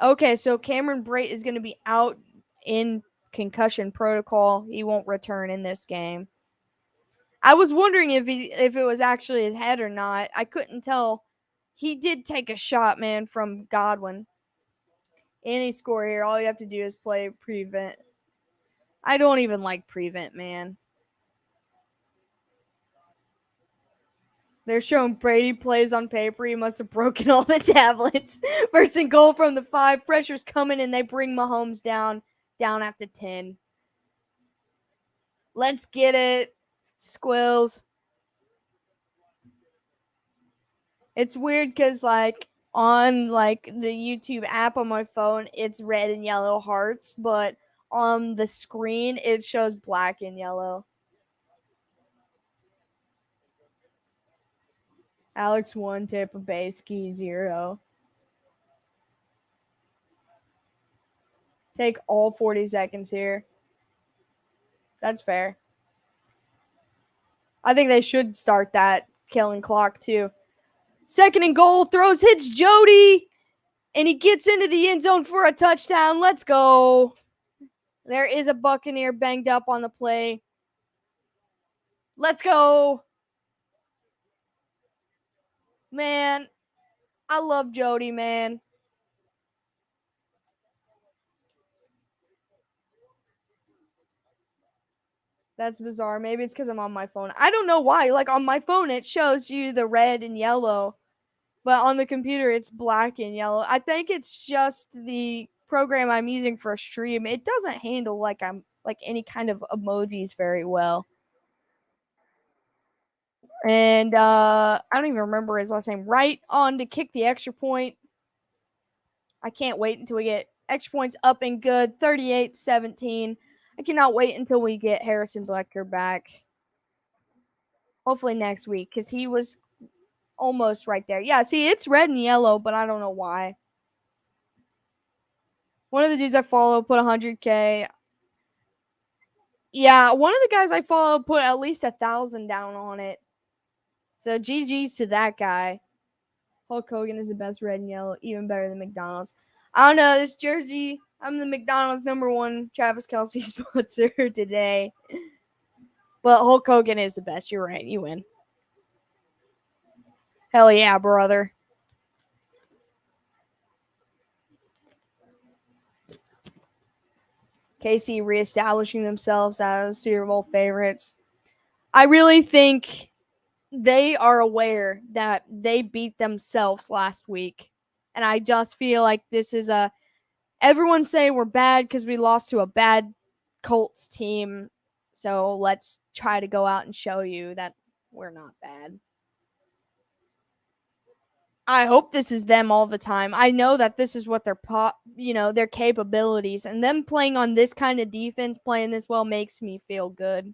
Okay, so Cameron Brate is going to be out in concussion protocol. He won't return in this game. I was wondering if it was actually his head or not. I couldn't tell. He did take a shot, man, from Godwin. Any score here, all you have to do is play prevent. I don't even like prevent, man. They're showing Brady plays on paper. He must have broken all the tablets. 1st and goal from the 5. Pressure's coming, and they bring Mahomes down at the 10. Let's get it, Squills. It's weird because, like, on, like, the YouTube app on my phone, it's red and yellow hearts, but on the screen, it shows black and yellow. Alex 1, Tampa Bay, Ski 0. Take all 40 seconds here. That's fair. I think they should start that killing clock, too. 2nd and goal, throws, hits Jody, and he gets into the end zone for a touchdown. Let's go. There is a Buccaneer banged up on the play. Let's go. Man, I love Jody, man. That's bizarre. Maybe it's because I'm on my phone. I don't know why. Like, on my phone, it shows you the red and yellow, but on the computer, it's black and yellow. I think it's just the program I'm using for a stream. It doesn't handle like any kind of emojis very well. And I don't even remember his last name. Right on to kick the extra point. I can't wait until we get extra points up and good. 38-17. I cannot wait until we get Harrison Blecker back. Hopefully next week, because he was almost right there. Yeah, see, it's red and yellow, but I don't know why. One of the dudes I follow put 100K. Yeah, one of the guys I follow put at least 1,000 down on it. So GG's to that guy. Hulk Hogan is the best red and yellow, even better than McDonald's. I don't know, this jersey, I'm the McDonald's #1 Travis Kelce sponsor today. But Hulk Hogan is the best. You're right. You win. Hell yeah, brother. KC reestablishing themselves as Super Bowl favorites. I really think they are aware that they beat themselves last week. And I just feel like this is a. Everyone's saying we're bad because we lost to a bad Colts team. So let's try to go out and show you that we're not bad. I hope this is them all the time. I know that this is what their capabilities, and them playing on this kind of defense, playing this well, makes me feel good.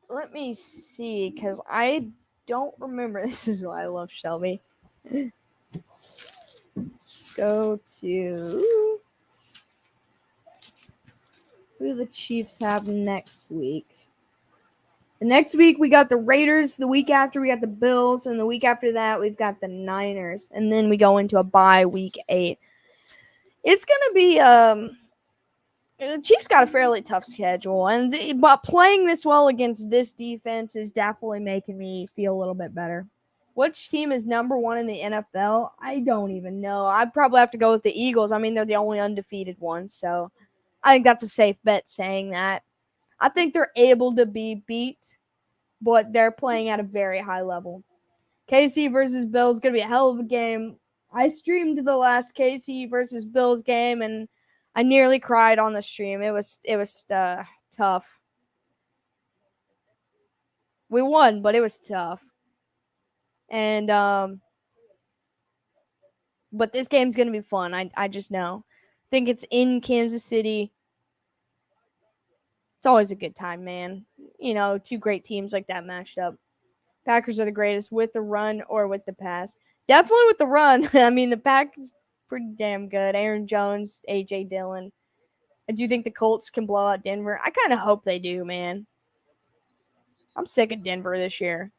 Let me see, because I don't remember. This is why I love Shelby. Go to who the Chiefs have next week. The next week we got the Raiders. The week after we got the Bills, and the week after that we've got the Niners, and then we go into a bye week 8. It's gonna be the Chiefs got a fairly tough schedule, but playing this well against this defense is definitely making me feel a little bit better. Which team is #1 in the NFL? I don't even know. I'd probably have to go with the Eagles. I mean, they're the only undefeated one, so I think that's a safe bet saying that. I think they're able to be beat, but they're playing at a very high level. KC versus Bills is going to be a hell of a game. I streamed the last KC versus Bills game, and I nearly cried on the stream. It was tough. We won, but it was tough. And but this game's gonna be fun. I just know. I think it's in Kansas City. It's always a good time, man. You know, two great teams like that matched up. Packers are the greatest with the run or with the pass. Definitely with the run. I mean, the pack is pretty damn good. Aaron Jones, AJ Dillon. I do think the Colts can blow out Denver. I kind of hope they do, man. I'm sick of Denver this year.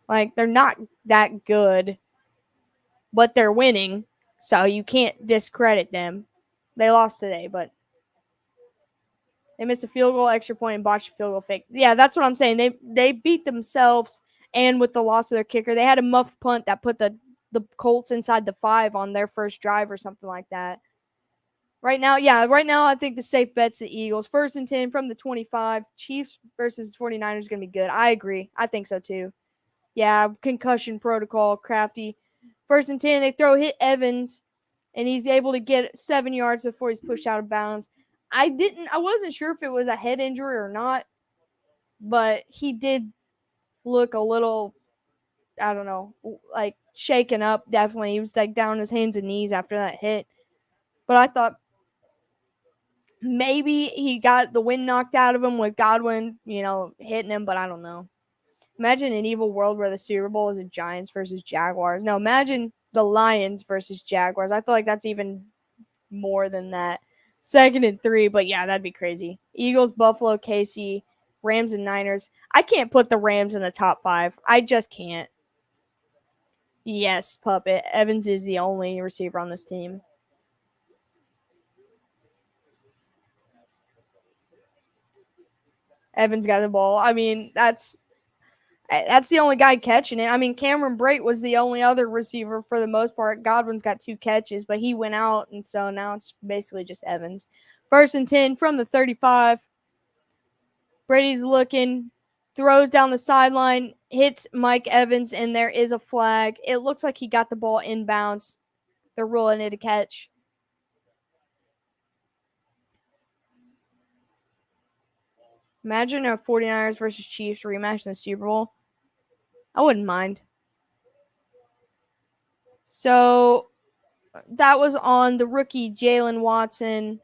Like, they're not that good, but they're winning, so you can't discredit them. They lost today, but they missed a field goal, extra point, and botched a field goal fake. Yeah, that's what I'm saying. They beat themselves, and with the loss of their kicker, they had a muffed punt that put the Colts inside the 5 on their first drive or something like that. Right now, I think the safe bet's the Eagles. 1st and 10 from the 25. Chiefs versus 49ers is going to be good. I agree. I think so too. Yeah, concussion protocol, crafty. 1st and 10, they hit Evans, and he's able to get 7 yards before he's pushed out of bounds. I wasn't sure if it was a head injury or not, but he did look a little, I don't know, like shaken up, definitely. He was like down on his hands and knees after that hit. But I thought maybe he got the wind knocked out of him with Godwin, hitting him, but I don't know. Imagine an evil world where the Super Bowl is a Giants versus Jaguars. No, imagine the Lions versus Jaguars. I feel like that's even more than that. 2nd and 3, but yeah, that'd be crazy. Eagles, Buffalo, KC, Rams, and Niners. I can't put the Rams in the top 5. I just can't. Yes, Puppet. Evans is the only receiver on this team. Evans got the ball. I mean, that's the only guy catching it. I mean, Cameron Brate was the only other receiver for the most part. Godwin's got 2 catches, but he went out, and so now it's basically just Evans. 1st and 10 from the 35. Brady's looking, throws down the sideline, hits Mike Evans, and there is a flag. It looks like he got the ball inbounds. They're ruling it a catch. Imagine a 49ers versus Chiefs rematch in the Super Bowl. I wouldn't mind. So that was on the rookie Jalen Watson.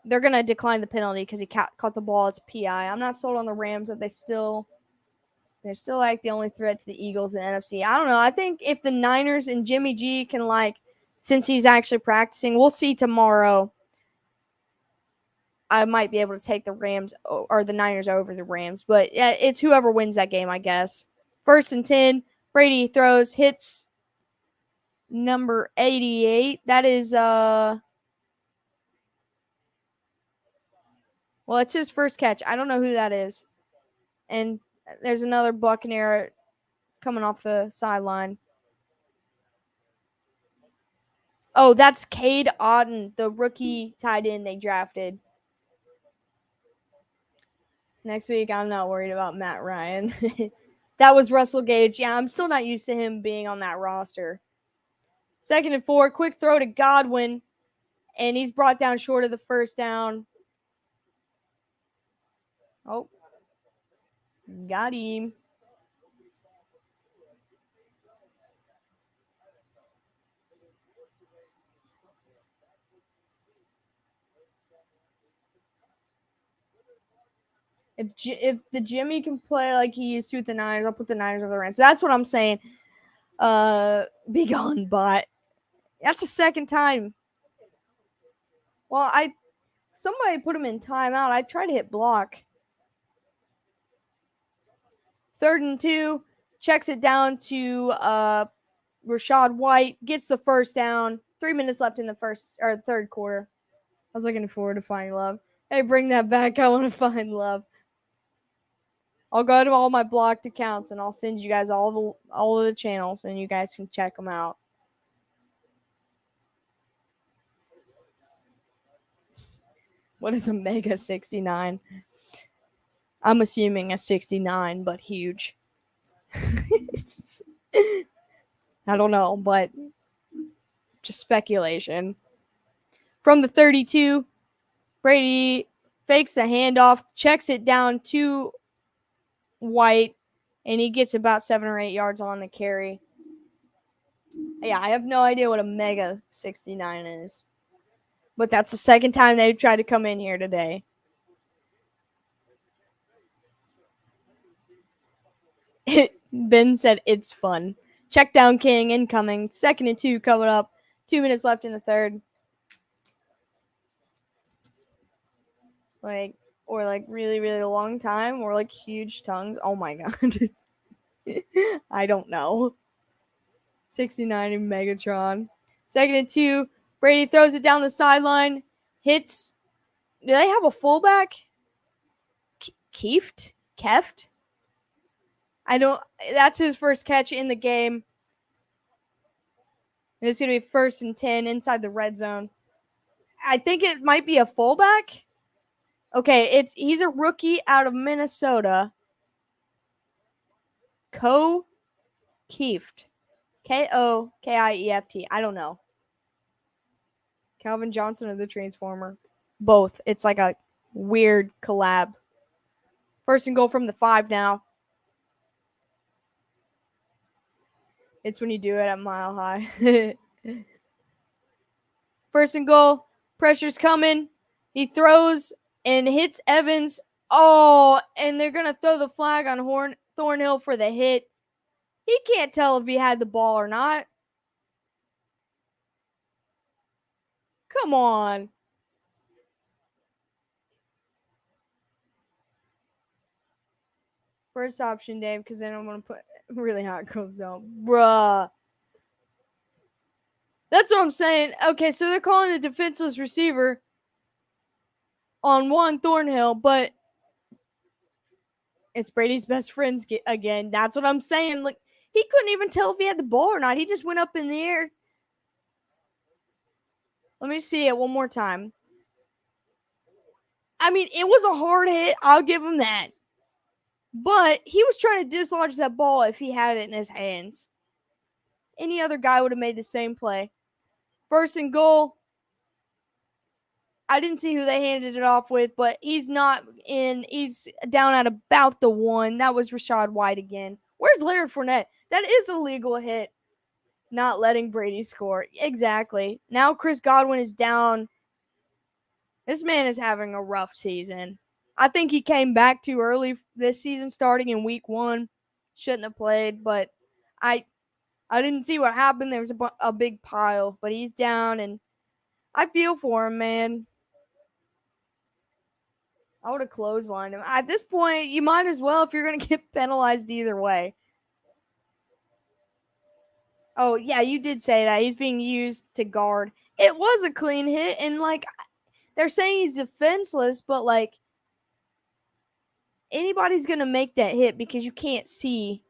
they're going to decline the penalty because he caught the ball. It's PI. I'm not sold on the Rams, but they're still like the only threat to the Eagles in the NFC. I don't know. I think if the Niners and Jimmy G can, like, since he's actually practicing, we'll see tomorrow. I might be able to take the Rams or the Niners over the Rams, but yeah, it's whoever wins that game, I guess. 1st and 10, Brady throws, hits number 88. That is well, it's his first catch. I don't know who that is. And there's another Buccaneer coming off the sideline. Oh, that's Cade Otton, the rookie tight end they drafted. Next week, I'm not worried about Matt Ryan. That was Russell Gage. Yeah, I'm still not used to him being on that roster. 2nd and 4, quick throw to Godwin, and he's brought down short of the first down. Oh, got him. If the Jimmy can play like he used to with the Niners, I'll put the Niners over the Rams. So that's what I'm saying. Be gone, bot. That's the second time. Well, somebody put him in timeout. I tried to hit block. 3rd and 2, checks it down to Rachaad White, gets the first down. 3 minutes left in the third quarter. I was looking forward to finding love. Hey, bring that back. I want to find love. I'll go to all my blocked accounts and I'll send you guys all of the channels and you guys can check them out. What is a Mega 69? I'm assuming a 69, but huge. I don't know, but just speculation. From the 32, Brady fakes the handoff, checks it down to White, and he gets about 7 or 8 yards on the carry. Yeah, I have no idea what a Mega 69 is. But that's the second time they've tried to come in here today. Ben said it's fun. Check down King incoming. 2nd and 2 coming up. 2 minutes left in the third. Or really, really long time. Or huge tongues. Oh my god. I don't know. 69 in Megatron. 2nd and 2. Brady throws it down the sideline. Hits. Do they have a fullback? Keft? I don't. That's his first catch in the game. And it's going to be 1st and 10 inside the red zone. I think it might be a fullback. Okay, he's a rookie out of Minnesota. Kieft. Kokieft. I don't know. Calvin Johnson or the Transformer. Both. It's like a weird collab. 1st and goal from the 5 now. It's when you do it at Mile High. 1st and goal. Pressure's coming. He throws and hits Evans. Oh, and they're going to throw the flag on Thornhill for the hit. He can't tell if he had the ball or not. Come on. First option, Dave, because then I'm going to put really hot girls down. Bruh. That's what I'm saying. Okay, so they're calling a defenseless receiver on Juan Thornhill, but it's Brady's best friends again. That's what I'm saying. Like, he couldn't even tell if he had the ball or not. He just went up in the air. Let me see it one more time. I mean, it was a hard hit. I'll give him that. But he was trying to dislodge that ball if he had it in his hands. Any other guy would have made the same play. 1st and goal. I didn't see who they handed it off with, but he's not in. He's down at about the 1. That was Rachaad White again. Where's Leonard Fournette? That is a legal hit. Not letting Brady score. Exactly. Now Chris Godwin is down This man is having a rough season. I think he came back too early this season, starting in week 1. Shouldn't have played, but I I didn't see what happened. There was a big pile, but he's down, and I feel for him, man. I would have clotheslined him. At this point, you might as well if you're going to get penalized either way. Oh, yeah, you did say that. He's being used to guard. It was a clean hit, and, they're saying he's defenseless, but, anybody's going to make that hit because you can't see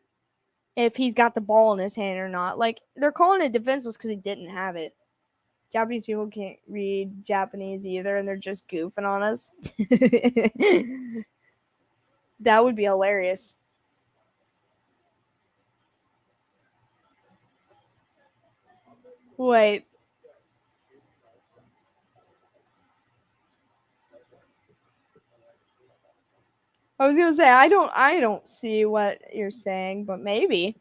if he's got the ball in his hand or not. They're calling it defenseless because he didn't have it. Japanese people can't read Japanese either, and they're just goofing on us. That would be hilarious. Wait. I was gonna say I don't see what you're saying, but maybe.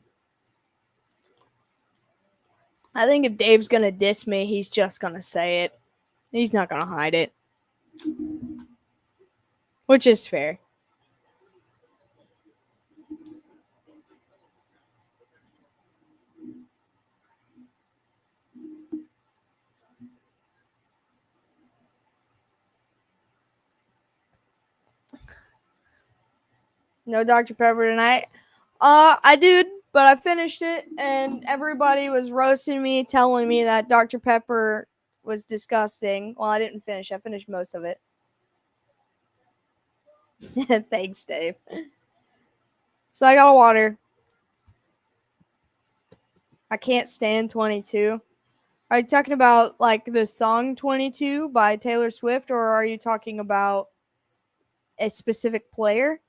I think if Dave's gonna diss me, he's just gonna say it. He's not gonna hide it. Which is fair. No Dr. Pepper tonight. I did, but I finished it, and everybody was roasting me, telling me that Dr. Pepper was disgusting. Well, I didn't finish. I finished most of it. Thanks, Dave. So I got a water. I can't stand 22. Are you talking about the song 22 by Taylor Swift, or are you talking about a specific player?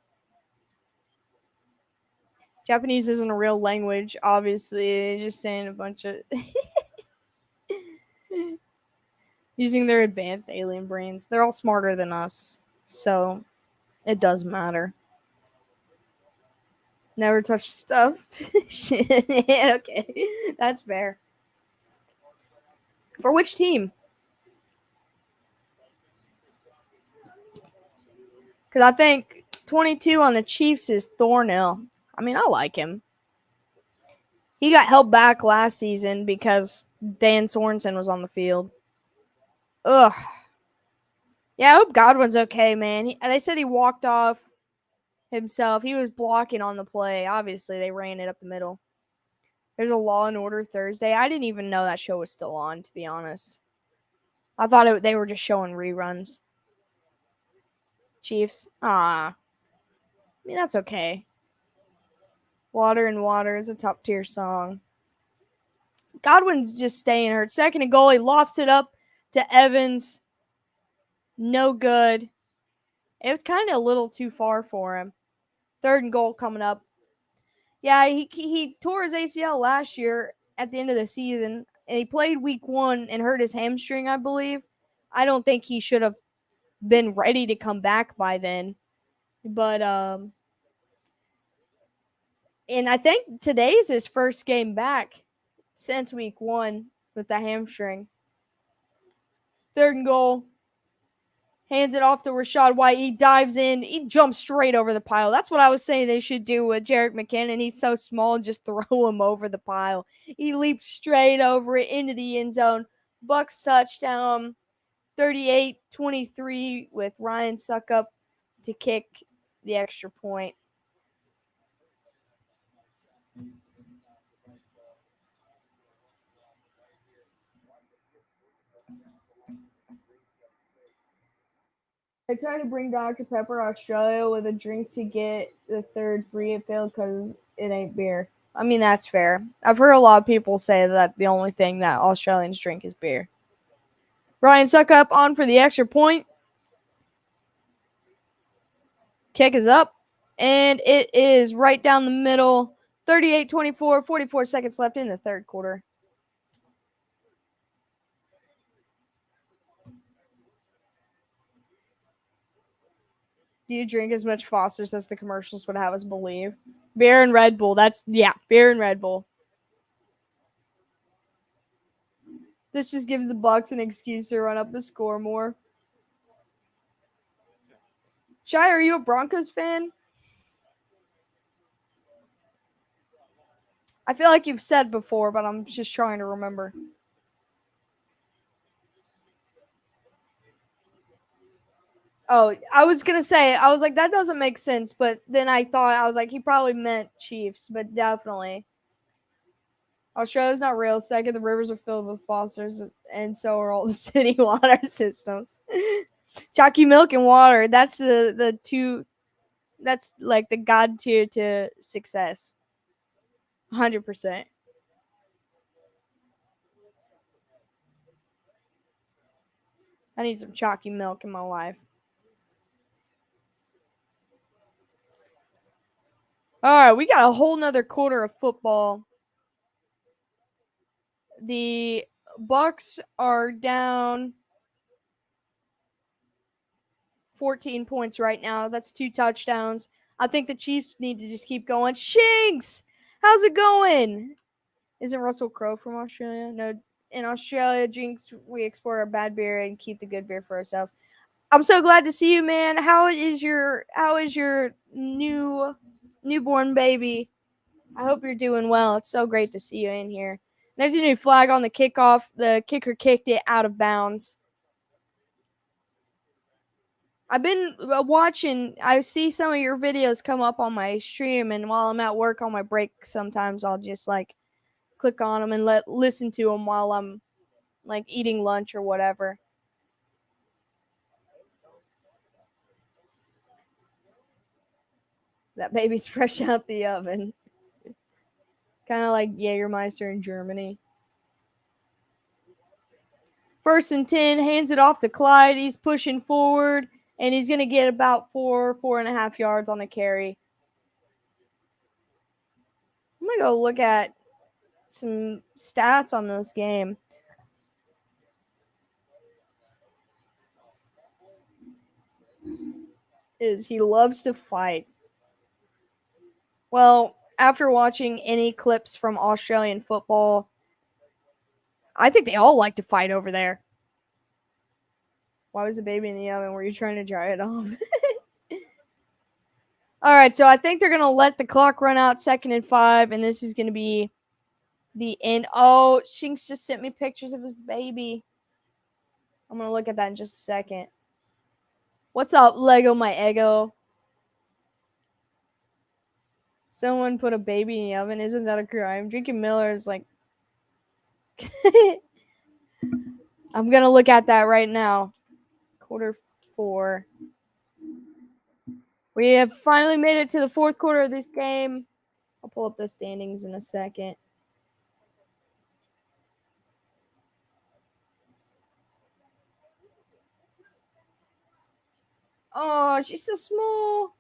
Japanese isn't a real language, obviously. They're just saying a bunch of using their advanced alien brains. They're all smarter than us, so it doesn't matter. Never touch stuff. Shit. Okay, that's fair. For which team? Because I think 22 on the Chiefs is Thornhill. I mean, I like him. He got held back last season because Dan Sorensen was on the field. Ugh. Yeah, I hope Godwin's okay, man. They said he walked off himself. He was blocking on the play. Obviously, they ran it up the middle. There's a Law and Order Thursday. I didn't even know that show was still on, to be honest. I thought they were just showing reruns. Chiefs. I mean, that's okay. Water and Water is a top tier song. Godwin's just staying hurt. Second and goal. He lofts it up to Evans. No good. It was kind of a little too far for him. Third and goal coming up. Yeah, he tore his ACL last year at the end of the season, and he played week 1 and hurt his hamstring, I believe. I don't think he should have been ready to come back by then. But and I think today's his first game back since week 1 with the hamstring. Third and goal. Hands it off to Rachaad White. He dives in. He jumps straight over the pile. That's what I was saying they should do with Jerick McKinnon. He's so small, just throw him over the pile. He leaps straight over it into the end zone. Bucks touchdown. 38-23 with Ryan Suckup to kick the extra point. I tried to bring Dr. Pepper Australia with a drink to get the third free at Phil because it ain't beer. I mean, that's fair. I've heard a lot of people say that the only thing that Australians drink is beer. Ryan Suckup on for the extra point. Kick is up, and it is right down the middle. 38-24, 44 seconds left in the third quarter. Do you drink as much Foster's as the commercials would have us believe? Beer and Red Bull. Beer and Red Bull. This just gives the Bucks an excuse to run up the score more. Shy, are you a Broncos fan? I feel like you've said before, but I'm just trying to remember. Oh, I was going to say, I was like, that doesn't make sense. But then I thought, I was like, he probably meant Chiefs, but definitely. Australia's not real. Second, the rivers are filled with phosphorus, and so are all the city water systems. Chalky milk and water. That's the two. That's like the god tier to success. 100%. I need some chalky milk in my life. All right, we got a whole nother quarter of football. The Bucks are down 14 points right now. That's 2 touchdowns. I think the Chiefs need to just keep going. Shinks, how's it going? Isn't Russell Crowe from Australia? No, in Australia, drinks we export our bad beer and keep the good beer for ourselves. I'm so glad to see you, man. How is your newborn baby? I hope you're doing well. It's so great to see you in here. There's a new flag on the kickoff. The kicker kicked it out of bounds. I've been watching. I see some of your videos come up on my stream, and while I'm at work on my break, sometimes I'll just like click on them and listen to them while I'm like eating lunch or whatever. That baby's fresh out the oven. Kind of like Jägermeister in Germany. 1st and 10, hands it off to Clyde. He's pushing forward, and he's going to get about 4.5 yards on the carry. I'm going to go look at some stats on this game. Is he loves to fight. Well, after watching any clips from Australian football, I think they all like to fight over there. Why was the baby in the oven? Were you trying to dry it off? All right, so I think they're going to let the clock run out 2nd and 5, and this is going to be the end. Oh, Shinks just sent me pictures of his baby. I'm going to look at that in just a second. What's up, Lego my ego? Someone put a baby in the oven. Isn't that a crime? Drinking Miller is like... I'm going to look at that right now. Quarter 4. We have finally made it to the 4th quarter of this game. I'll pull up the standings in a second. Oh, she's so small.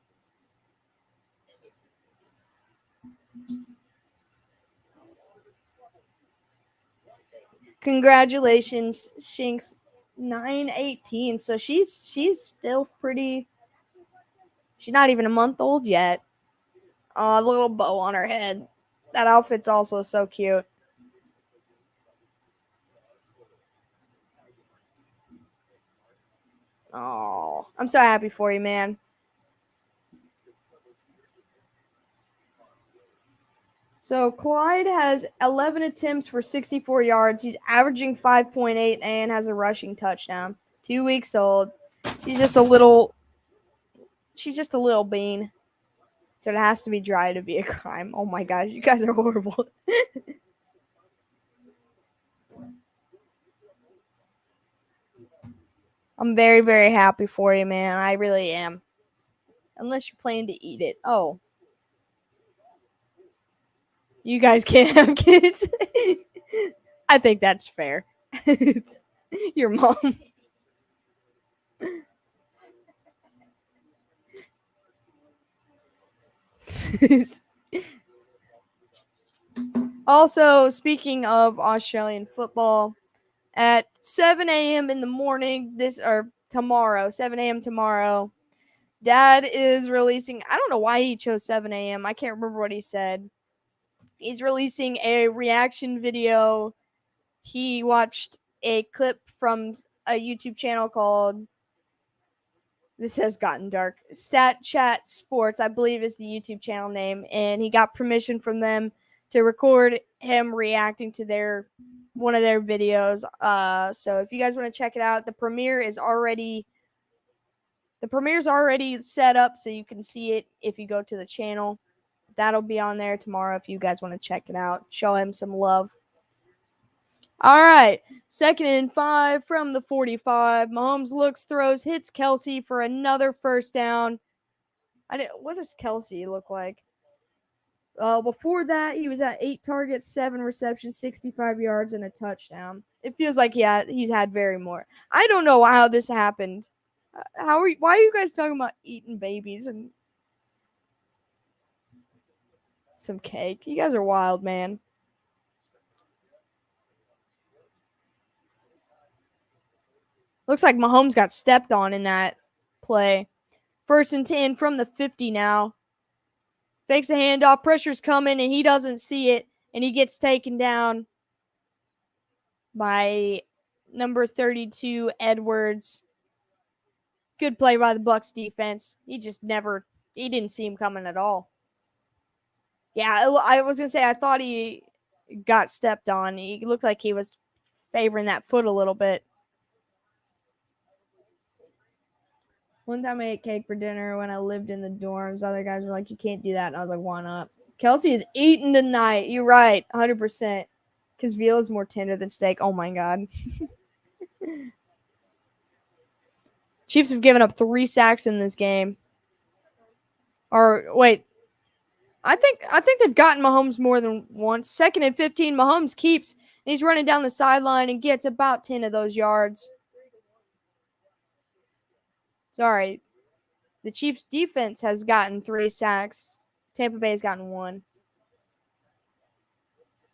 Congratulations, Shinks. 9-18. So she's still pretty. She's not even a month old yet. Oh, a little bow on her head. That outfit's also so cute. Oh, I'm so happy for you, man. So Clyde has 11 attempts for 64 yards. He's averaging 5.8 and has a rushing touchdown. 2 weeks old. She's just a little bean. So it has to be dry to be a crime. Oh my gosh, you guys are horrible. I'm very, very happy for you, man. I really am. Unless you're planning to eat it. Oh. You guys can't have kids. I think that's fair. Your mom. Also, speaking of Australian football, at 7 a.m. in the morning, tomorrow, 7 a.m. tomorrow, Dad is releasing. I don't know why he chose 7 a.m. I can't remember what he said. He's releasing a reaction video. He watched a clip from a YouTube channel called This has gotten dark. Stat Chat Sports, I believe, is the YouTube channel name, and he got permission from them to record him reacting to one of their videos. So if you guys want to check it out, the premiere's already set up, so you can see it if you go to the channel. That'll be on there tomorrow if you guys want to check it out. Show him some love. All right, 2nd and 5 from the 45. Mahomes looks, throws, hits Kelsey for another first down. What does Kelsey look like? Before that, he was at 8 targets, 7 receptions, 65 yards, and a touchdown. It feels like he's had very more. I don't know how this happened. Why are you guys talking about eating babies and some cake? You guys are wild, man. Looks like Mahomes got stepped on in that play. 1st and 10 from the 50 now. Fakes a handoff, pressure's coming, and he doesn't see it, and he gets taken down by number 32, Edwards. Good play by the Bucs defense. He didn't see him coming at all. Yeah, I was going to say, I thought he got stepped on. He looked like he was favoring that foot a little bit. One time I ate cake for dinner when I lived in the dorms. Other guys were like, you can't do that. And I was like, why not? Kelsey is eating tonight. You're right, 100%. Because veal is more tender than steak. Oh, my God. Chiefs have given up 3 sacks in this game. Or, wait. I think they've gotten Mahomes more than once. 2nd and 15, Mahomes keeps. And he's running down the sideline and gets about 10 of those yards. Sorry. The Chiefs' defense has gotten 3 sacks. Tampa Bay has gotten 1.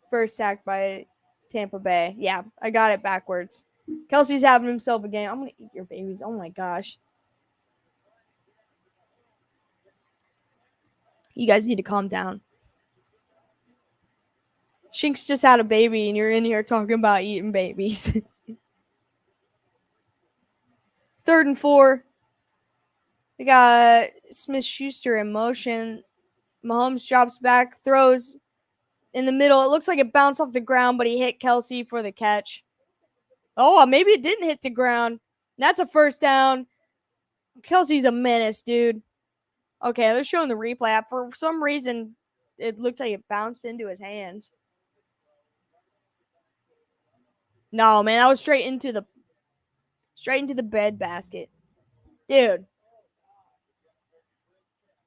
First sack by Tampa Bay. Yeah, I got it backwards. Kelsey's having himself a game. I'm going to eat your babies. Oh, my gosh. You guys need to calm down. Shink's just had a baby, and you're in here talking about eating babies. 3rd and 4. We got Smith-Schuster in motion. Mahomes drops back, throws in the middle. It looks like it bounced off the ground, but he hit Kelsey for the catch. Oh, maybe it didn't hit the ground. That's a first down. Kelsey's a menace, dude. Okay, they're showing the replay. For some reason, it looked like it bounced into his hands. No, man, that was straight into the bed basket. Dude.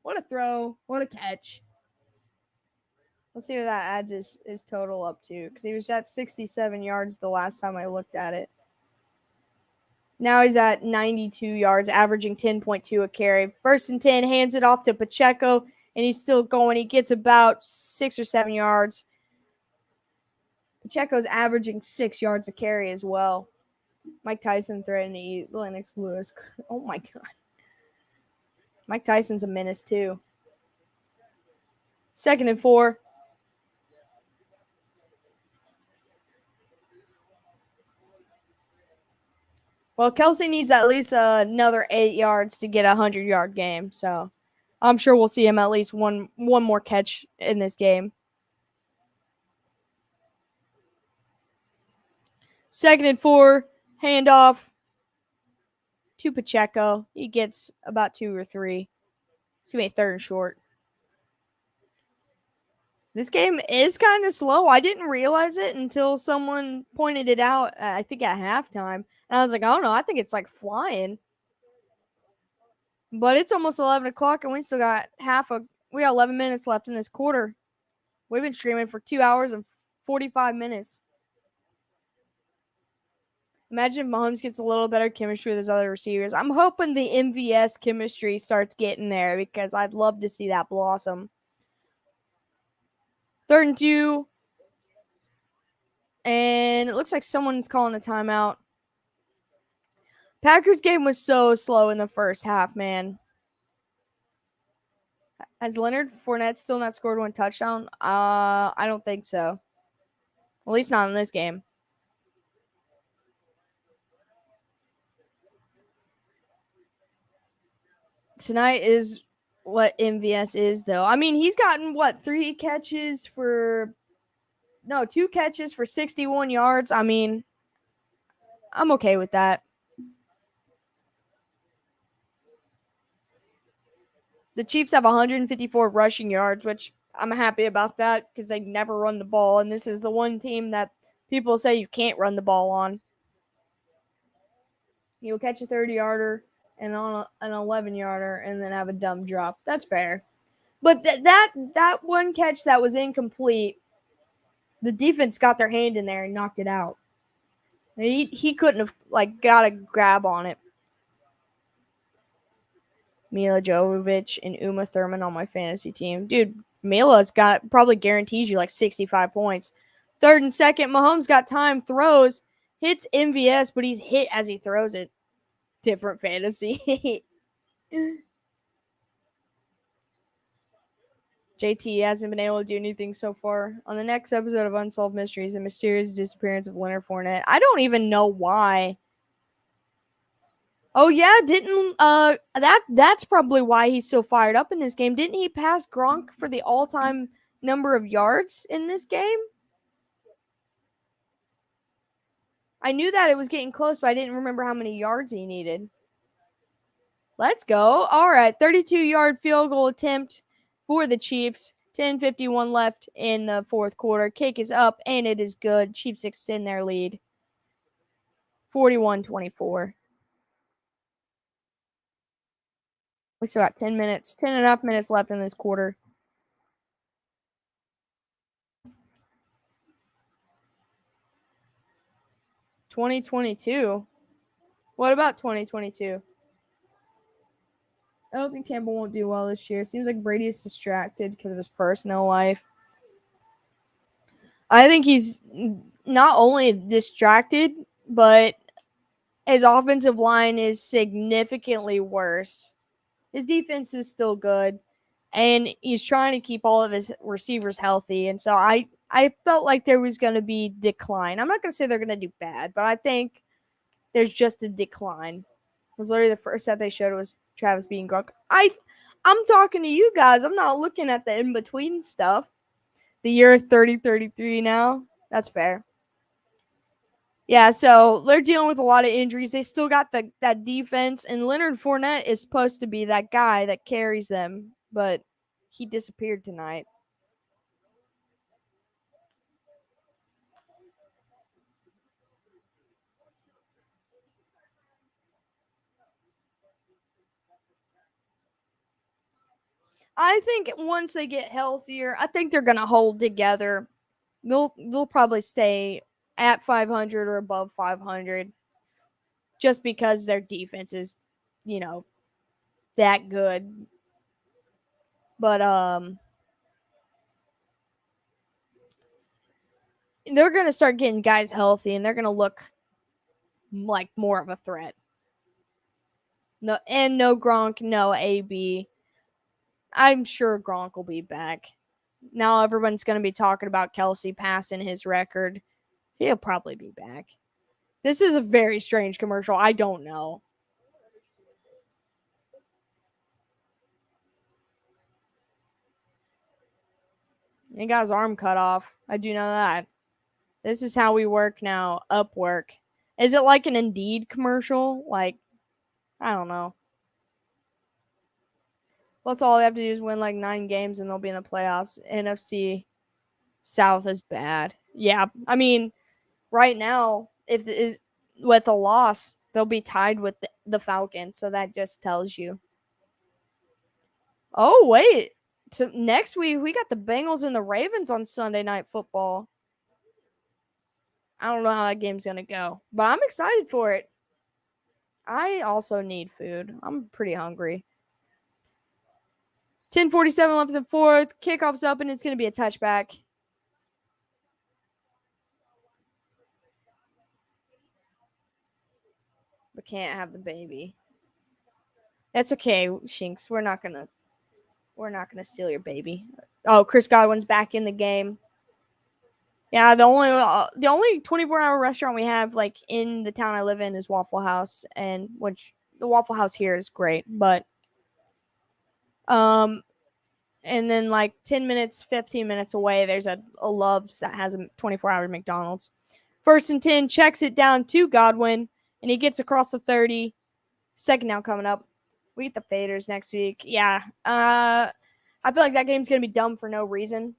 What a throw. What a catch. Let's see what that adds his total up to. Because he was at 67 yards the last time I looked at it. Now he's at 92 yards, averaging 10.2 a carry. 1st and 10, hands it off to Pacheco, and he's still going. He gets about 6 or 7 yards. Pacheco's averaging 6 yards a carry as well. Mike Tyson threatening to eat Lennox Lewis. Oh, my God. Mike Tyson's a menace, too. 2nd and 4. Well, Kelsey needs at least another 8 yards to get a 100-yard game, so I'm sure we'll see him at least one more catch in this game. 2nd and 4, handoff to Pacheco. He gets about 2 or 3. It's going to be 3rd and short. This game is kind of slow. I didn't realize it until someone pointed it out, I think at halftime. And I was like, oh no, I think it's like flying. But it's almost 11 o'clock and we still got we got 11 minutes left in this quarter. We've been streaming for 2 hours and 45 minutes. Imagine if Mahomes gets a little better chemistry with his other receivers. I'm hoping the MVS chemistry starts getting there because I'd love to see that blossom. 3rd and 2. And it looks like someone's calling a timeout. Packers game was so slow in the first half, man. Has Leonard Fournette still not scored 1 touchdown? I don't think so. At least not in this game. Tonight is what MVS is, though. I mean, he's gotten, 2 catches for 61 yards. I mean, I'm okay with that. The Chiefs have 154 rushing yards, which I'm happy about that because they never run the ball, and this is the one team that people say you can't run the ball on. He'll catch a 30-yarder and on an 11-yarder and then have a dumb drop. That's fair. But that one catch that was incomplete, the defense got their hand in there and knocked it out. He couldn't have got a grab on it. Mila Jovovich and Uma Thurman on my fantasy team. Dude, Mila's got probably guarantees you 65 points. 3rd and 2nd, Mahomes got time, throws, hits MVS, but he's hit as he throws it. Different fantasy. JT hasn't been able to do anything so far. On the next episode of Unsolved Mysteries, the mysterious disappearance of Leonard Fournette. I don't even know why. Oh yeah, that's probably why he's so fired up in this game. Didn't he pass Gronk for the all-time number of yards in this game? I knew that it was getting close, but I didn't remember how many yards he needed. Let's go. All right, 32-yard field goal attempt for the Chiefs. 10:51 left in the fourth quarter. Kick is up, and it is good. Chiefs extend their lead. 41-24. We still got 10 minutes, 10 and a half minutes left in this quarter. (2022) What about 2022? I don't think Tampa won't do well this year. It seems like Brady is distracted because of his personal life. I think he's not only distracted, but his offensive line is significantly worse. His defense is still good, and he's trying to keep all of his receivers healthy. And so I felt like there was going to be decline. I'm not going to say they're going to do bad, but I think there's just a decline. It was literally the first set they showed was Travis being Gronk. I'm talking to you guys. I'm not looking at the in-between stuff. The year is 30-33 now. That's fair. Yeah, so they're dealing with a lot of injuries. They still got that defense, and Leonard Fournette is supposed to be that guy that carries them, but he disappeared tonight. I think once they get healthier, I think they're gonna hold together. They'll probably stay at 500 or above 500, just because their defense is, that good. But they're gonna start getting guys healthy, and they're gonna look like more of a threat. No Gronk, no AB. I'm sure Gronk will be back. Now everyone's going to be talking about Kelsey passing his record. He'll probably be back. This is a very strange commercial. I don't know. He got his arm cut off. I do know that. This is how we work now. Upwork. Is it like an Indeed commercial? I don't know. Plus, all they have to do is win 9 games and they'll be in the playoffs. NFC South is bad. Yeah, I mean, right now, if it is with a loss, they'll be tied with the Falcons. So that just tells you. Oh wait, so next week we got the Bengals and the Ravens on Sunday Night Football. I don't know how that game's gonna go, but I'm excited for it. I also need food. I'm pretty hungry. 10:47 left in the fourth. Kickoff's up, and it's gonna be a touchback. But can't have the baby. That's okay, Shinks. We're not gonna steal your baby. Oh, Chris Godwin's back in the game. Yeah, the only 24-hour restaurant we have in the town I live in is Waffle House, and which the Waffle House here is great, but And then like 10 minutes, 15 minutes away, there's a Love's that has a 24-hour McDonald's. 1st and 10, checks it down to Godwin, and he gets across the 30. 2nd down coming up. We get the Faders next week. Yeah. I feel like that game's going to be dumb for no reason.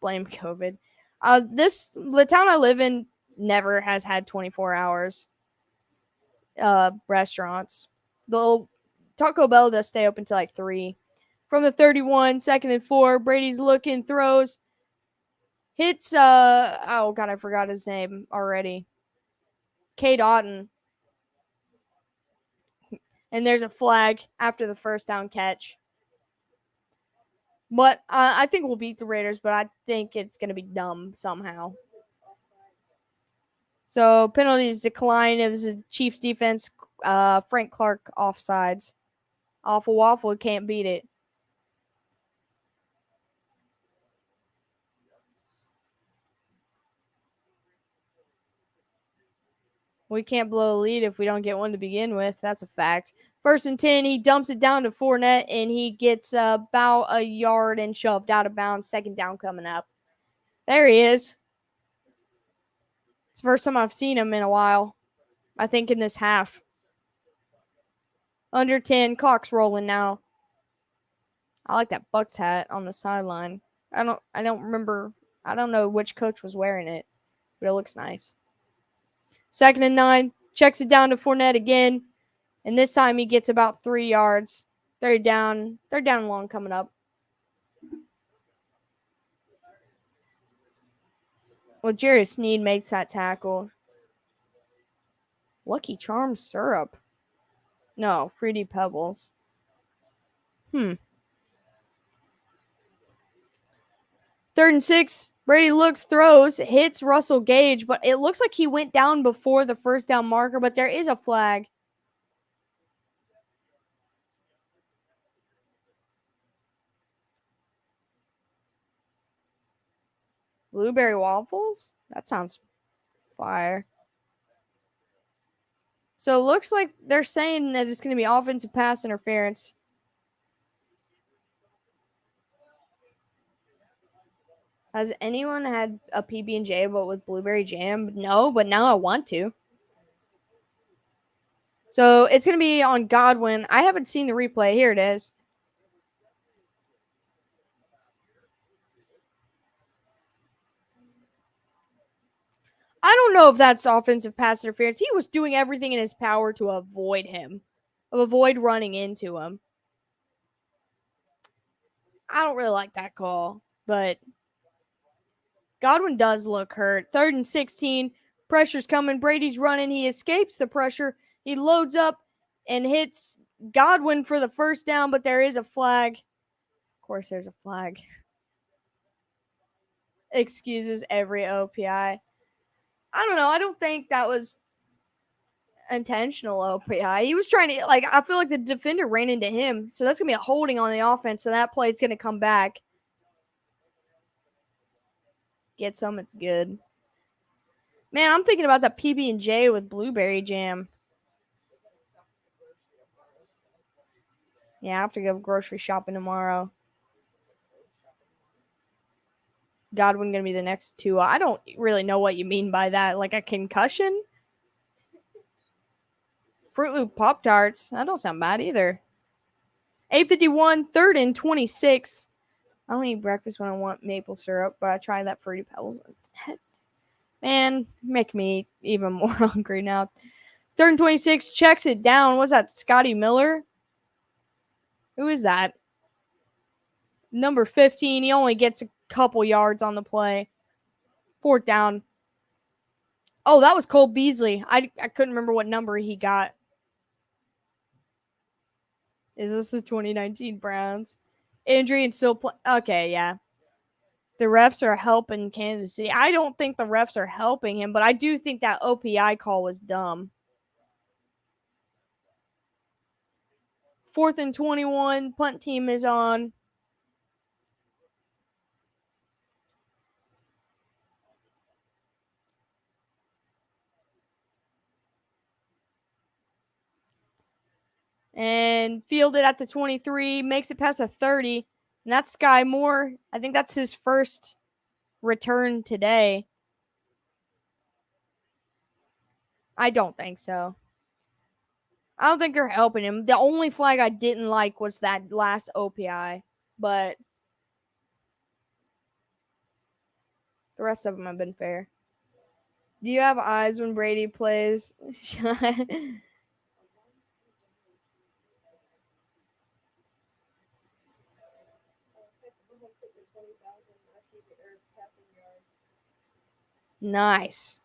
Blame COVID. The town I live in never has had 24 hours restaurants. The Taco Bell does stay open till like 3. From the 31, 2nd and 4, Brady's looking, throws, hits, oh god, I forgot his name already. K. Doughton. And there's a flag after the 1st down catch. But I think we'll beat the Raiders, but I think it's going to be dumb somehow. So penalties decline. It was the Chiefs defense. Frank Clark offsides. Awful waffle, can't beat it. We can't blow a lead if we don't get one to begin with. That's a fact. 1st and 10, he dumps it down to Fournette, and he gets about a yard and shoved out of bounds. 2nd down coming up. There he is. It's the first time I've seen him in a while. I think in this half. Under 10, clock's rolling now. I like that Bucks hat on the sideline. I don't remember. I don't know which coach was wearing it, but it looks nice. 2nd and 9, checks it down to Fournette again, and this time he gets about 3 yards. They're down long coming up. Well, Jerry Sneed makes that tackle. Lucky Charms syrup. No, Fruity Pebbles. 3rd and 6. Brady looks, throws, hits Russell Gage, but it looks like he went down before the 1st down marker, but there is a flag. Blueberry waffles? That sounds fire. So it looks like they're saying that it's going to be offensive pass interference. Has anyone had a PB&J but with blueberry jam? No, but now I want to. So it's going to be on Godwin. I haven't seen the replay. Here it is. I don't know if that's offensive pass interference. He was doing everything in his power to avoid him, avoid running into him. I don't really like that call, but Godwin does look hurt. 3rd and 16. Pressure's coming. Brady's running. He escapes the pressure. He loads up and hits Godwin for the 1st down, but there is a flag. Of course, there's a flag. Excuses every OPI. I don't know. I don't think that was intentional OPI. He was trying to, I feel like the defender ran into him. So that's going to be a holding on the offense. So that play is going to come back. Get some. It's good. Man, I'm thinking about that PB&J with blueberry jam. Yeah, I have to go grocery shopping tomorrow. Godwin going to be the next 2. I don't really know what you mean by that. Like a concussion? Fruit Loop Pop-Tarts. That don't sound bad either. 8:51, 3rd and 26. I only eat breakfast when I want maple syrup, but I try that Fruity Pebbles. Man, make me even more hungry now. 3rd and 26, checks it down. What's that, Scotty Miller? Who is that? Number 15. He only gets a couple yards on the play. 4th down. Oh, that was Cole Beasley. I couldn't remember what number he got. Is this the 2019 Browns? Injury and still play. Okay, yeah. The refs are helping Kansas City. I don't think the refs are helping him, but I do think that OPI call was dumb. 4th and 21. Punt team is on. and fielded at the 23, makes it past the 30. And that's Sky Moore. I think that's his first return today. I don't think so. I don't think they're helping him. The only flag I didn't like was that last OPI, but the rest of them have been fair. Do you have eyes when Brady plays? Nice.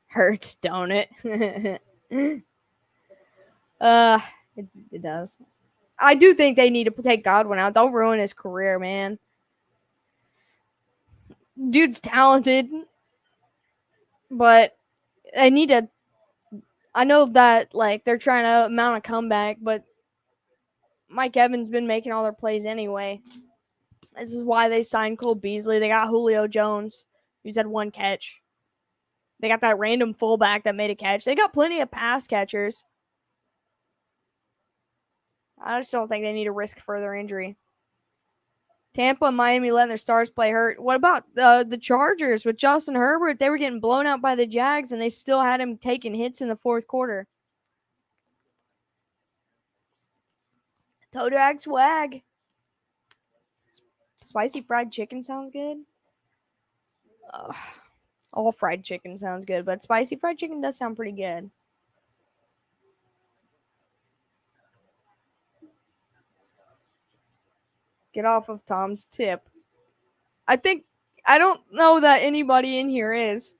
Hurts, don't it? it does. I do think they need to take Godwin out. Don't ruin his career, man. Dude's talented, but they need to. I know that like they're trying to mount a comeback, but Mike Evans been making all their plays anyway. This is why they signed Cole Beasley. They got Julio Jones, who's had one catch. They got that random fullback that made a catch. They got plenty of pass catchers. I just don't think they need to risk further injury. Tampa and Miami letting their stars play hurt. What about the Chargers with Justin Herbert? They were getting blown out by the Jags, and they still had him taking hits in the fourth quarter. Toe drag swag. Spicy fried chicken sounds good. All fried chicken sounds good, but spicy fried chicken does sound pretty good. Get off of Tom's tip. I don't know that anybody in here is.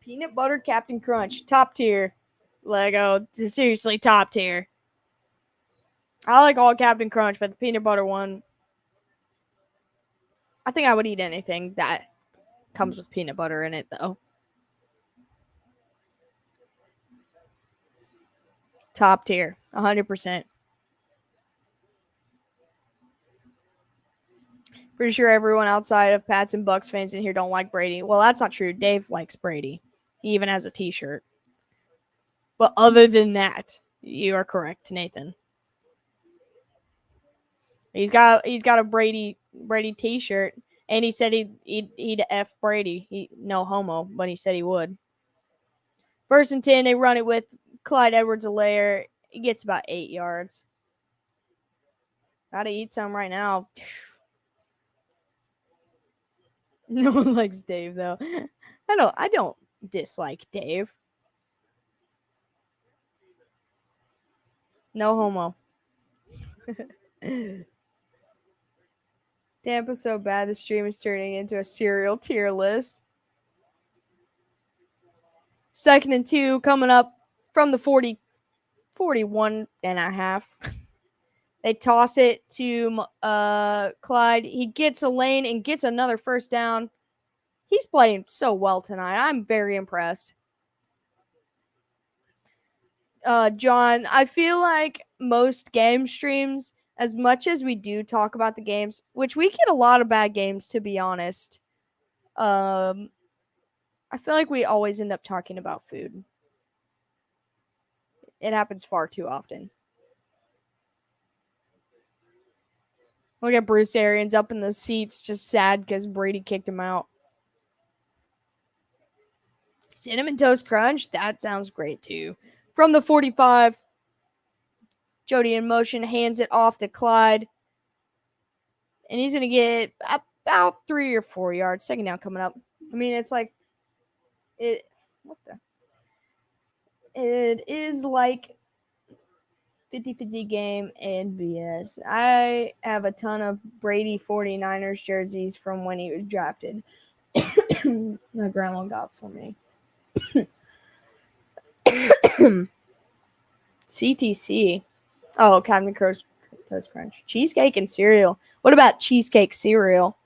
Peanut butter Captain Crunch, top tier. Lego, seriously, top tier. I like all Captain Crunch, but the peanut butter one, I think I would eat anything that comes with peanut butter in it, though. Top tier, 100%. Pretty sure everyone outside of Pats and Bucks fans in here don't like Brady. Well, that's not true. Dave likes Brady. He even has a T-shirt. But other than that, you are correct, Nathan. He's got a Brady T-shirt, and he said he'd F Brady. No homo, but he said he would. First and 10, they run it with Clyde Edwards-Helaire. He gets about 8 yards. Gotta eat some right now. No one likes Dave though. I don't dislike Dave. No homo. Tampa's so bad the stream is turning into a serial tier list. 2nd and 2 coming up from the 41 and a half. They toss it to Clyde. He gets a lane and gets another first down. He's playing so well tonight. I'm very impressed. John, I feel like most game streams, as much as we do talk about the games, which we get a lot of bad games, to be honest, I feel like we always end up talking about food. It happens far too often. Look at Bruce Arians up in the seats, just sad because Brady kicked him out. Cinnamon Toast Crunch, that sounds great too. From the 45, Jody in motion hands it off to Clyde. And he's going to get about 3 or 4 yards. Second down coming up. I mean, it's like, it is like 50-50 game and BS. I have a ton of Brady 49ers jerseys from when he was drafted. My grandma got for me. CTC. Oh, Captain Toast Crunch. Cheesecake and cereal. What about cheesecake cereal?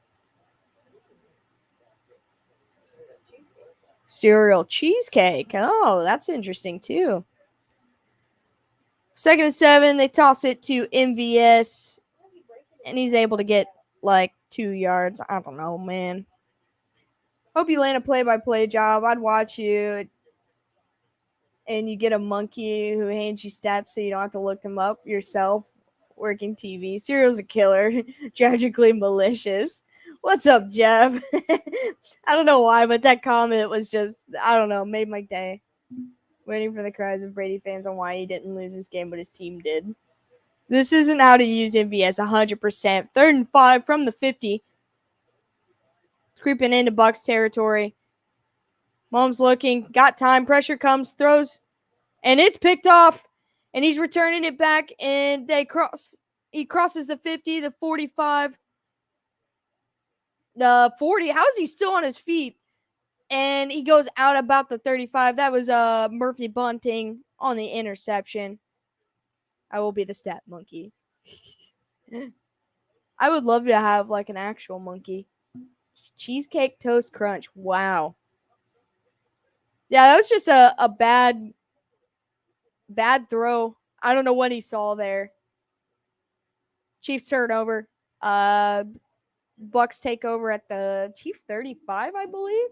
Cereal cheesecake. Oh, that's interesting too. 2nd and 7, they toss it to MVS, and he's able to get like 2 yards. I don't know, man. Hope you land a play-by-play job. I'd watch you, and you get a monkey who hands you stats so you don't have to look them up yourself. Working TV. Cereal's a killer. Tragically malicious. What's up, Jeff? I don't know why, but that comment was just, I don't know, made my day. Waiting for the cries of Brady fans on why he didn't lose this game, but his team did. This isn't how to use MVS 100%. 3rd and 5 from the 50. Creeping into Bucs territory. Mahomes looking, got time, pressure comes, throws, and it's picked off. And he's returning it back, and he crosses the 50, the 45, the 40. How is he still on his feet? And he goes out about the 35. That was Murphy Bunting on the interception. I will be the stat monkey. I would love to have like an actual monkey. Cheesecake toast crunch. Wow. Yeah, that was just a bad throw. I don't know what he saw there. Chiefs turnover. Bucks take over at the Chiefs 35, I believe.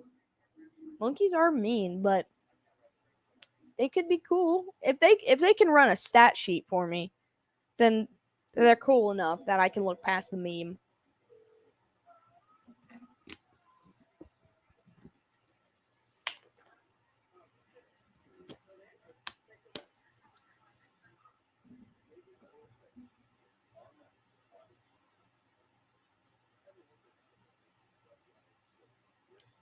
Monkeys are mean, but they could be cool. If they can run a stat sheet for me, then they're cool enough that I can look past the meme.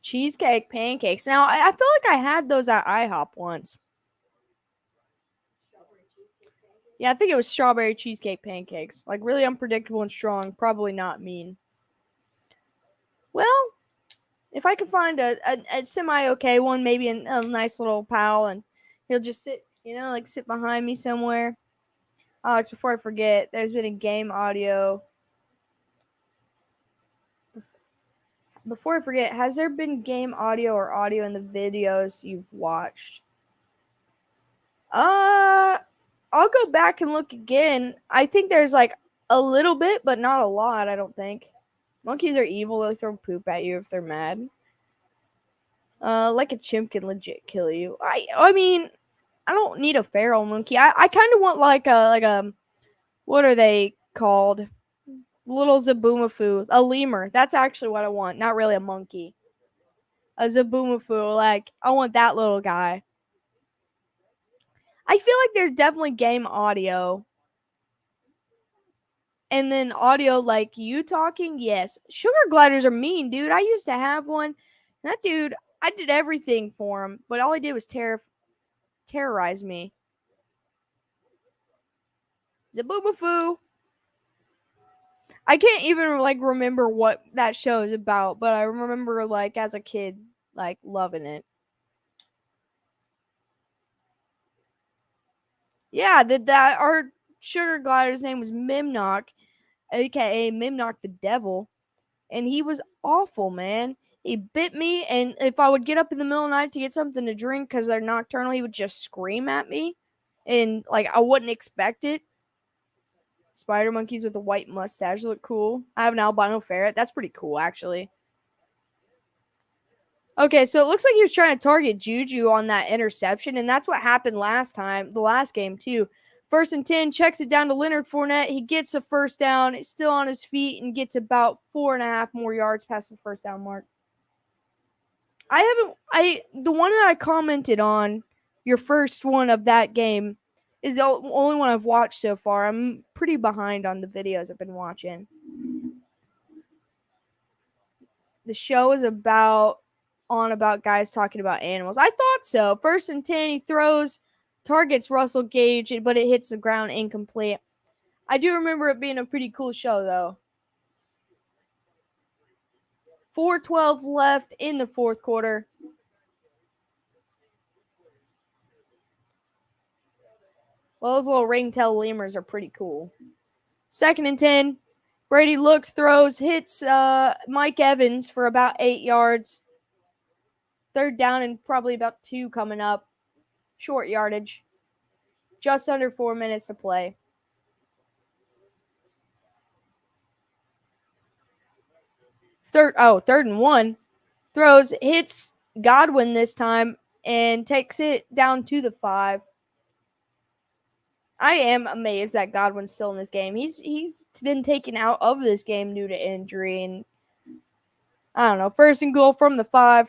Cheesecake pancakes. Now, I feel like I had those at IHOP once. Yeah, I think it was strawberry cheesecake pancakes. Like, really unpredictable and strong. Probably not mean. Well, if I could find a semi-okay one, maybe a nice little pal, and he'll just sit, like sit behind me somewhere. Alex, before I forget, there's been a game audio. Before I forget, has there been game audio or audio in the videos you've watched? I'll go back and look again. I think there's like a little bit, but not a lot, I don't think. Monkeys are evil. They throw poop at you if they're mad. Like a chimp can legit kill you. I mean, I don't need a feral monkey. I kind of want like a what are they called? Little Zaboomafoo, a lemur. That's actually what I want. Not really a monkey. A Zaboomafoo. Like I want that little guy. I feel like there's definitely game audio. And then audio like you talking, yes. Sugar gliders are mean, dude. I used to have one. That dude, I did everything for him, but all he did was terrorize me. Zaboomafoo. I can't even like remember what that show is about, but I remember like as a kid like loving it. Yeah, that our sugar glider's name was Mimnock, aka Mimnock the Devil, and he was awful, man. He bit me, and if I would get up in the middle of the night to get something to drink because they're nocturnal, he would just scream at me, and like I wouldn't expect it. Spider monkeys with a white mustache look cool. I have an albino ferret. That's pretty cool, actually. Okay, so it looks like he was trying to target Juju on that interception, and that's what happened the last game, too. 1st and 10, checks it down to Leonard Fournette. He gets a first down, is still on his feet, and gets about 4.5 more yards past the first down mark. The one that I commented on, your first one of that game, is the only one I've watched so far. I'm pretty behind on the videos I've been watching. The show is about guys talking about animals. I thought so. 1st and 10, he throws, targets Russell Gage, but it hits the ground incomplete. I do remember it being a pretty cool show, though. 4:12 left in the 4th quarter. Well, those little ringtail lemurs are pretty cool. 2nd and 10. Brady looks, throws, hits Mike Evans for about 8 yards. Third down and probably about 2 coming up. Short yardage. Just under 4 minutes to play. Third and 1. Throws, hits Godwin this time, and takes it down to the 5. I am amazed that Godwin's still in this game. He's been taken out of this game due to injury, and I don't know. First and goal from the 5.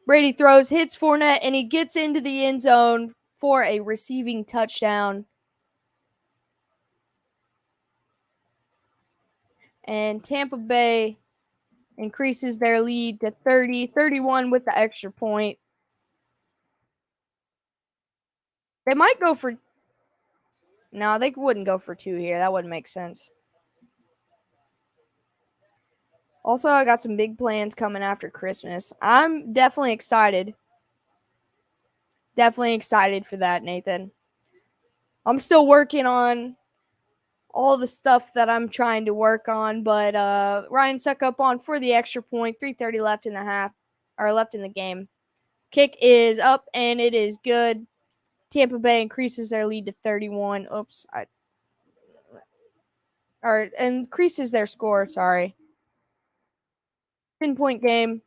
Brady throws, hits Fournette, and he gets into the end zone for a receiving touchdown. And Tampa Bay increases their lead to 30-31 with the extra point. They might go for... No, they wouldn't go for 2 here. That wouldn't make sense. Also, I got some big plans coming after Christmas. I'm definitely excited. Definitely excited for that, Nathan. I'm still working on all the stuff that I'm trying to work on, but Ryan stuck up on for the extra point. 3:30 left in the half, or left in the game. Kick is up, and it is good. Tampa Bay increases their lead to 31. Or increases their score, sorry. 10-point game,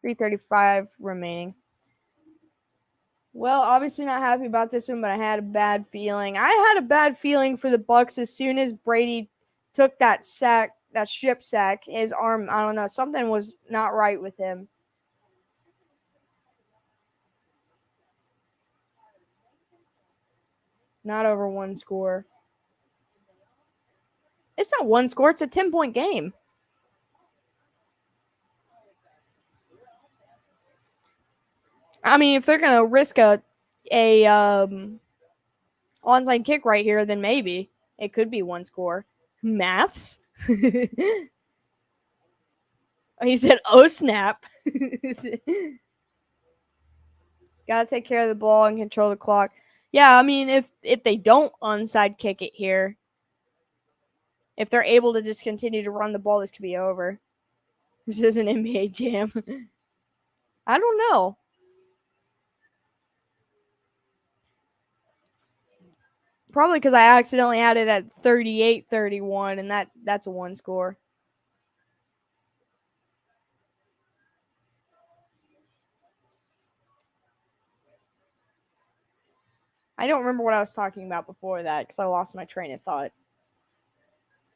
3:35 remaining. Well, obviously not happy about this one, but I had a bad feeling. I had a bad feeling for the Bucs as soon as Brady took that sack, that strip sack. His arm, I don't know, something was not right with him. Not over 1 score. It's not 1 score, it's a 10-point game. I mean, if they're going to risk a onside kick right here, then maybe it could be 1 score. Maths? He said, oh, snap. Gotta take care of the ball and control the clock. Yeah, I mean, if they don't onside kick it here, if they're able to just continue to run the ball, this could be over. This is an NBA Jam. I don't know. Probably because I accidentally had it at 38-31, and that's a 1 score. I don't remember what I was talking about before that because I lost my train of thought.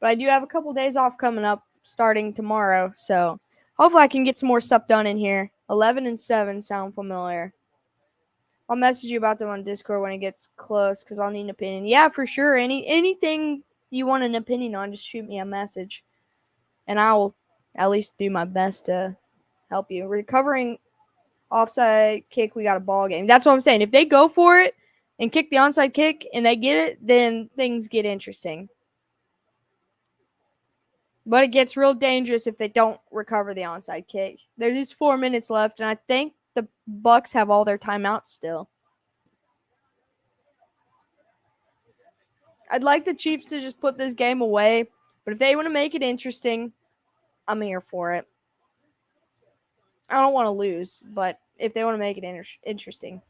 But I do have a couple days off coming up starting tomorrow, so hopefully I can get some more stuff done in here. 11-7 sound familiar. I'll message you about them on Discord when it gets close because I'll need an opinion. Yeah, for sure. Anything you want an opinion on, just shoot me a message. And I will at least do my best to help you. Recovering offside kick, we got a ball game. That's what I'm saying. If they go for it and kick the onside kick and they get it, then things get interesting. But it gets real dangerous if they don't recover the onside kick. There's just 4 minutes left, and I think the Bucs have all their timeouts still. I'd like the Chiefs to just put this game away, but if they want to make it interesting, I'm here for it. I don't want to lose, but if they want to make it interesting.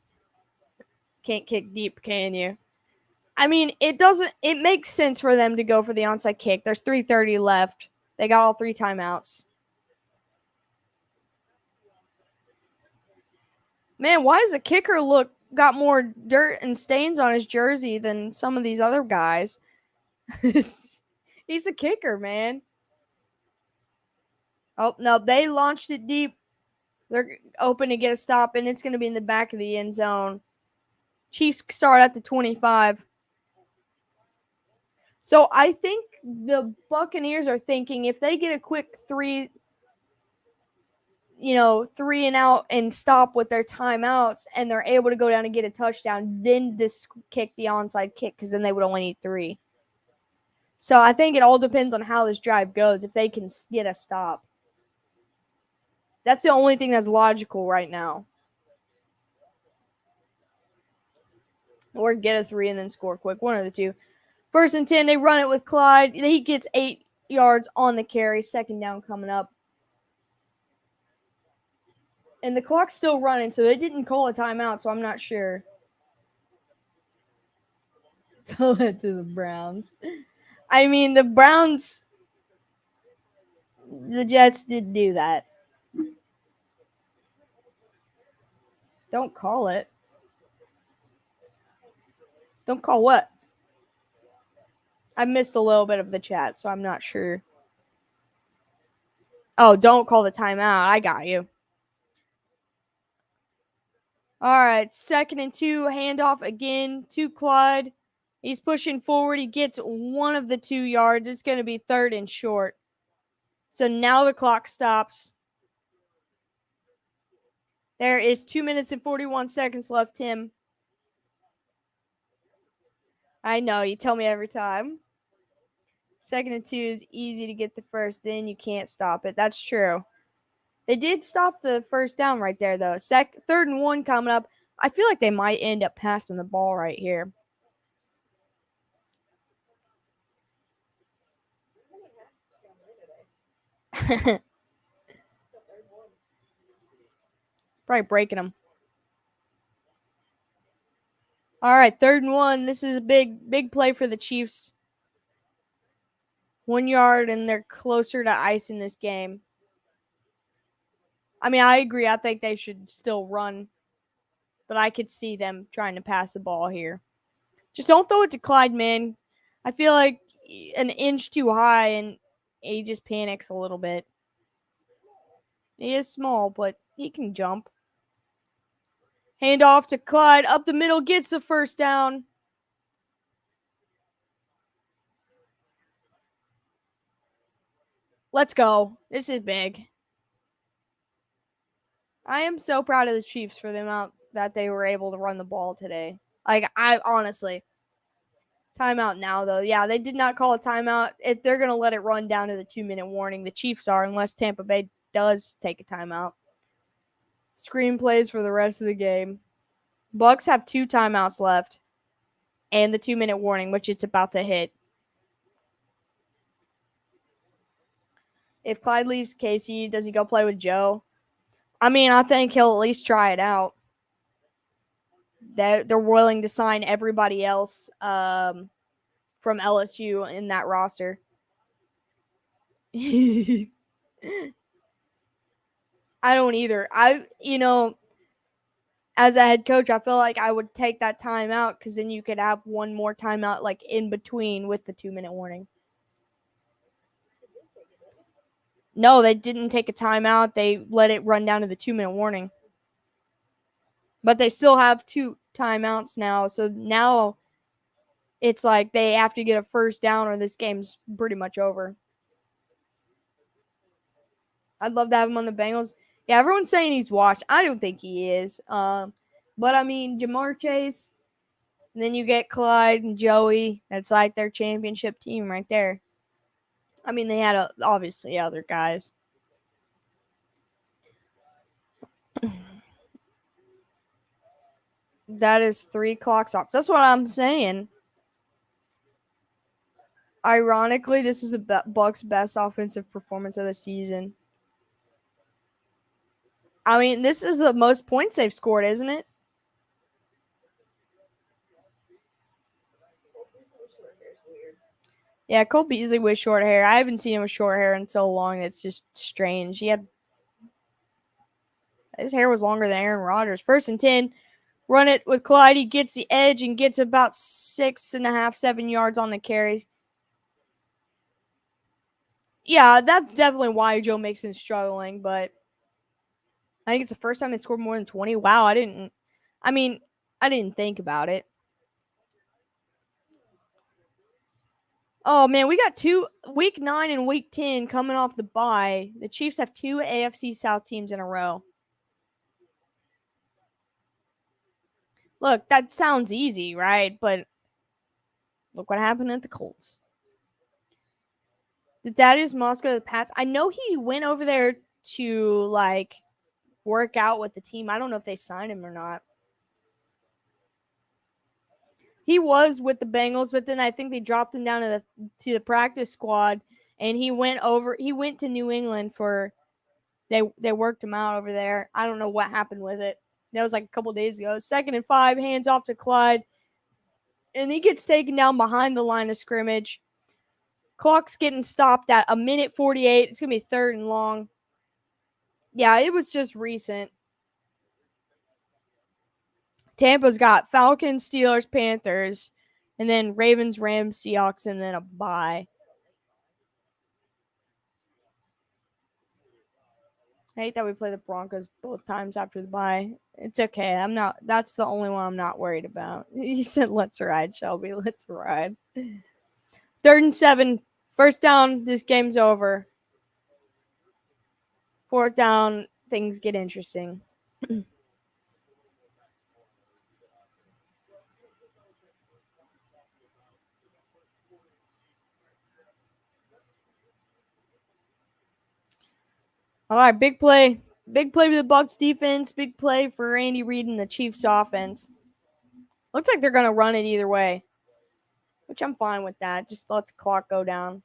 Can't kick deep, can you? I mean, it makes sense for them to go for the onside kick. There's 3:30 left. They got all 3 timeouts. Man, why does the kicker got more dirt and stains on his jersey than some of these other guys? He's a kicker, man. Oh, no, they launched it deep. They're open to get a stop, and it's going to be in the back of the end zone. Chiefs start at the 25. So I think the Buccaneers are thinking if they get a quick 3 and out and stop with their timeouts and they're able to go down and get a touchdown, then just kick the onside kick because then they would only need 3. So I think it all depends on how this drive goes, if they can get a stop. That's the only thing that's logical right now. Or get a 3 and then score quick. One of the two. 1st and 10, they run it with Clyde. He gets 8 yards on the carry. 2nd down coming up. And the clock's still running, so they didn't call a timeout, so I'm not sure. Tell that to the Browns. I mean, the Jets did do that. Don't call it. Don't call what? I missed a little bit of the chat, so I'm not sure. Oh, don't call the timeout. I got you. All right, 2nd and 2, handoff again to Clyde. He's pushing forward. He gets one of the 2 yards. It's going to be 3rd and short. So now the clock stops. There is 2 minutes and 41 seconds left, Tim. I know, you tell me every time. 2nd and 2 is easy to get the first, then you can't stop it. That's true. They did stop the first down right there, though. 3rd and 1 coming up. I feel like they might end up passing the ball right here. It's probably breaking them. All right, 3rd and 1. This is a big play for the Chiefs. 1 yard, and they're closer to ice in this game. I mean, I agree. I think they should still run, but I could see them trying to pass the ball here. Just don't throw it to Clyde, man. I feel like an inch too high, and he just panics a little bit. He is small, but he can jump. Hand off to Clyde. Up the middle, gets the first down. Let's go. This is big. I am so proud of the Chiefs for the amount that they were able to run the ball today. Like, I honestly. Timeout now, though. Yeah, they did not call a timeout. They're going to let it run down to the 2-minute warning. The Chiefs are, unless Tampa Bay does take a timeout. Screenplays for the rest of the game. Bucks have 2 timeouts left and the 2-minute warning, which it's about to hit. If Clyde leaves Casey, does he go play with Joe? I mean, I think he'll at least try it out. They're willing to sign everybody else from LSU in that roster. I don't either. As a head coach, I feel like I would take that time out because then you could have one more timeout like in between with the 2-minute warning. No, they didn't take a timeout. They let it run down to the 2-minute warning. But they still have 2 timeouts now. So now it's like they have to get a first down or this game's pretty much over. I'd love to have him on the Bengals. Yeah, everyone's saying he's washed. I don't think he is. But I mean, Jamar Chase, and then you get Clyde and Joey. That's like their championship team right there. I mean, they had obviously other guys. That is 3 clock stops. That's what I'm saying. Ironically, this was the Bucks' best offensive performance of the season. I mean, this is the most points they've scored, isn't it? Yeah, Cole Beasley with short hair. I haven't seen him with short hair in so long. It's just strange. His hair was longer than Aaron Rodgers. 1st and 10. Run it with Clyde. He gets the edge and gets about 6.5, 7 yards on the carries. Yeah, that's definitely why Joe Mixon's struggling, but I think it's the first time they scored more than 20. Wow, I didn't think about it. Oh, man, we got Week 9 and Week 10 coming off the bye. The Chiefs have 2 AFC South teams in a row. Look, that sounds easy, right? But look what happened at the Colts. Did Thaddeus Moss go to the Pats? I know he went over there to, work out with the team. I don't know if they signed him or not. He was with the Bengals, but then I think they dropped him down to the practice squad, and he went to New England for They worked him out over there. I don't know what happened with it. That was like a couple days ago. 2nd and 5, hands off to Clyde. And he gets taken down behind the line of scrimmage. Clock's getting stopped at 1:48. It's going to be 3rd and long. Yeah, it was just recent. Tampa's got Falcons, Steelers, Panthers, and then Ravens, Rams, Seahawks, and then a bye. I hate that we play the Broncos both times after the bye. It's okay. That's the only one I'm not worried about. He said, let's ride, Shelby. Let's ride. 3rd and 7. First down. This game's over. 4th down. Things get interesting. All right, big play. Big play for the Bucs defense. Big play for Andy Reid and the Chiefs offense. Looks like they're going to run it either way, which I'm fine with that. Just let the clock go down.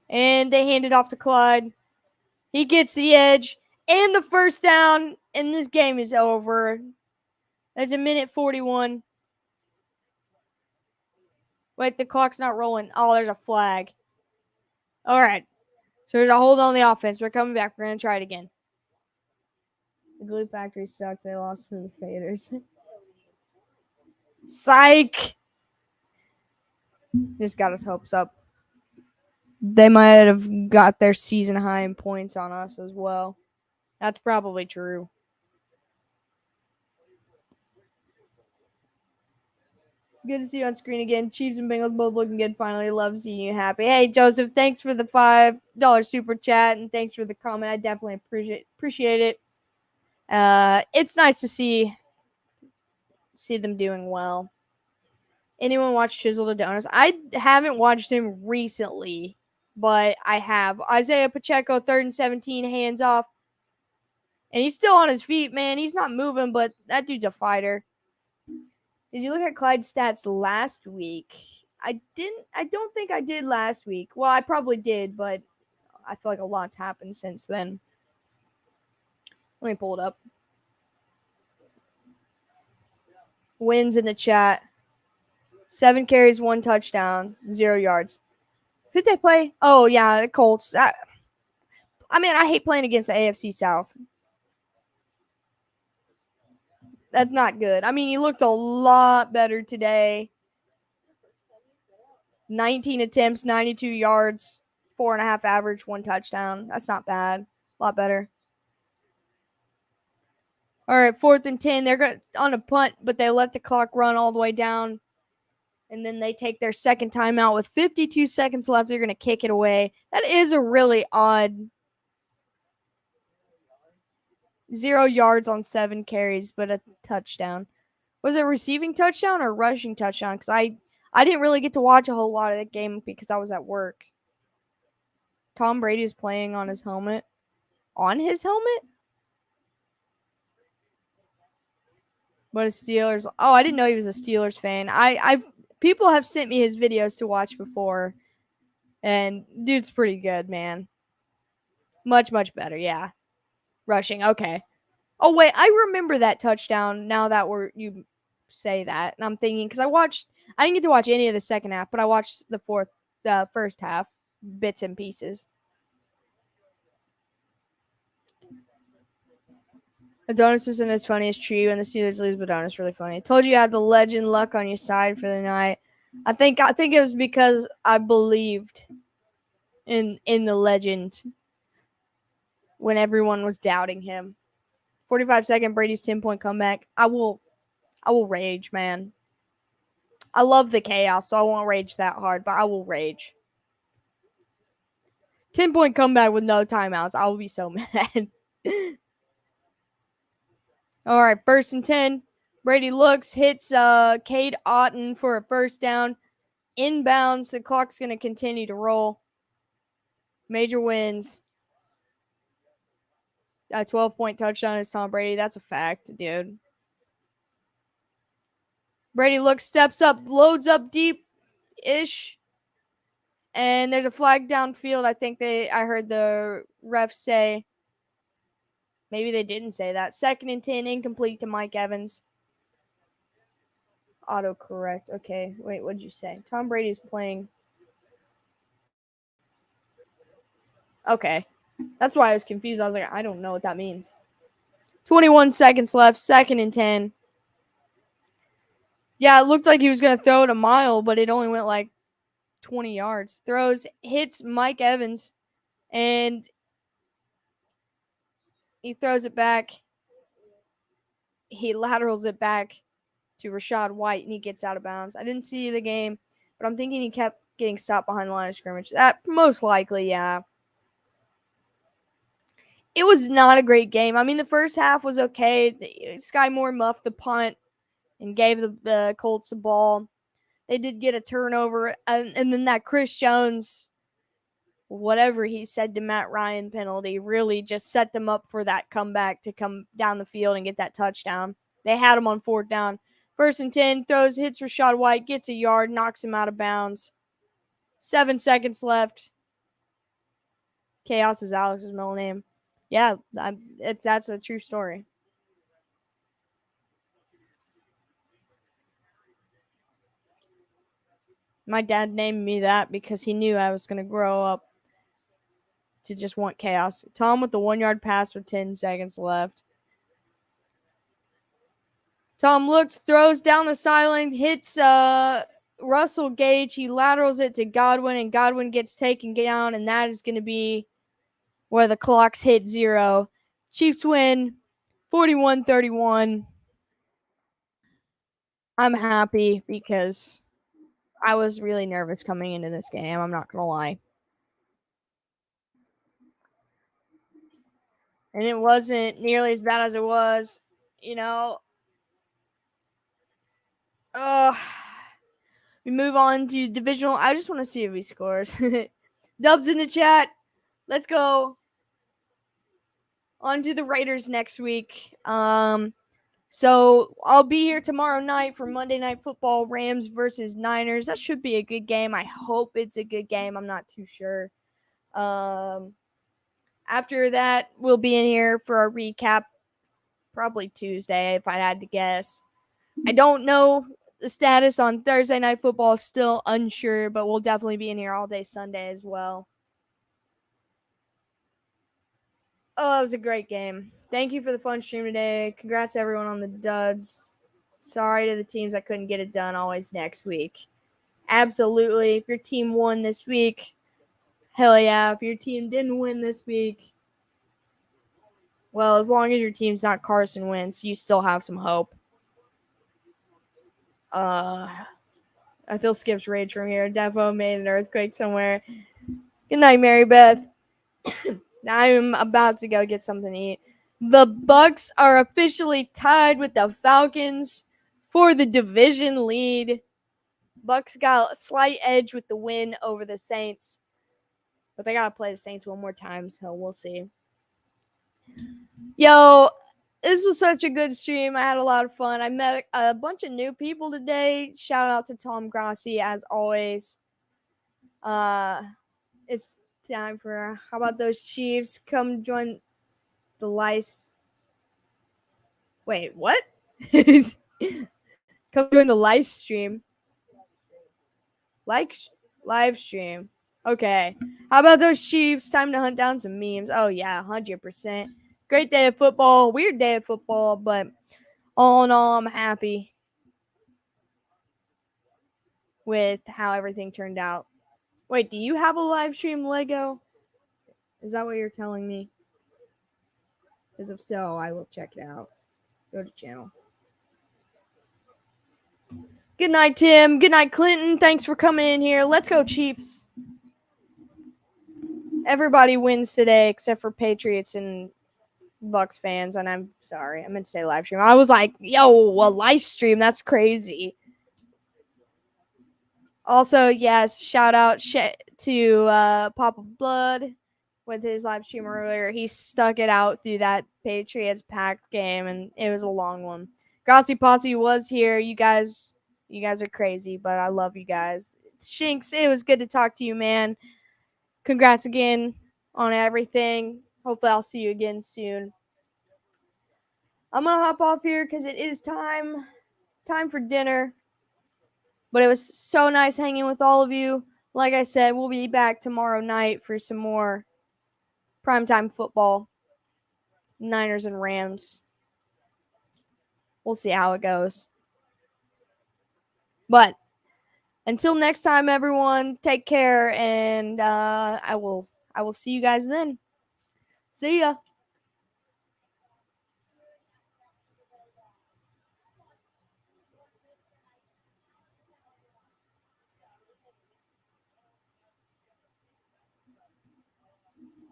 And they hand it off to Clyde. He gets the edge and the first down, and this game is over. There's 1:41. Wait, the clock's not rolling. Oh, there's a flag. All right. So there's a hold on the offense. We're coming back. We're going to try it again. The glue factory sucks. They lost to the Faders. Psych. Just got his hopes up. They might have got their season high in points on us as well. That's probably true. Good to see you on screen again. Chiefs and Bengals both looking good finally. Love seeing you happy. Hey, Joseph, thanks for the $5 super chat and thanks for the comment. I definitely appreciate it. It's nice to see them doing well. Anyone watch Chisel to Donuts? I haven't watched him recently, but I have. Isaiah Pacheco, 3rd and 17, hands off. And he's still on his feet, man. He's not moving, but that dude's a fighter. Did you look at Clyde's stats last week? I didn't. I don't think I did last week. Well, I probably did, but I feel like a lot's happened since then. Let me pull it up. Wins in the chat. 7 carries, 1 touchdown, 0 yards. Who'd they play? Oh, yeah, the Colts. I hate playing against the AFC South. That's not good. I mean, he looked a lot better today. 19 attempts, 92 yards, 4.5 average, 1 touchdown. That's not bad. A lot better. All right, 4th and 10. They're on a punt, but they let the clock run all the way down. And then they take their second timeout with 52 seconds left. They're going to kick it away. That is a really odd 0 yards on 7 carries, but a touchdown. Was it a receiving touchdown or a rushing touchdown? Because I didn't really get to watch a whole lot of the game because I was at work. Tom Brady is playing on his helmet. On his helmet? But a Steelers. Oh, I didn't know he was a Steelers fan. People have sent me his videos to watch before, and dude's pretty good, man. Much, much better, yeah. Rushing, okay. Oh, wait, I remember that touchdown now that you say that. And I'm thinking, because I didn't get to watch any of the second half, but I watched the first half, bits and pieces. Adonis isn't as funny as Tree when the Steelers lose, but Adonis is really funny. Told you had the legend luck on your side for the night. I think it was because I believed in the legend when everyone was doubting him. 45-second Brady's 10-point comeback. I will rage, man. I love the chaos, so I won't rage that hard, but I will rage. 10-point comeback with no timeouts. I will be so mad. All right, 1st and 10. Brady looks, hits Cade Otton for a first down. Inbounds. The clock's going to continue to roll. Major wins. A 12-point touchdown is Tom Brady. That's a fact, dude. Brady looks, steps up, loads up deep-ish. And there's a flag downfield. I heard the ref say, maybe they didn't say that. 2nd and 10, incomplete to Mike Evans. Autocorrect. Okay, wait, what did you say? Tom Brady's playing. Okay, that's why I was confused. I was like, I don't know what that means. 21 seconds left, 2nd and 10. Yeah, it looked like he was going to throw it a mile, but it only went like 20 yards. Throws, hits Mike Evans, and he throws it back. He laterals it back to Rachaad White, and he gets out of bounds. I didn't see the game, but I'm thinking he kept getting stopped behind the line of scrimmage. That most likely, yeah. It was not a great game. I mean, the first half was okay. Sky Moore muffed the punt and gave the Colts the ball. They did get a turnover, and then that Chris Jones, whatever he said to Matt Ryan penalty, really just set them up for that comeback to come down the field and get that touchdown. They had him on 4th down. 1st and 10, throws, hits Rachaad White, gets a yard, knocks him out of bounds. 7 seconds left. Chaos is Alex's middle name. Yeah, that's a true story. My dad named me that because he knew I was going to grow up to just want chaos. Tom with the 1-yard pass with 10 seconds left. Tom looks, throws down the sideline, hits Russell Gage. He laterals it to Godwin, and Godwin gets taken down, and that is going to be where the clocks hit 0. Chiefs win 41-31. I'm happy because I was really nervous coming into this game. I'm not going to lie. And it wasn't nearly as bad as it was, you know. We move on to divisional. I just want to see if he scores. Dubs in the chat. Let's go on to the Raiders next week. So I'll be here tomorrow night for Monday Night Football, Rams versus Niners. That should be a good game. I hope it's a good game. I'm not too sure. After that, we'll be in here for a recap, probably Tuesday if I had to guess. I don't know the status on Thursday Night Football, still unsure, but we'll definitely be in here all day Sunday as well. Oh, it was a great game. Thank you for the fun stream today. Congrats to everyone on the duds. Sorry to the teams I couldn't get it done. Always next week. Absolutely. If your team won this week, hell yeah. If your team didn't win this week, well, as long as your team's not Carson Wentz, you still have some hope. I feel Skip's rage from here. Devo made an earthquake somewhere. Good night, Mary Beth. Now I'm about to go get something to eat. The Bucs are officially tied with the Falcons for the division lead. Bucs got a slight edge with the win over the Saints, but they gotta play the Saints one more time, so we'll see. Yo, this was such a good stream. I had a lot of fun. I met a bunch of new people today. Shout out to Tom Grassi as always. It's time for how about those Chiefs? Come join the lice. Wait, what? Come join the live stream. Live stream. Okay. How about those Chiefs? Time to hunt down some memes. Oh yeah, 100%. Great day of football. Weird day of football, but all in all, I'm happy with how everything turned out. Wait, do you have a live stream, Lego? Is that what you're telling me? Because if so, I will check it out. Go to channel. Good night, Tim. Good night, Clinton. Thanks for coming in here. Let's go, Chiefs. Everybody wins today except for Patriots and Bucks fans, and I'm sorry. I meant to say live stream. I was like, yo, a live stream. That's crazy. Also, yes, shout out to Papa Blood with his live stream earlier. He stuck it out through that Patriots packed game, and it was a long one. Grassi Posse was here. You guys are crazy, but I love you guys. Shinks, it was good to talk to you, man. Congrats again on everything. Hopefully I'll see you again soon. I'm going to hop off here because it is time for dinner. But it was so nice hanging with all of you. Like I said, we'll be back tomorrow night for some more primetime football. Niners and Rams. We'll see how it goes. But until next time, everyone, take care, and I will see you guys then. See ya.